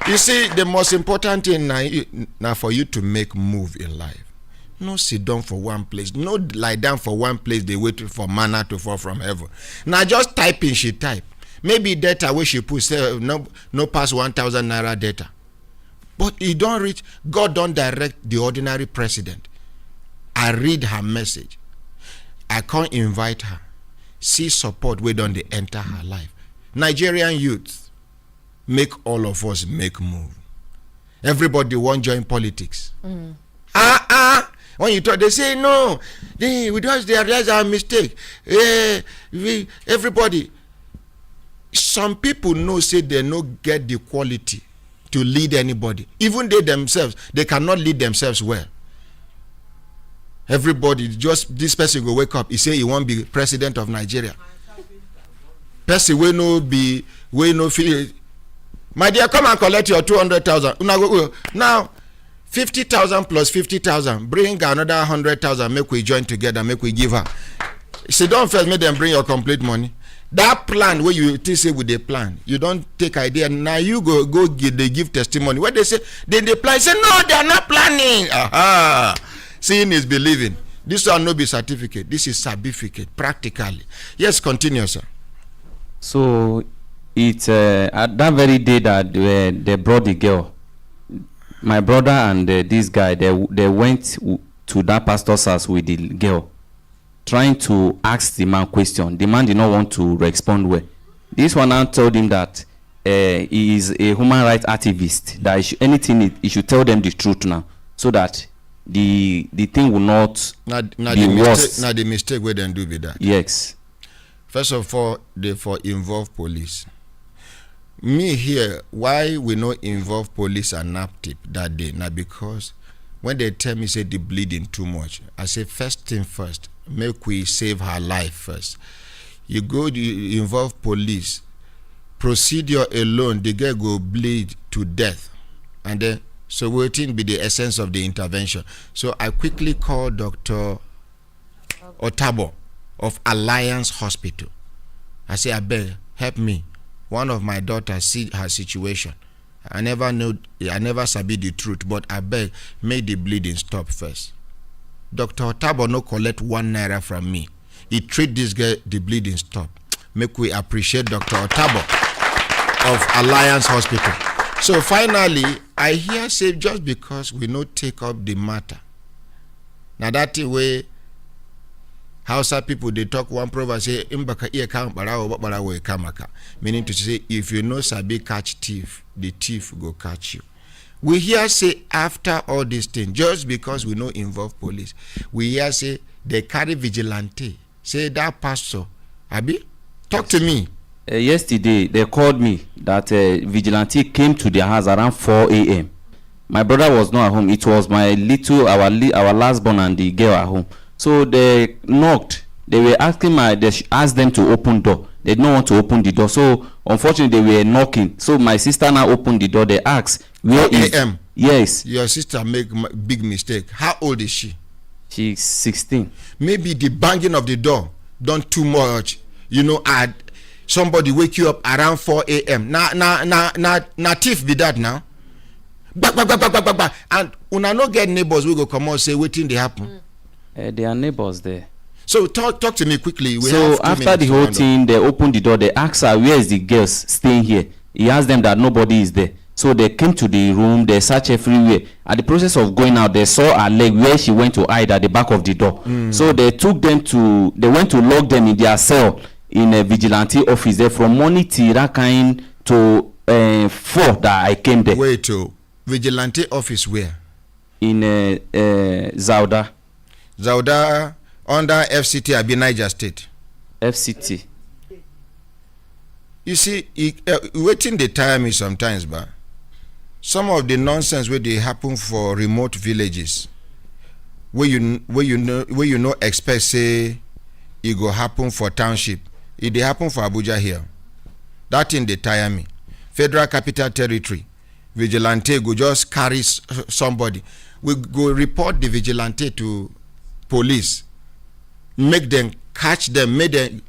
[SPEAKER 7] You see, the most important thing now for you to make move in life. No sit down for one place. No lie down for one place. They wait for manna to fall from heaven. Now just type in, she type. Maybe data where she put say no pass 1,000 naira data. But it don't reach. God don't direct the ordinary president. I read her message. I can't invite her. See support where don't they enter her life. Nigerian youth, make all of us make move. Everybody want join politics. When you talk, they say no. We just realize our mistake. Everybody. Some people know say they no get the quality to lead anybody. Even they themselves, they cannot lead themselves well. Everybody, just this person go wake up. He say he won't be president of Nigeria. Person will no feel. My dear, come and collect your 200,000. Now, 50,000 plus 50,000. Bring another 100,000. Make we join together. Make we give her. Say don't first make them bring your complete money. That plan where you say with the plan, you don't take idea. Now you go they give testimony. What they say, then they plan. Say no, they are not planning. Aha. Seeing is believing. This will not be certificate. This is certificate practically. Yes, continue, sir.
[SPEAKER 9] So it's at that very day that they brought the girl. My brother and this guy, they went to that pastor's house with the girl, trying to ask the man question. The man did not want to respond well. This one now told him that he is a human rights activist, that he should tell them the truth now, so that the thing will not be worse.
[SPEAKER 7] Now the mistake we then do with that.
[SPEAKER 9] Yes.
[SPEAKER 7] First of all, they for involve police. Me here, why we not involve police and NAPTIP that day? Now because when they tell me say the bleeding too much, I say first thing first, make we save her life first. You involve police, procedure alone, the girl go bleed to death, and then so waiting be the essence of the intervention. So I quickly called Dr. Otabo of Alliance Hospital. I say, I beg, help me. One of my daughters see her situation. I never sabi the truth, but I beg, make the bleeding stop first. Dr. Otabo no collect 1 naira from me. He treat this girl, the bleeding stop. Make we appreciate Dr. Otabo of Alliance Hospital. So finally, I hear say just because we no take up the matter. Now that way, Hausa people they talk one proverb say imbaka ear kam barawo kamaka, meaning to say if you know sabi catch thief, the thief go catch you. We hear say after all these things, just because we no involve police, we hear say they carry vigilante. Say that pastor, Abi, talk to me.
[SPEAKER 9] Yesterday they called me that vigilante came to their house around 4 a.m. My brother was not at home. It was my our last born and the girl at home. So they knocked. They were asking they asked them to open door. They didn't want to open the door. So unfortunately they were knocking. So my sister now opened the door. They asked, where is
[SPEAKER 7] AM?
[SPEAKER 9] Yes.
[SPEAKER 7] Your sister make big mistake. How old is she?
[SPEAKER 9] She's 16.
[SPEAKER 7] Maybe the banging of the door done too much. You know, somebody wake you up around 4 a.m. Now thief be that now. Bah. And una no get neighbors we go come out say wetin dey happen.
[SPEAKER 9] There are neighbors there.
[SPEAKER 7] So talk to me quickly.
[SPEAKER 9] So after the whole thing, they opened the door. They asked her, where is the girls staying here? He asked them that nobody is there. So they came to the room. They searched everywhere. At the process of going out, they saw her leg where she went to hide at the back of the door. So they took them they went to lock them in their cell in a vigilante office there from morning till that kind to 4 that I came there.
[SPEAKER 7] Wait, to vigilante office where?
[SPEAKER 9] In Zauda.
[SPEAKER 7] Zauda under FCT Abi Niger State.
[SPEAKER 9] FCT.
[SPEAKER 7] You see, waiting the time is sometimes, but some of the nonsense where they happen for remote villages, where you know expect say it go happen for township, it they happen for Abuja here. That thing they tire me. Federal Capital Territory, vigilante go just carry somebody. We go report the vigilante to police, make them catch them, make them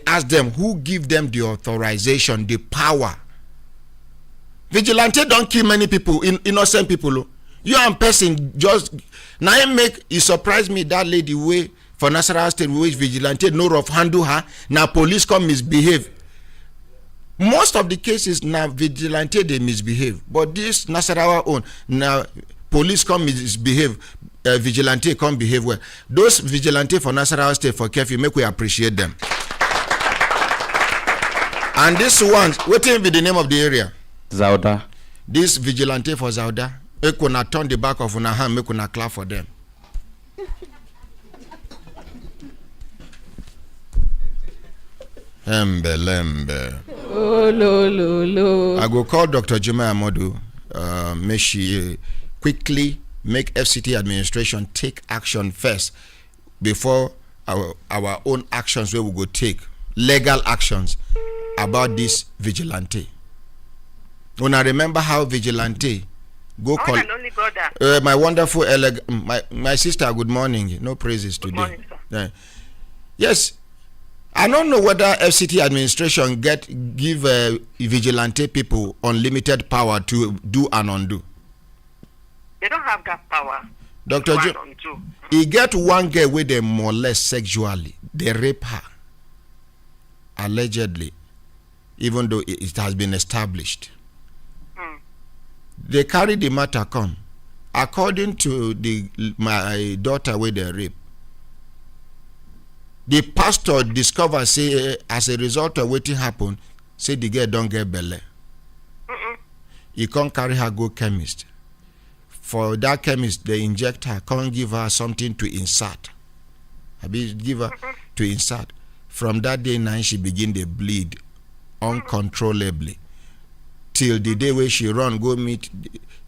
[SPEAKER 7] ask them who give them the authorization, the power. Vigilante don't kill many people, innocent people. You and person just now it surprised me that lady way for Nasarawa State which vigilante no rough handle her. Now police come misbehave. Most of the cases now vigilante they misbehave, but this Nasarawa own now police come misbehave. Vigilante come behave well. Those vigilante for Nasarawa State for curfew make we appreciate them. And this one, what will be the name of the area?
[SPEAKER 9] Zauda.
[SPEAKER 7] This vigilante for Zauda, make una turn the back of una hand, make una clap for them. Lembe.
[SPEAKER 5] Oh, lo.
[SPEAKER 7] I go call Dr. Juma Amodu. May she quickly make FCT administration take action first before our own actions where we go take legal actions about this vigilante. When I remember how vigilante go call my wonderful my sister, good morning. No praises today. Good morning, sir. Yes. I don't know whether FCT administration give vigilante people unlimited power to do and undo.
[SPEAKER 10] They don't have that power.
[SPEAKER 7] Dr. He get one girl where they molest sexually. They rape her. Allegedly. Even though it has been established. They carry the matter come. According to my daughter where they rape. The pastor discover say as a result of what happened, say the girl don't get belly. He can't carry her go chemist. For that chemist, they inject her, can't give her something to insert. Give her to insert. From that day now, she begin to bleed uncontrollably. Till the day where she run, go meet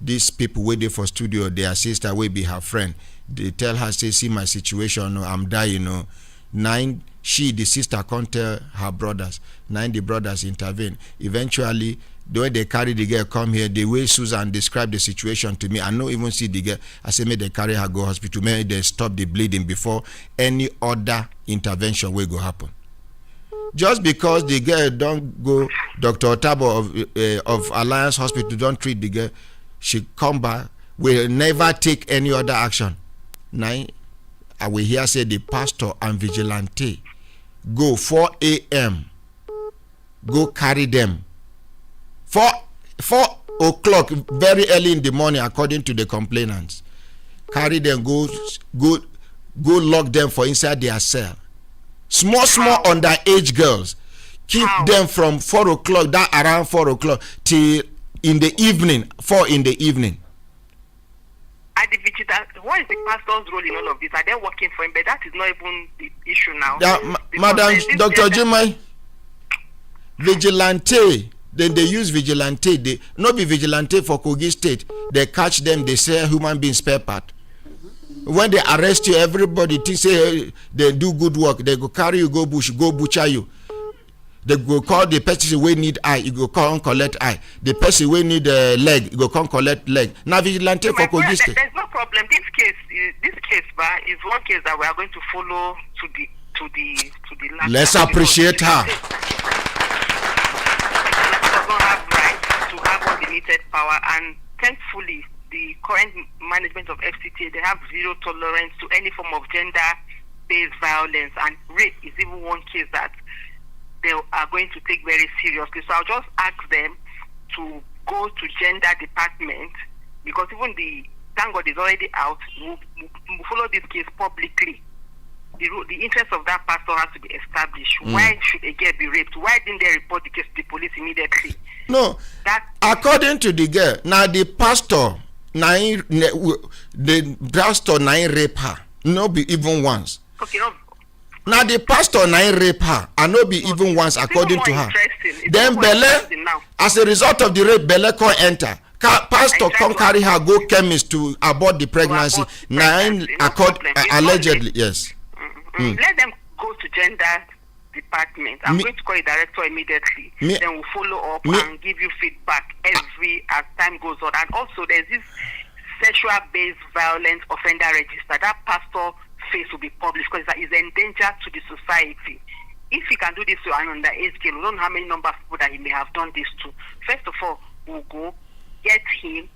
[SPEAKER 7] these people waiting for studio, their sister will be her friend. They tell her, say, see my situation, I'm dying, Nine, the sister can't tell her brothers. 9, the brothers intervene. Eventually, the way they carry the girl come here, the way Susan described the situation to me, I don't even see the girl. I say, may they carry her go hospital, may they stop the bleeding before any other intervention will go happen. Just because the girl don't go, Dr. Otabo of Alliance Hospital don't treat the girl, she come back, will never take any other action. 9, I will hear say the pastor and vigilante go 4 a.m. go carry them 4 o'clock very early in the morning according to the complainants. Carry them go lock them for inside their cell. Small underage girls. Keep them from 4 o'clock that around 4 o'clock till in the evening 4 in the evening.
[SPEAKER 10] What is the pastor's role in all of this? Are they working for him? But that is not even the issue now.
[SPEAKER 7] Yeah, Madam Dr. Jimai, vigilante, then they use vigilante. They not be vigilante for Kogi State. They catch them, they sell human being spare part. When they arrest you, everybody thinks say they do good work. They go carry you, go bush, go butcher you. They go call the person we need eye, you go come collect eye. The person we need leg, you go come collect leg. Now vigilante for Kogi State.
[SPEAKER 10] There's no problem. This case, is one case that we are going to follow to the last.
[SPEAKER 7] Let's appreciate her.
[SPEAKER 10] Does not have right to have unlimited power, and thankfully, the current management of FCT, they have zero tolerance to any form of gender-based violence, and rape is even one case that they are going to take very seriously. So I'll just ask them to go to gender department, because even thank God is already out. We'll follow this case publicly. The the interest of that pastor has to be established. Why should a girl be raped? Why didn't they report the case to the police immediately?
[SPEAKER 7] No, according to the girl, now the pastor rape her, no be even once.
[SPEAKER 10] Okay, no.
[SPEAKER 7] Now the pastor rape her, and no be even once according to her. Then Bele, as a result of the rape, Bele can enter. Pastor can carry her go chemist to abort the pregnancy. Allegedly, yes.
[SPEAKER 10] Let them go to gender department. I'm going to call a director immediately. Then we'll follow up and give you feedback as time goes on. And also, there's this sexual-based violence offender register. That pastor face will be published because it's a danger to the society. If he can do this to an underage girl, we don't know how many number of people that he may have done this to. First of all, we'll go get him,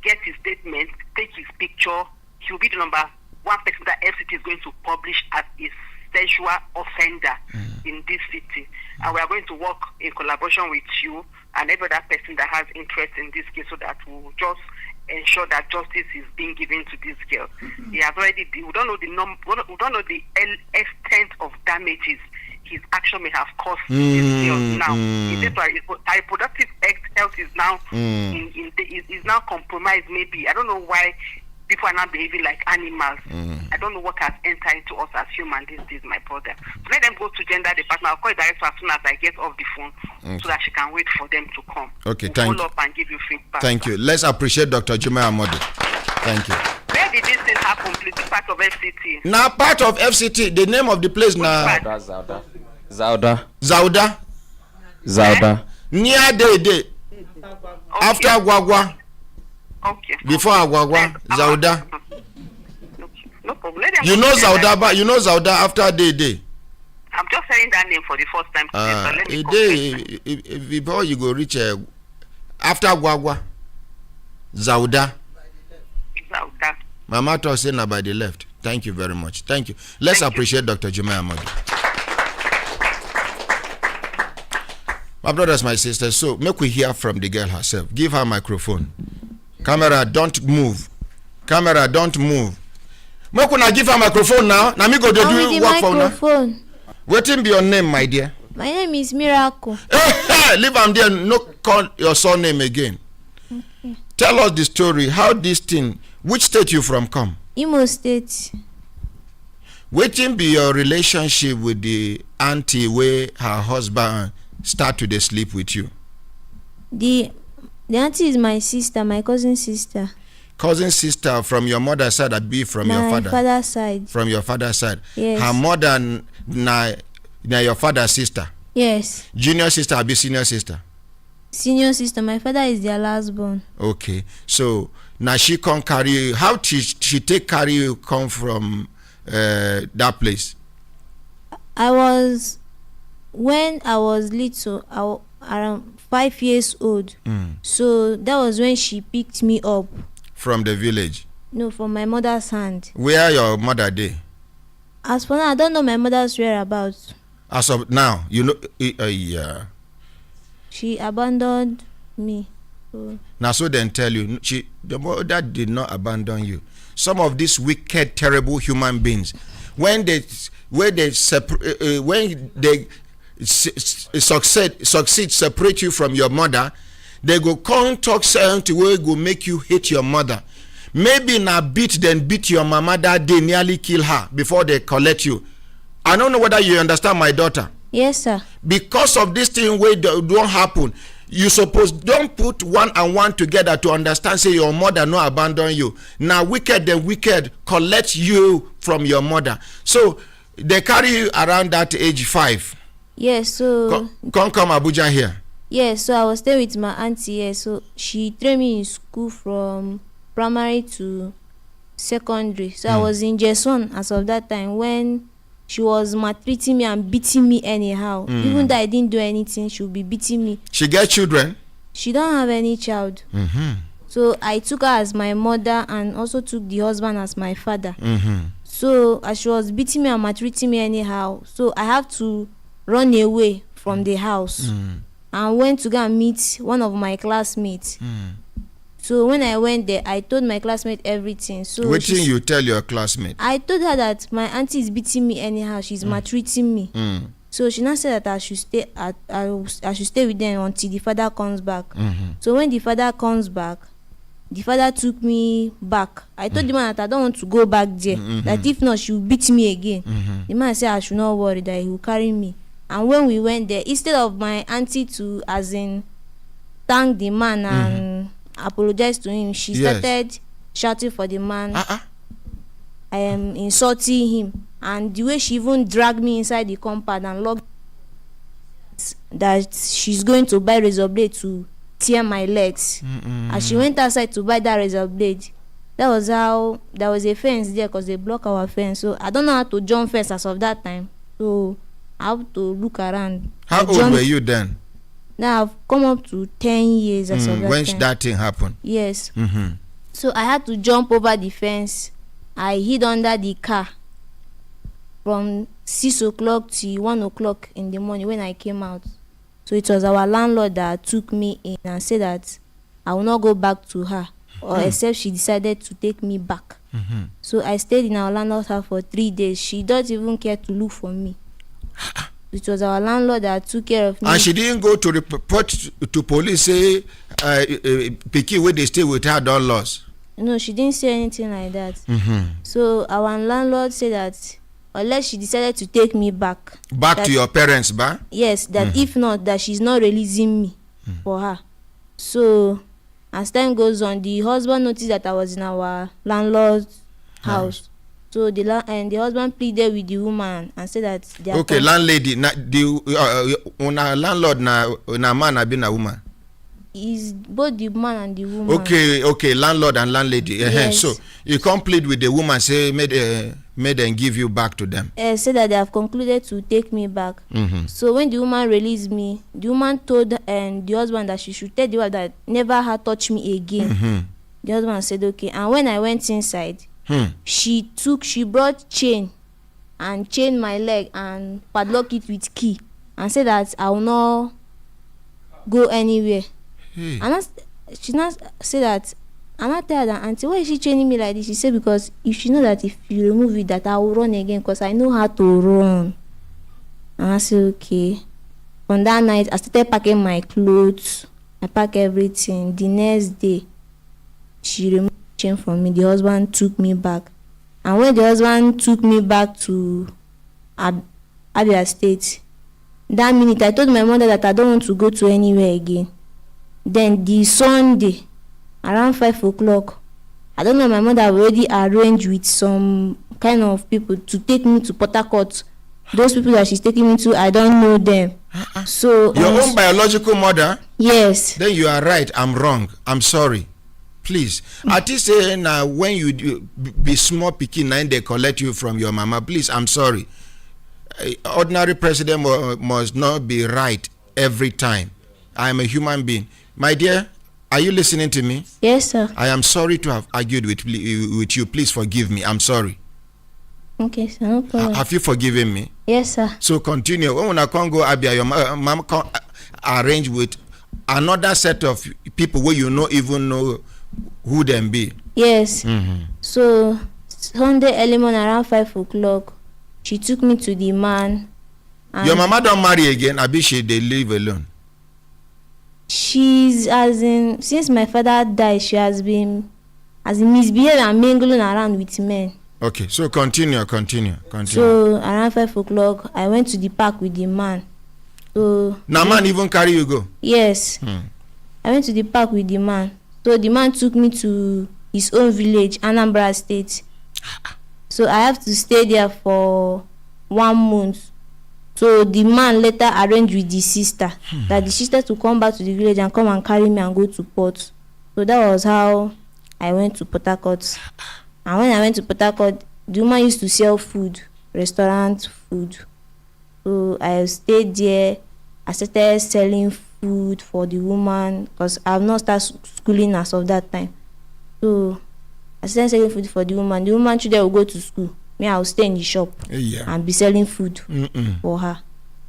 [SPEAKER 10] get his statement, take his picture. He will be the number one person that FCT is going to publish as a sexual offender in this city. And we are going to work in collaboration with you and every other person that has interest in this case so that we'll just ensure that justice is being given to this girl. He has already, we don't know the extent of damages his action may have caused this girl now. His reproductive health is now is now compromised. Maybe I don't know why people are not behaving like animals. I don't know what has entered into us as humans. This is my brother. So let them go to gender department. I'll call the director as soon as I get off the phone so that she can wait for them to come.
[SPEAKER 7] Okay,
[SPEAKER 10] we'll follow up and give you feedback.
[SPEAKER 7] Thank you. Let's appreciate Dr. Jumai Amodi. Thank you.
[SPEAKER 10] Where did this thing happen, please? This part of FCT.
[SPEAKER 7] Now part of FCT, the name of the place now. Zauda. Near Day. After Agwagwa.
[SPEAKER 10] Okay.
[SPEAKER 7] Before Agwagwa, Zauda.
[SPEAKER 10] No problem.
[SPEAKER 7] You know Zauda, but you know Zauda after Day.
[SPEAKER 10] I'm just saying that name for the first time today. So let me
[SPEAKER 7] before you go reach after Agwagwa, Zauda. Mama talk say na by the left. Thank you very much. Thank you. Let's appreciate Dr. Jumai Amodi. My brothers, my sisters, so make we hear from the girl herself. Give her microphone. Camera, don't move. Camera, don't move. Make una give her microphone now. Now me go do work for now. Waiting be your name, my dear.
[SPEAKER 4] My name is Miracle.
[SPEAKER 7] Hey, leave am there. No call your surname again. Okay. Tell us the story. How this thing? Which state you from come?
[SPEAKER 4] Imo State.
[SPEAKER 7] Waiting be your relationship with the auntie where her husband start to sleep with you?
[SPEAKER 4] The auntie is my sister, my cousin sister.
[SPEAKER 7] Cousin sister from your mother's side, or be from your father?
[SPEAKER 4] My father's side.
[SPEAKER 7] From your father's side.
[SPEAKER 4] Yes.
[SPEAKER 7] Her mother na your father's sister.
[SPEAKER 4] Yes.
[SPEAKER 7] Junior sister, or be senior sister?
[SPEAKER 4] Senior sister. My father is their last born.
[SPEAKER 7] Okay, so now she can carry you. How she take carry you come from that place?
[SPEAKER 4] When I was little, around 5 years old. So that was when she picked me up.
[SPEAKER 7] From the village?
[SPEAKER 4] No, from my mother's hand.
[SPEAKER 7] Where your mother dey?
[SPEAKER 4] As for now, I don't know my mother's whereabouts.
[SPEAKER 7] As of now, you know, yeah.
[SPEAKER 4] She abandoned me. So.
[SPEAKER 7] Now, so then tell you, the mother did not abandon you. Some of these wicked, terrible human beings, when they succeed separate you from your mother, they go come talk something where go make you hate your mother. Maybe na beat your mama that day, nearly kill her before they collect you. I don't know whether you understand, my daughter.
[SPEAKER 4] Yes, sir.
[SPEAKER 7] Because of this thing where don't happen, you suppose don't put one and one together to understand say your mother no abandon you. Now wicked collect you from your mother. So they carry you around that age 5.
[SPEAKER 4] Yes, so
[SPEAKER 7] come Abuja here.
[SPEAKER 4] Yes, so I was there with my auntie here. So she trained me in school from primary to secondary. So I was in J1 as of that time when she was maltreating me and beating me anyhow. Even though I didn't do anything, she would be beating me.
[SPEAKER 7] She get children?
[SPEAKER 4] She don't have any child. So I took her as my mother and also took the husband as my father. So as she was beating me and maltreating me anyhow, so I have to run away from the house and went to go and meet one of my classmates. So when I went there, I told my classmate everything. So
[SPEAKER 7] Which thing you tell your classmate?
[SPEAKER 4] I told her that my auntie is beating me anyhow. She's maltreating me. So she now said that I should stay I should stay with them until the father comes back. So when the father comes back, the father took me back. I told the man that I don't want to go back there. That if not, she will beat me again. The man said I should not worry, that he will carry me. And when we went there, instead of my auntie to, as in, thank the man and apologize to him, she started shouting for the man. I am insulting him. And the way she even dragged me inside the compound and locked, that she's going to buy razor blade to tear my legs. As she went outside to buy that razor blade, that was how there was a fence there because they block our fence. So I don't know how to jump fence as of that time. So I have to look around.
[SPEAKER 7] How old were you then?
[SPEAKER 4] Now I've come up to 10 years as of that
[SPEAKER 7] when
[SPEAKER 4] time.
[SPEAKER 7] that thing happened?
[SPEAKER 4] Yes. So I had to jump over the fence. I hid under the car from 6 o'clock to 1 o'clock in the morning when I came out. So it was our landlord that took me in and said that I will not go back to her, or except she decided to take me back. So I stayed in our landlord's house for 3 days. She doesn't even care to look for me. It was our landlord that took care of me.
[SPEAKER 7] And she didn't go to report to police, say Pikin where they stay with her don lost?
[SPEAKER 4] No, she didn't say anything like that. So our landlord said that unless she decided to take me back
[SPEAKER 7] to your parents, ba?
[SPEAKER 4] Yes, that if not, that she's not releasing me for her. So as time goes on, the husband noticed that I was in our landlord's house. So the husband pleaded with the woman and said that they are
[SPEAKER 7] landlady, the landlord na man have been a woman.
[SPEAKER 4] Is both the man and the woman.
[SPEAKER 7] Okay, landlord and landlady.
[SPEAKER 4] Yes.
[SPEAKER 7] So you come plead with the woman, say made them give you back to them.
[SPEAKER 4] Say that they have concluded to take me back. So when the woman released me, the woman told the husband that she should tell the wife that never had touched me again. The husband said okay. And when I went inside, she brought chain and chained my leg and padlocked it with key and said that I will not go anywhere. And she now said that, and I tell her that, auntie, why is she training me like this? She said because if she know that if you remove it, that I will run again because I know how to run. And I said okay. On that night, I started packing my clothes. I packed everything. The next day, she removed the chain from me. The husband took me back. And when the husband took me back to Abia State, that minute I told my mother that I don't want to go to anywhere again. Then the Sunday, around 5 o'clock, I don't know, my mother already arranged with some kind of people to take me to Port Harcourt. Those people that she's taking me to, I don't know them. So
[SPEAKER 7] your own biological mother?
[SPEAKER 4] Yes.
[SPEAKER 7] Then you are right. I'm wrong. I'm sorry. Please. At least say now when you be small pikin and they collect you from your mama. Please, I'm sorry. Ordinary president must not be right every time. I am a human being. My dear, are you listening to me?
[SPEAKER 4] Yes, sir.
[SPEAKER 7] I am sorry to have argued with you. Please forgive me. I'm sorry.
[SPEAKER 4] Okay, sir. No problem.
[SPEAKER 7] Have you forgiven me?
[SPEAKER 4] Yes, sir.
[SPEAKER 7] So continue. When I can't go Abia, your mom can arrange with another set of people where you don't even know who them be.
[SPEAKER 4] Yes. So Sunday early morning around 5 o'clock, she took me to the man.
[SPEAKER 7] Your mama don't marry again. Abi she they live alone.
[SPEAKER 4] She's since my father died, she has been misbehaving and mingling around with men.
[SPEAKER 7] Okay, so continue.
[SPEAKER 4] So around 5 o'clock, I went to the park with the man. So
[SPEAKER 7] now man even carry you go?
[SPEAKER 4] Yes. I went to the park with the man. So the man took me to his own village, Anambra State. So I have to stay there for 1 month. So the man later arranged with the sister that the sister to come back to the village and come and carry me and go to port. So that was how I went to Port Harcourt. And when I went to Port Harcourt, the woman used to sell food, restaurant food. So I stayed there. I started selling food for the woman because I have not started schooling as of that time. So I started selling food for the woman. The woman children will go to school. Me, I will stay in the shop and be selling food for her.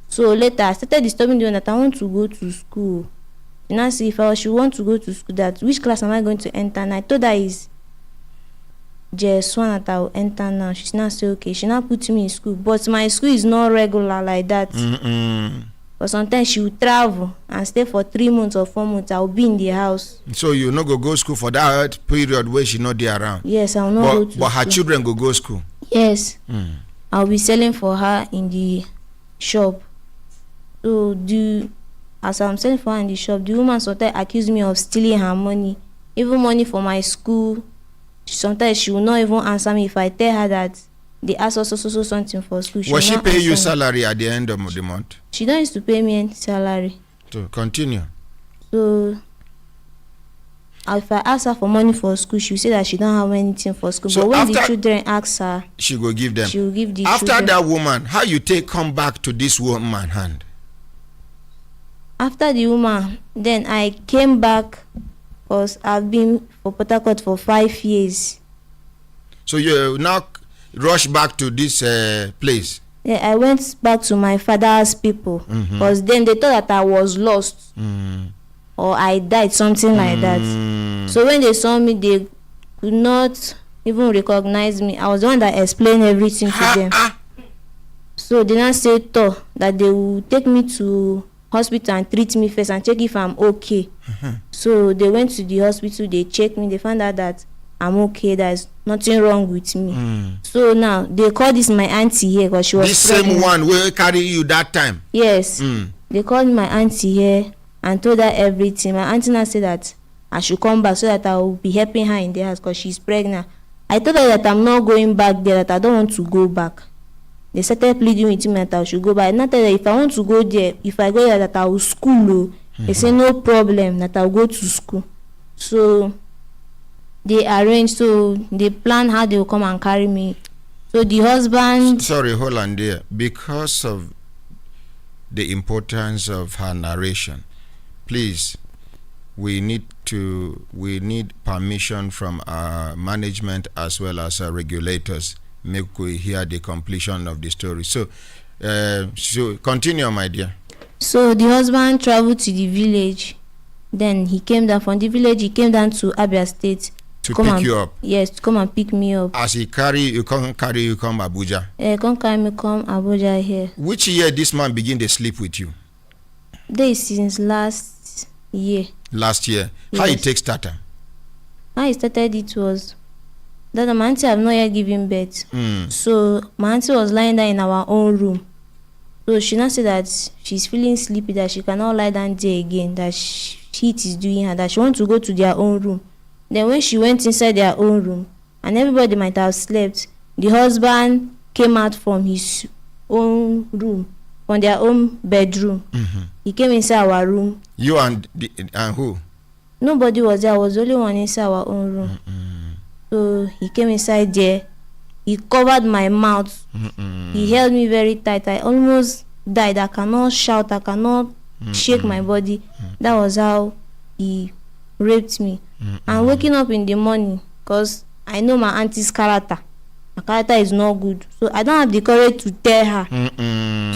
[SPEAKER 4] So later, I started disturbing the one that I want to go to school. She now say if I should want to go to school, that which class am I going to enter? And I told her is JS1 that I will enter now. She now say okay. She now put me in school, but my school is not regular like that. But sometimes she will travel and stay for 3 months or 4 months. I will be in the house.
[SPEAKER 7] So you no go school for that period where she not there around?
[SPEAKER 4] Yes, I will not go to
[SPEAKER 7] But her
[SPEAKER 4] school.
[SPEAKER 7] children go school?
[SPEAKER 4] Yes. I'll be selling for her in the shop. So as I'm selling for her in the shop, the woman sometimes accused me of stealing her money. Even money for my school. Sometimes she will not even answer me if I tell her that they ask us also something for school.
[SPEAKER 7] Was she pay you salary at the end of the month?
[SPEAKER 4] She don't used to pay me any salary.
[SPEAKER 7] So continue.
[SPEAKER 4] So if I ask her for money for school, she will say that she don't have anything for school.
[SPEAKER 7] So
[SPEAKER 4] but when the
[SPEAKER 7] after-
[SPEAKER 4] children ask her,
[SPEAKER 7] She go give them.
[SPEAKER 4] she will give the
[SPEAKER 7] After
[SPEAKER 4] children.
[SPEAKER 7] that woman, how you take come back to this woman hand?
[SPEAKER 4] After the woman, then I came back because I've been for Port Harcourt for 5 years.
[SPEAKER 7] So you now rush back to this place.
[SPEAKER 4] Yeah, I went back to my father's people because then they thought that I was lost or I died, something like that. So when they saw me, they could not even recognize me. I was the one that explained everything to them. So they now say that they will take me to hospital and treat me first and check if I'm okay. So they went to the hospital, they checked me, they found out that I'm okay, there's nothing wrong with me. So now they call this my auntie here because she was
[SPEAKER 7] This
[SPEAKER 4] pregnant.
[SPEAKER 7] same one will carry you that time.
[SPEAKER 4] Yes. They called my auntie here and told her everything. My auntie now said that I should come back so that I will be helping her in the house because she's pregnant. I told her that I'm not going back there, that I don't want to go back. They started pleading with me that I should go back. I told her if I want to go there, if I go there, that I will school. They say no problem, that I'll go to school. So they arranged, so they plan how they will come and carry me. So the husband...
[SPEAKER 7] Sorry, hold on there. Because of the importance of her narration, please, we need permission from our management as well as our regulators. Make we hear the completion of the story. So continue, my dear.
[SPEAKER 4] So the husband traveled to the village. Then he came down from the village. He came down to Abia State
[SPEAKER 7] to pick you up.
[SPEAKER 4] Yes, to come and pick me up.
[SPEAKER 7] As he come Abuja.
[SPEAKER 4] Come carry me come Abuja here.
[SPEAKER 7] Which year this man begin to sleep with you?
[SPEAKER 4] This since last year.
[SPEAKER 7] Last year.
[SPEAKER 4] Yes.
[SPEAKER 7] How he take starter?
[SPEAKER 4] How he started it was that my auntie have not yet given birth. So my auntie was lying down in our own room. So she now said that she's feeling sleepy, that she cannot lie down there again, that heat is doing her, that she wants to go to their own room. Then when she went inside their own room, and everybody might have slept, the husband came out from his own room, from their own bedroom. He came inside our room.
[SPEAKER 7] You and who?
[SPEAKER 4] Nobody was there. I was the only one inside our own room. So he came inside there. He covered my mouth. He held me very tight. I almost died. I cannot shout. I cannot shake my body. That was how he raped me. And waking up in the morning, because I know my auntie's character. My character is not good. So I don't have the courage to tell her.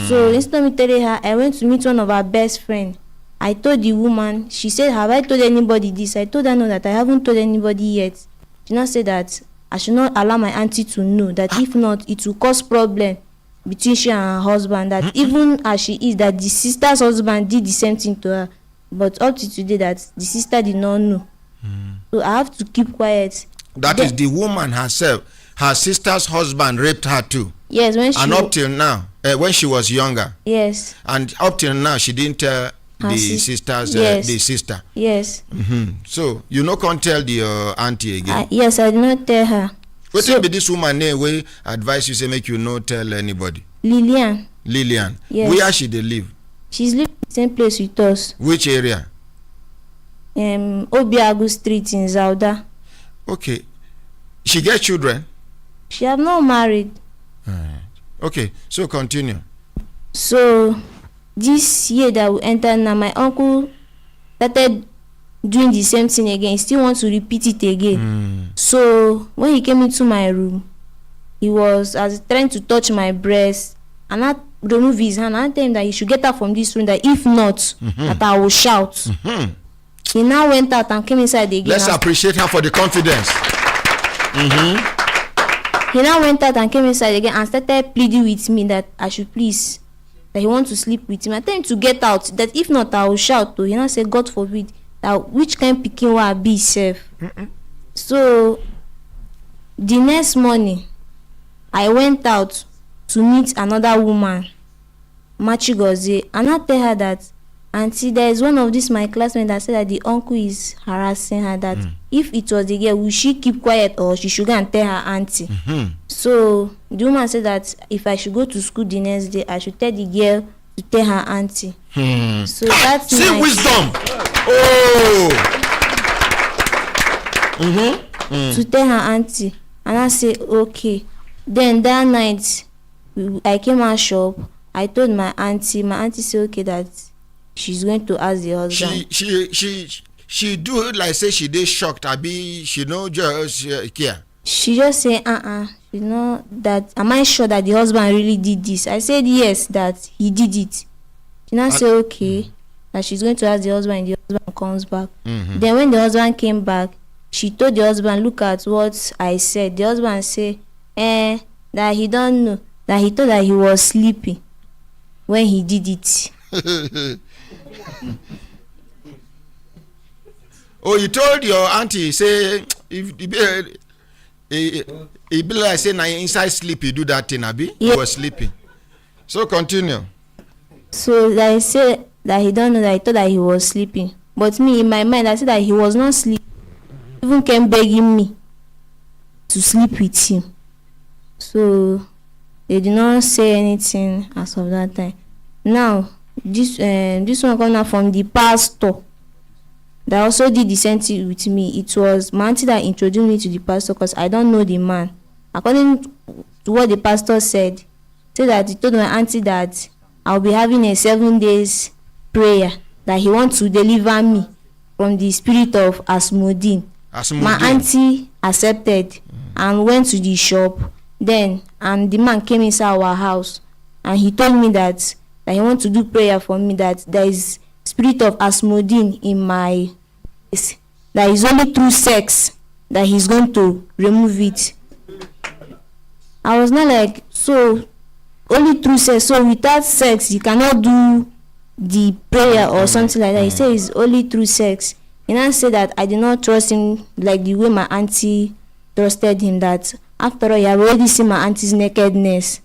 [SPEAKER 4] So instead of me telling her, I went to meet one of her best friends. I told the woman, she said, have I told anybody this? I told her no, that I haven't told anybody yet. She now said that I should not allow my auntie to know, that if not, it will cause problem between she and her husband. That even as she is, that the sister's husband did the same thing to her. But up to today, that the sister did not know. So I have to keep quiet.
[SPEAKER 7] That is the woman herself. Her sister's husband raped her too.
[SPEAKER 4] Yes, when she...
[SPEAKER 7] And up till now, when she was younger.
[SPEAKER 4] Yes.
[SPEAKER 7] And up till now, she didn't tell the sister's
[SPEAKER 4] yes.
[SPEAKER 7] The sister.
[SPEAKER 4] Yes.
[SPEAKER 7] So you no can't tell the auntie again.
[SPEAKER 4] Yes, I did not tell her.
[SPEAKER 7] What be this woman name wey advise you say make you no tell anybody?
[SPEAKER 4] Lillian.
[SPEAKER 7] Lillian.
[SPEAKER 4] Yes.
[SPEAKER 7] Where she dey live?
[SPEAKER 4] She's living in the same place with us.
[SPEAKER 7] Which area?
[SPEAKER 4] Obiagu Street in Zauda.
[SPEAKER 7] Okay. She get children?
[SPEAKER 4] She have not married.
[SPEAKER 7] Okay, so continue.
[SPEAKER 4] So this year that we enter now, my uncle started doing the same thing again. He still wants to repeat it again. So when he came into my room, he was trying to touch my breast, and I remove his hand. I tell him that he should get out from this room, that if not, that I will shout. He now went out and came inside again.
[SPEAKER 7] Let's appreciate her for the confidence.
[SPEAKER 4] He now went out and came inside again and started pleading with me that I should please, that he want to sleep with him. I tell him to get out, that if not I will shout to. He now said, God forbid, that which kind pikin will I be safe. So the next morning I went out to meet another woman, Machigozie, and I tell her that, auntie, there is one of these my classmates that said that the uncle is harassing her, that if it was the girl, will she keep quiet or she should go and tell her auntie? So the woman said that if I should go to school the next day, I should tell the girl to tell her auntie. So that's
[SPEAKER 7] see wisdom.
[SPEAKER 4] To tell her auntie, and I say okay. Then that night I came out shop, I told my auntie said okay that she's going to ask the husband.
[SPEAKER 7] She do like say she dey shocked, abi she no just care.
[SPEAKER 4] She just say you know that, am I sure that the husband really did this? I said yes, that he did it. She now say okay, that she's going to ask the husband and the husband comes back. Then when the husband came back, she told the husband, look at what I said. The husband say that he don't know, that he thought that he was sleeping when he did it.
[SPEAKER 7] Oh, you told your auntie, say if it be like say na inside sleep you do that thing, abi? You was sleeping. So continue.
[SPEAKER 4] So that I said that he don't know, that I thought that he was sleeping. But me, in my mind, I said that he was not sleeping. Even came begging me to sleep with him. So they did not say anything as of that time. Now this one coming out from the pastor that also did the same thing with me. It was my auntie that introduced me to the pastor, because I don't know the man. According to what the pastor said that he told my auntie that I'll be having a 7 days prayer, that he wants to deliver me from the spirit of Asmodin. My auntie accepted and went to the shop. Then and the man came inside our house and he told me that he wants to do prayer for me, that there is spirit of Asmodin in my face, that is only through sex that he's going to remove it. I was not like, so only through sex, so without sex you cannot do the prayer or something like that. He said it's only through sex. And I said that I did not trust him like the way my auntie trusted him, that after all, you have already seen my auntie's nakedness.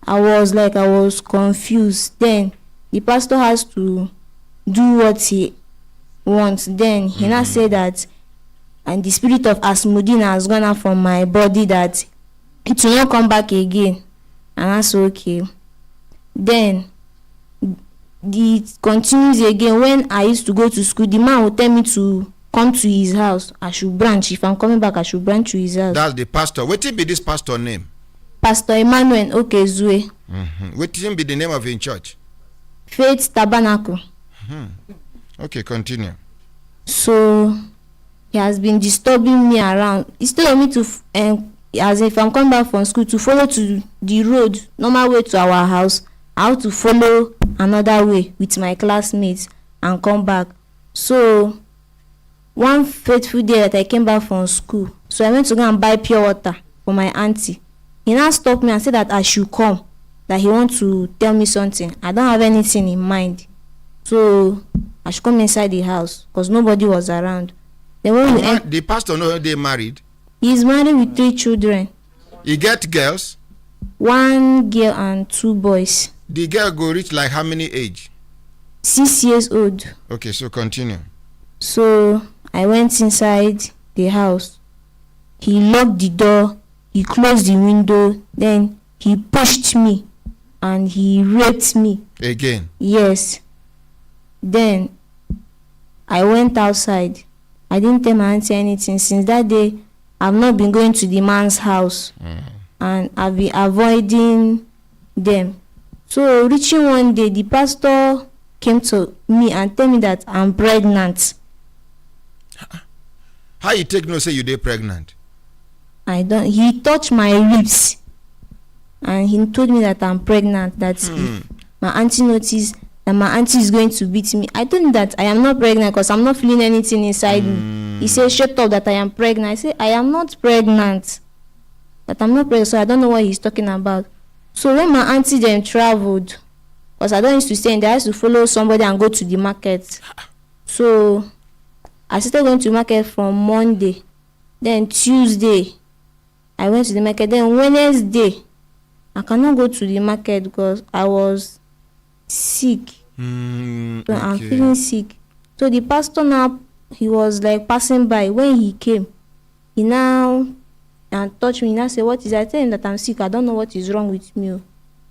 [SPEAKER 4] I was confused. Then the pastor has to do what he wants. Then he now said that, and the spirit of Asmodin has gone out from my body, that it will not come back again. And I said okay. Then it continues again. When I used to go to school, the man would tell me to come to his house. I should branch. If I'm coming back, I should branch to his house.
[SPEAKER 7] That's the pastor. What will be this pastor name?
[SPEAKER 4] Pastor Emmanuel Okezue.
[SPEAKER 7] What will be the name of his church?
[SPEAKER 4] Faith Tabernacle.
[SPEAKER 7] Okay, continue.
[SPEAKER 4] So he has been disturbing me around. Instead of me to, as if I'm coming back from school, to follow to the road, normal way to our house, I have to follow another way with my classmates and come back. So one fateful day that I came back from school, so I went to go and buy pure water for my auntie. He now stopped me and said that I should come, that he wants to tell me something. I don't have anything in mind, so I should come inside the house because nobody was around. Then when
[SPEAKER 7] the pastor know they married?
[SPEAKER 4] He's married with 3 children.
[SPEAKER 7] He get girls?
[SPEAKER 4] 1 girl and 2 boys.
[SPEAKER 7] The girl go reach like how many age?
[SPEAKER 4] 6 years old.
[SPEAKER 7] Okay, so continue.
[SPEAKER 4] So I went inside the house. He locked the door, he closed the window, then he pushed me and he raped me.
[SPEAKER 7] Again?
[SPEAKER 4] Yes. Then I went outside. I didn't tell my auntie anything. Since that day, I've not been going to the man's house and I've been avoiding them. So reaching one day, the pastor came to me and told me that I'm pregnant.
[SPEAKER 7] How you take no say you dey pregnant?
[SPEAKER 4] I don't. He touched my lips and he told me that I'm pregnant. That if my auntie noticed that my auntie is going to beat me. I told him that I am not pregnant because I'm not feeling anything inside me. He said, shut up, that I am pregnant. I said, I am not pregnant. That I'm not pregnant, so I don't know what he's talking about. So when my auntie then traveled, because I don't used to stay in there, I used to follow somebody and go to the market. So I started going to market from Monday. Then Tuesday, I went to the market. Then Wednesday, I cannot go to the market because I was sick. So I'm feeling sick. So the pastor now, he was like passing by. When he came, he now and touched me. He now said, what is it? I tell him that I'm sick. I don't know what is wrong with me.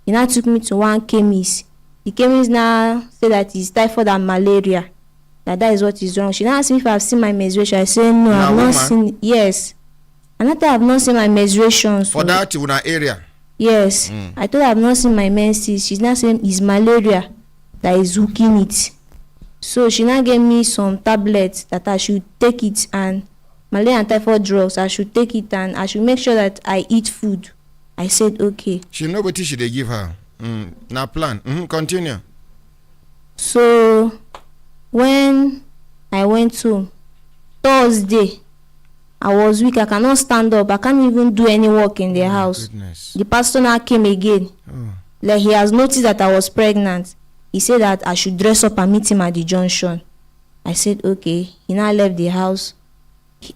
[SPEAKER 4] He now took me to one chemist. The chemist now said that it's typhoid and malaria. That is what is wrong. She now asked me if I've seen my menstruation. I said no, I've not seen. Yes. And I thought I've not seen my menstruation.
[SPEAKER 7] For that in our area.
[SPEAKER 4] Yes. I thought I've not seen my menses. She's now saying it's malaria that is hooking it. So she now gave me some tablets that I should take it, and malaria and typhoid drugs. I should take it and I should make sure that I eat food. I said okay.
[SPEAKER 7] She know what she they give her. Now plan. Continue.
[SPEAKER 4] So when I went home, Thursday, I was weak. I cannot stand up. I can't even do any work in the house.
[SPEAKER 7] Goodness.
[SPEAKER 4] The pastor now came again. Like he has noticed that I was pregnant. He said that I should dress up and meet him at the junction. I said okay. He now left the house.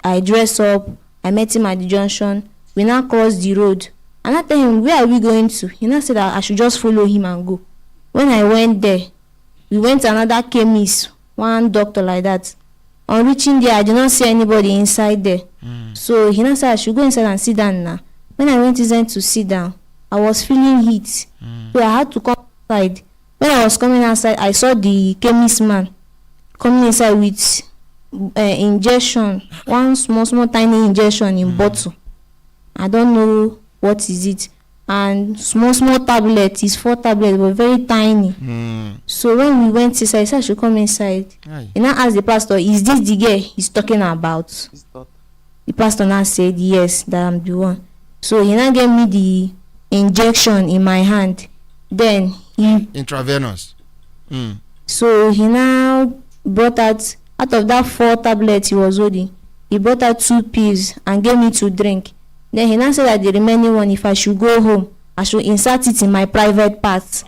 [SPEAKER 4] I dressed up. I met him at the junction. We now crossed the road. And I tell him, where are we going to? He now said that I should just follow him and go. When I went there, we went to another chemist, one doctor like that. On reaching there, I did not see anybody inside there. So he now said I should go inside and sit down now. When I went inside to sit down, I was feeling heat. So I had to come outside. When I was coming outside, I saw the chemist man coming inside with injection, one small tiny injection in bottle. I don't know what is it. And small tablets, it's 4 tablets, but very tiny. So when we went inside, I said I should come inside. And I asked the pastor, is this the girl he's talking about? The pastor now said yes, that I'm the one. So he now gave me the injection in my hand. Then he
[SPEAKER 7] intravenous.
[SPEAKER 4] So he now brought out of that 4 tablets he was holding, he brought out 2 pills and gave me to drink. Then he now said that the remaining one, if I should go home, I should insert it in my private parts.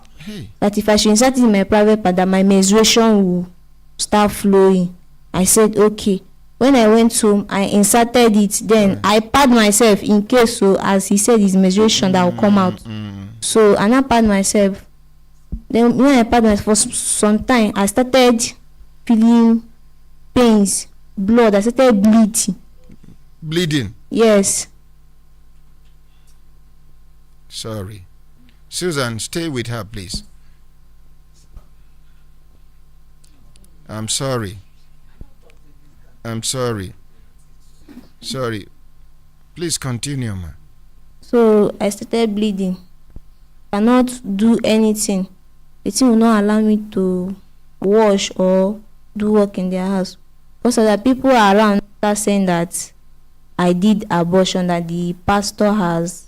[SPEAKER 4] That if I should insert it in my private part, that my menstruation will start flowing. I said okay. When I went home, I inserted it. Then I pad myself in case, so as he said, his menstruation that will come out. So I now pad myself. Then when I pad myself for some time, I started feeling pains, blood. I started bleeding.
[SPEAKER 7] Bleeding?
[SPEAKER 4] Yes.
[SPEAKER 7] Sorry. Susan, stay with her, please. I'm sorry. Sorry. Please continue, ma.
[SPEAKER 4] So I started bleeding. I cannot do anything. The thing will not allow me to wash or do work in their house. Because other people around are saying that I did abortion, that the pastor has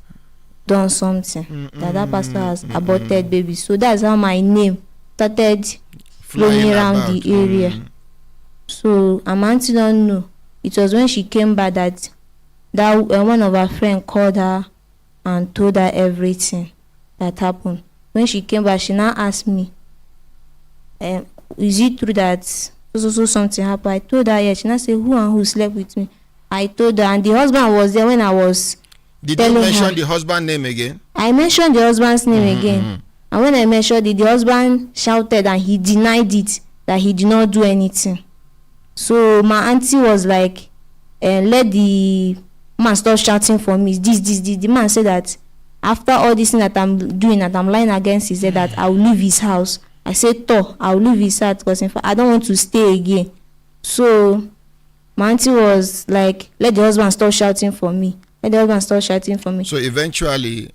[SPEAKER 4] done something, that pastor has aborted babies. So that's how my name started flowing around the area. So my auntie don't know. It was when she came back that one of her friends called her and told her everything that happened. When she came back, she now asked me, is it true that so something happened? I told her yes. She now said, who slept with me? I told her, and the husband was there when I was
[SPEAKER 7] Did you mention the husband's name again?
[SPEAKER 4] I mentioned the husband's name again. And when I mentioned it, the husband shouted and he denied it, that he did not do anything. So my auntie was like, let the man stop shouting for me. This. The man said that after all this thing that I'm doing, that I'm lying against, he said that I will leave his house. I said, I will leave his house because in fact I don't want to stay again. So my auntie was like, let the husband stop shouting for me. So
[SPEAKER 7] eventually,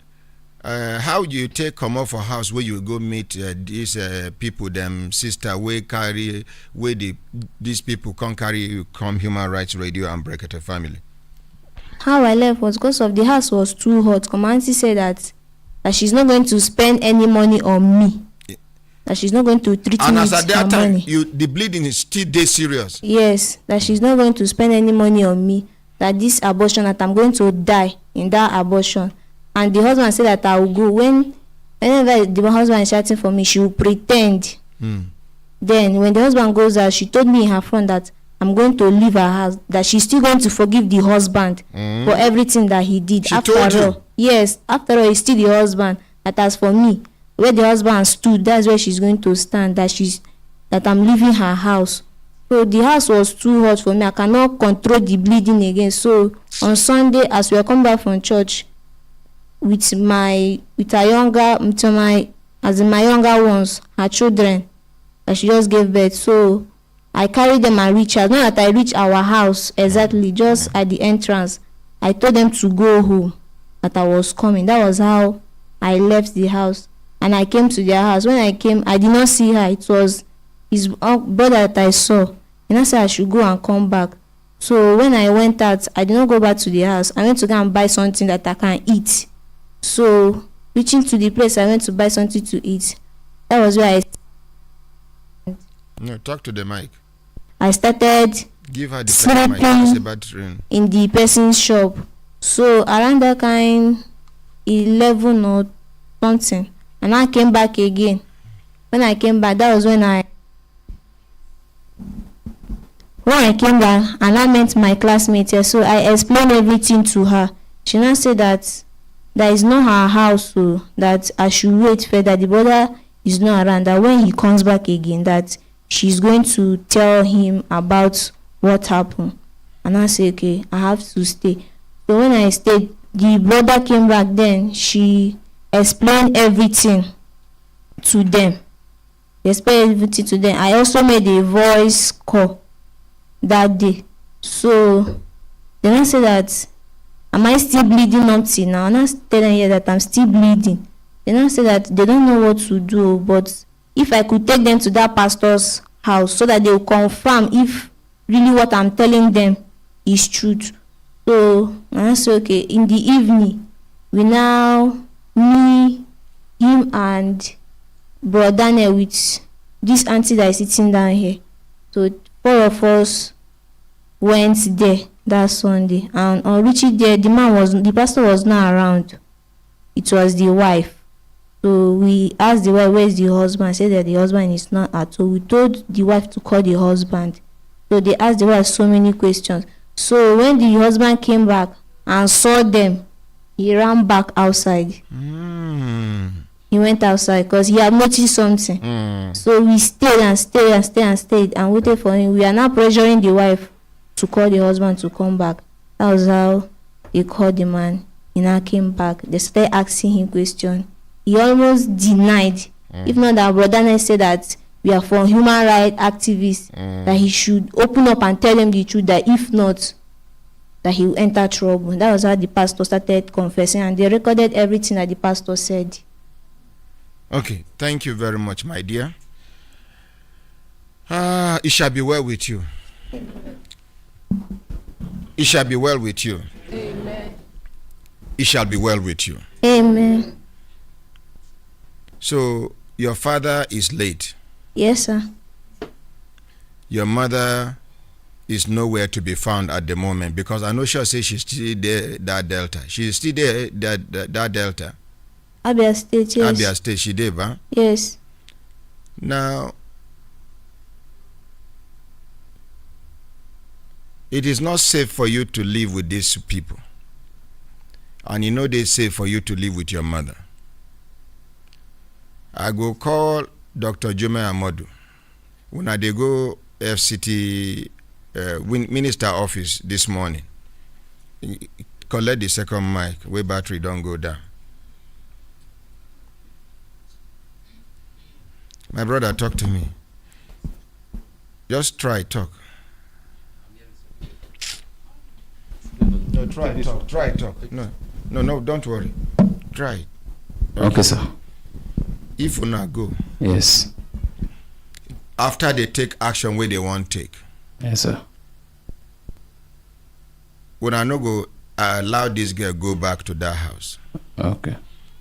[SPEAKER 7] how do you take come off a house where you go meet these people, them sister, these people can't carry you come Human Rights Radio and Brekete family?
[SPEAKER 4] How I left was because of the house was too hot. My auntie said that she's not going to spend any money on me. that she's not going to treat
[SPEAKER 7] And
[SPEAKER 4] me
[SPEAKER 7] as
[SPEAKER 4] with
[SPEAKER 7] at that
[SPEAKER 4] her
[SPEAKER 7] time,
[SPEAKER 4] money.
[SPEAKER 7] the bleeding is still day serious.
[SPEAKER 4] Yes, that she's not going to spend any money on me. That this abortion, that I'm going to die in that abortion. And the husband said that I will go. Whenever the husband is shouting for me, she will pretend. Then when the husband goes out, she told me in her front that I'm going to leave her house, that she's still going to forgive the husband for everything that he did.
[SPEAKER 7] She told you?
[SPEAKER 4] Yes, after all, he's still the husband. That as for me, where the husband stood, that's where she's going to stand. That I'm leaving her house. So the house was too hot for me. I cannot control the bleeding again. So on Sunday, as we are coming back from church, with my younger ones, her children, that she just gave birth. So I carried them and reached out. Not that I reached our house exactly, just at the entrance. I told them to go home, that I was coming. That was how I left the house. And I came to their house. When I came, I did not see her. It was his brother that I saw. And I said I should go and come back. So when I went out, I did not go back to the house. I went to go and buy something that I can eat. So reaching to the place, I went to buy something to eat. That was where
[SPEAKER 7] No, talk to the mic.
[SPEAKER 4] I started
[SPEAKER 7] Give her the second mic. It's a bad ring.
[SPEAKER 4] in the person's shop. So around that kind 11 or something. And I came back again. When I came back, that was when I came back and I met my classmate here. So I explained everything to her. She now said that is not her house, so that I should wait for that the brother is not around, that when he comes back again, that she's going to tell him about what happened. And I said, okay, I have to stay. So when I stayed, the brother came back. Then she explained everything to them. I also made a voice call that day. So then I said that, am I still bleeding up till now? And I tell them here that I'm still bleeding. Then I said that they don't know what to do, but if I could take them to that pastor's house so that they will confirm if really what I'm telling them is truth. So I said, okay, in the evening, me, him and Brother Daniel with this auntie that is sitting down here. So 4 of us went there that Sunday, and on reaching there, the pastor was not around. It was the wife. So we asked the wife, where is the husband? I said that the husband is not at all. We told the wife to call the husband. So they asked the wife so many questions. So when the husband came back and saw them, he ran back outside. He went outside because he had noticed something. So we stayed and waited for him. We are now pressuring the wife to call the husband to come back. That was how they called the man. He now came back. They started asking him questions. He almost denied. If not, that brother said that we are for human rights activists, that he should open up and tell them the truth, that if not, that he will enter trouble. That was how the pastor started confessing, and they recorded everything that the pastor said.
[SPEAKER 7] Okay, thank you very much, my dear. It shall be well with you. It shall be well with you.
[SPEAKER 2] Amen.
[SPEAKER 7] It shall be well with you.
[SPEAKER 4] Amen.
[SPEAKER 7] So, your father is late.
[SPEAKER 4] Yes, sir.
[SPEAKER 7] Your mother is nowhere to be found at the moment, because I know she'll say she's still there, that Delta. She's still there, that Delta.
[SPEAKER 4] Abia State, yes.
[SPEAKER 7] Abia State, she did, huh?
[SPEAKER 4] Yes.
[SPEAKER 7] Now, it is not safe for you to live with these people. And you know they say for you to live with your mother. I go call Dr. Jume Amodu. When I go FCT minister office this morning, collect the second mic where battery don't go down. My brother, talk to me. Just try talk. No, try talk. No, don't worry. Try.
[SPEAKER 9] Okay, sir.
[SPEAKER 7] If you not go.
[SPEAKER 9] Yes.
[SPEAKER 7] After they take action where they want to take.
[SPEAKER 9] Yes, sir.
[SPEAKER 7] When I no go allow this girl go back to that house.
[SPEAKER 9] Okay.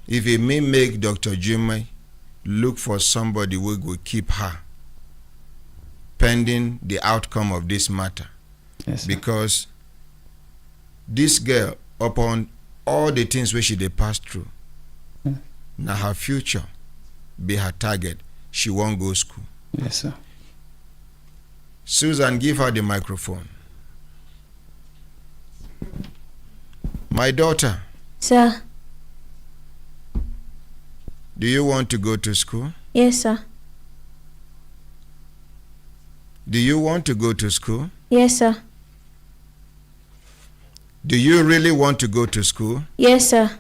[SPEAKER 7] If it may make Dr. Jimmy look for somebody who will keep her pending the outcome of this matter.
[SPEAKER 9] Yes,
[SPEAKER 7] because this girl, upon all the things which she dey pass through, now her future be her target. She won't go school.
[SPEAKER 9] Yes, sir.
[SPEAKER 7] Susan, give her the microphone. My daughter.
[SPEAKER 4] Sir.
[SPEAKER 7] Do you want to go to school?
[SPEAKER 4] Yes, sir.
[SPEAKER 7] Do you want to go to school?
[SPEAKER 4] Yes, sir.
[SPEAKER 7] Do you really want to go to school?
[SPEAKER 4] Yes, sir.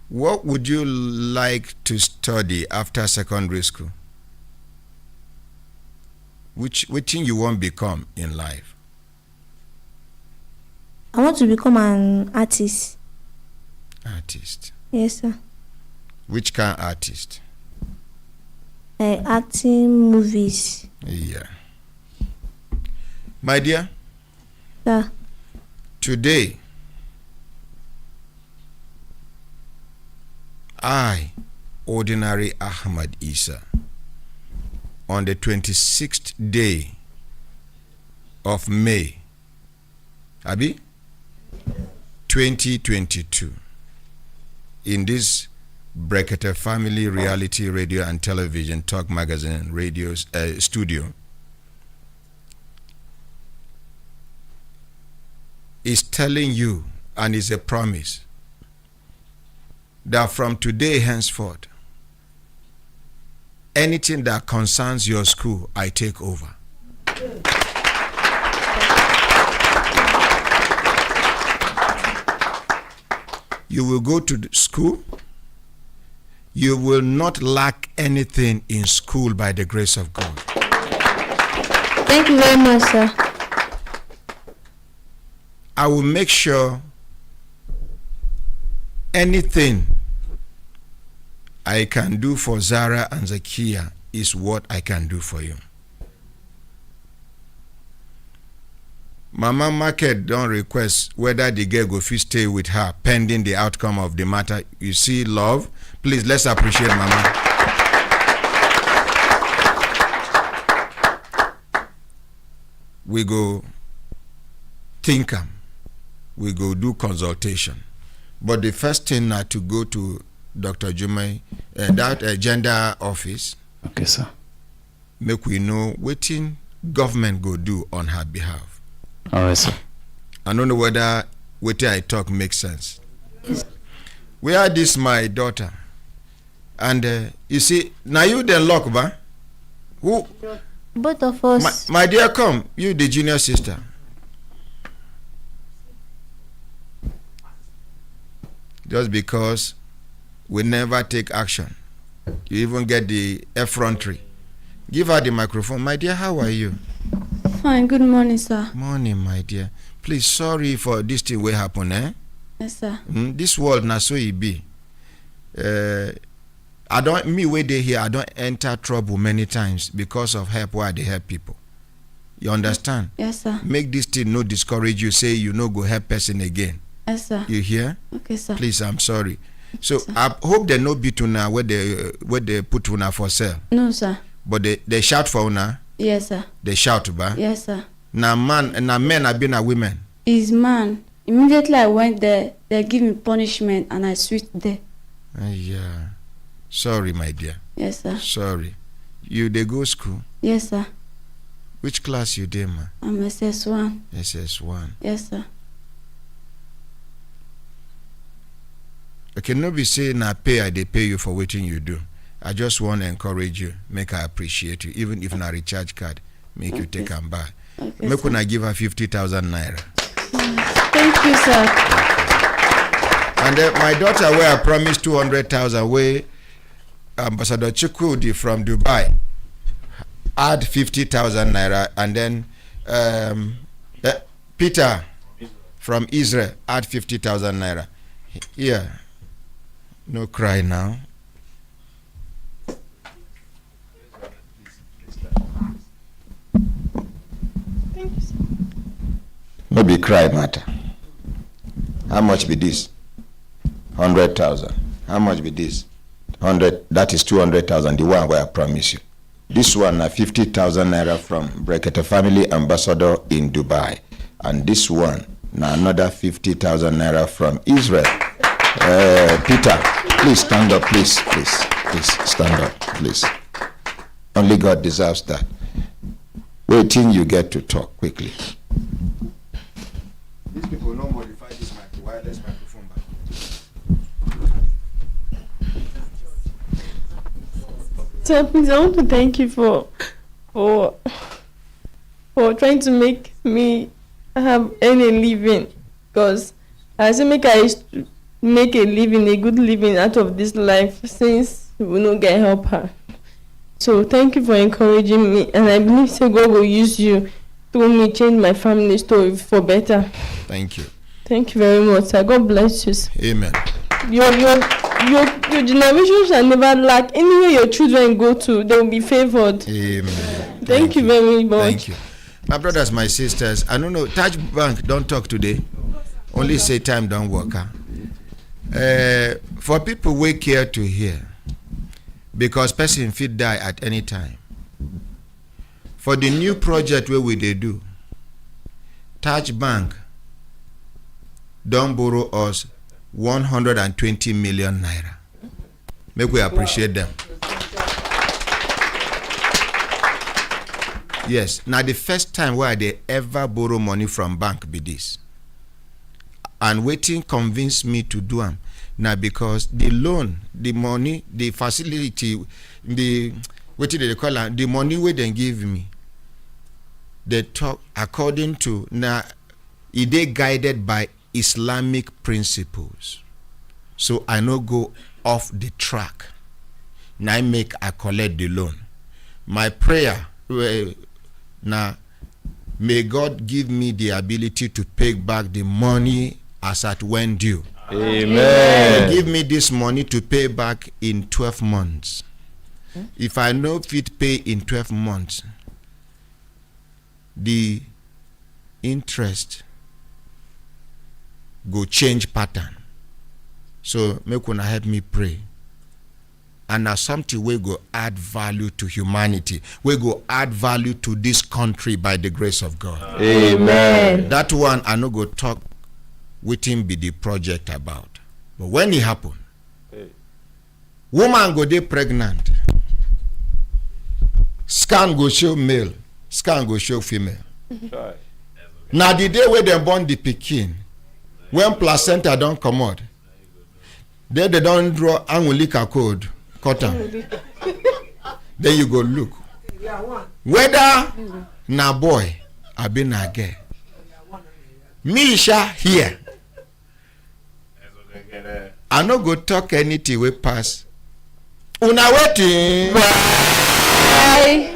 [SPEAKER 7] What would you like to study after secondary school? Which thing you want to become in life?
[SPEAKER 4] I want to become an artist.
[SPEAKER 7] Artist.
[SPEAKER 4] Yes, sir.
[SPEAKER 7] Which kind of artist?
[SPEAKER 4] Acting movies.
[SPEAKER 7] Yeah. My dear.
[SPEAKER 4] Sir.
[SPEAKER 7] Today, I, ordinary Ahmad Isa, on the 26th day of May, Abi, 2022, in this Brekete Family Reality Radio and Television Talk Magazine radio studio, is telling you, and is a promise, that from today henceforth, anything that concerns your school, I take over. You will go to the school. You will not lack anything in school by the grace of God.
[SPEAKER 4] Thank you very much, sir.
[SPEAKER 7] I will make sure anything I can do for Zara and Zakia is what I can do for you. Mama Market don't request whether the girl go fit stay with her pending the outcome of the matter. You see, love, please let's appreciate Mama. We go think am. We go do consultation. But the first thing now to go to Dr. Jumai, that gender office.
[SPEAKER 9] Okay, sir.
[SPEAKER 7] Make we know what government go do on her behalf.
[SPEAKER 9] All right, sir.
[SPEAKER 7] I don't know whether what I talk makes sense. Where this my daughter, and you see now you the lock, ba? Who?
[SPEAKER 4] Both of us.
[SPEAKER 7] My dear, come. You the junior sister. Just because we never take action, you even get the effrontery. Give her the microphone. My dear, how are you?
[SPEAKER 11] Fine. Good morning, sir.
[SPEAKER 7] Morning, my dear. Please, sorry for this thing will happen, eh?
[SPEAKER 11] Yes, sir.
[SPEAKER 7] This world na so it be. I don't where they here. I don't enter trouble many times because of help where they help people. You understand?
[SPEAKER 11] Yes, sir.
[SPEAKER 7] Make this thing no discourage you. Say you no go help person again.
[SPEAKER 11] Yes, sir.
[SPEAKER 7] You hear?
[SPEAKER 11] Okay, sir.
[SPEAKER 7] Please, I'm sorry. So sir. I hope they no beat una where they put una for sale.
[SPEAKER 11] No, sir.
[SPEAKER 7] But they shout for una.
[SPEAKER 11] Yes, sir.
[SPEAKER 7] They shout, ba.
[SPEAKER 11] Yes, sir.
[SPEAKER 7] Now men have been a women.
[SPEAKER 11] Is man. Immediately I went there, they give me punishment and I switched there.
[SPEAKER 7] Yeah. Sorry, my dear.
[SPEAKER 11] Yes, sir.
[SPEAKER 7] Sorry. You they go school?
[SPEAKER 11] Yes, sir.
[SPEAKER 7] Which class you dey, ma?
[SPEAKER 11] I'm SS1.
[SPEAKER 7] SS1.
[SPEAKER 11] Yes, sir.
[SPEAKER 7] Okay, no be say na pay they pay you for waiting you do. I just want to encourage you, make her appreciate you, even if na recharge card, make you take them back.
[SPEAKER 11] Okay,
[SPEAKER 7] make una give her 50,000 naira.
[SPEAKER 11] Thank you, sir.
[SPEAKER 7] And my daughter, where I promised 200,000, where Ambassador Chukwudi from Dubai add 50,000 naira, and then Peter from Israel add 50,000 naira. Yeah, no cry now.
[SPEAKER 11] Thank you, sir.
[SPEAKER 7] No be cry matter. How much be this? 100,000. How much be this? 100. That is 200,000. The one where I promise you. This one na 50,000 naira from Brekete family ambassador in Dubai, and this one na another 50,000 naira from Israel. Peter, please stand up, please stand up, please. Only God deserves that. Wait till you get to talk quickly. These people don't modify this wireless microphone back.
[SPEAKER 5] So please, I want to thank you for trying to make me earn a living, because I say make I make a living, a good living out of this life, since we no get help her. So thank you for encouraging me, and I believe say God will use you to me change my family story for better.
[SPEAKER 7] Thank you.
[SPEAKER 5] Thank you very much, sir. God bless you, sir.
[SPEAKER 7] Amen.
[SPEAKER 5] Your generation shall never lack. Anywhere your children go to, they will be favored.
[SPEAKER 7] Amen.
[SPEAKER 5] Thank you very much.
[SPEAKER 7] Thank you. My brothers, my sisters, I don't know, Touch Bank don't talk today. Only say time don't work. For people who care to hear, because person fit die at any time. For the new project where we they do, Touch Bank don't borrow us 120 million naira. Make we appreciate them. Yes, now the first time where they ever borrow money from bank be this. And waiting convinced me to do them. Now because the loan, the money, the facility, the what did they call it? The money where they give me, they talk according to now it they guided by Islamic principles. So I no go off the track. Now I collect the loan. My prayer now may God give me the ability to pay back the money as at when due.
[SPEAKER 1] Amen.
[SPEAKER 7] Give me this money to pay back in 12 months. If I no fit pay in 12 months, the interest go change pattern. So make una help me pray. And now something we go add value to humanity. We go add value to this country by the grace of God.
[SPEAKER 1] Amen.
[SPEAKER 7] That one I no go talk with him be the project about. But when it happen, woman go dey pregnant. Scan go show male, scan go show female. Now the day where they born the pikin, when placenta don't come out, they don't draw angulika code, cut am. Then you go look. Whether na boy or be na girl. Me sha here. I no go talk anything we pass. Una waiting. Bye.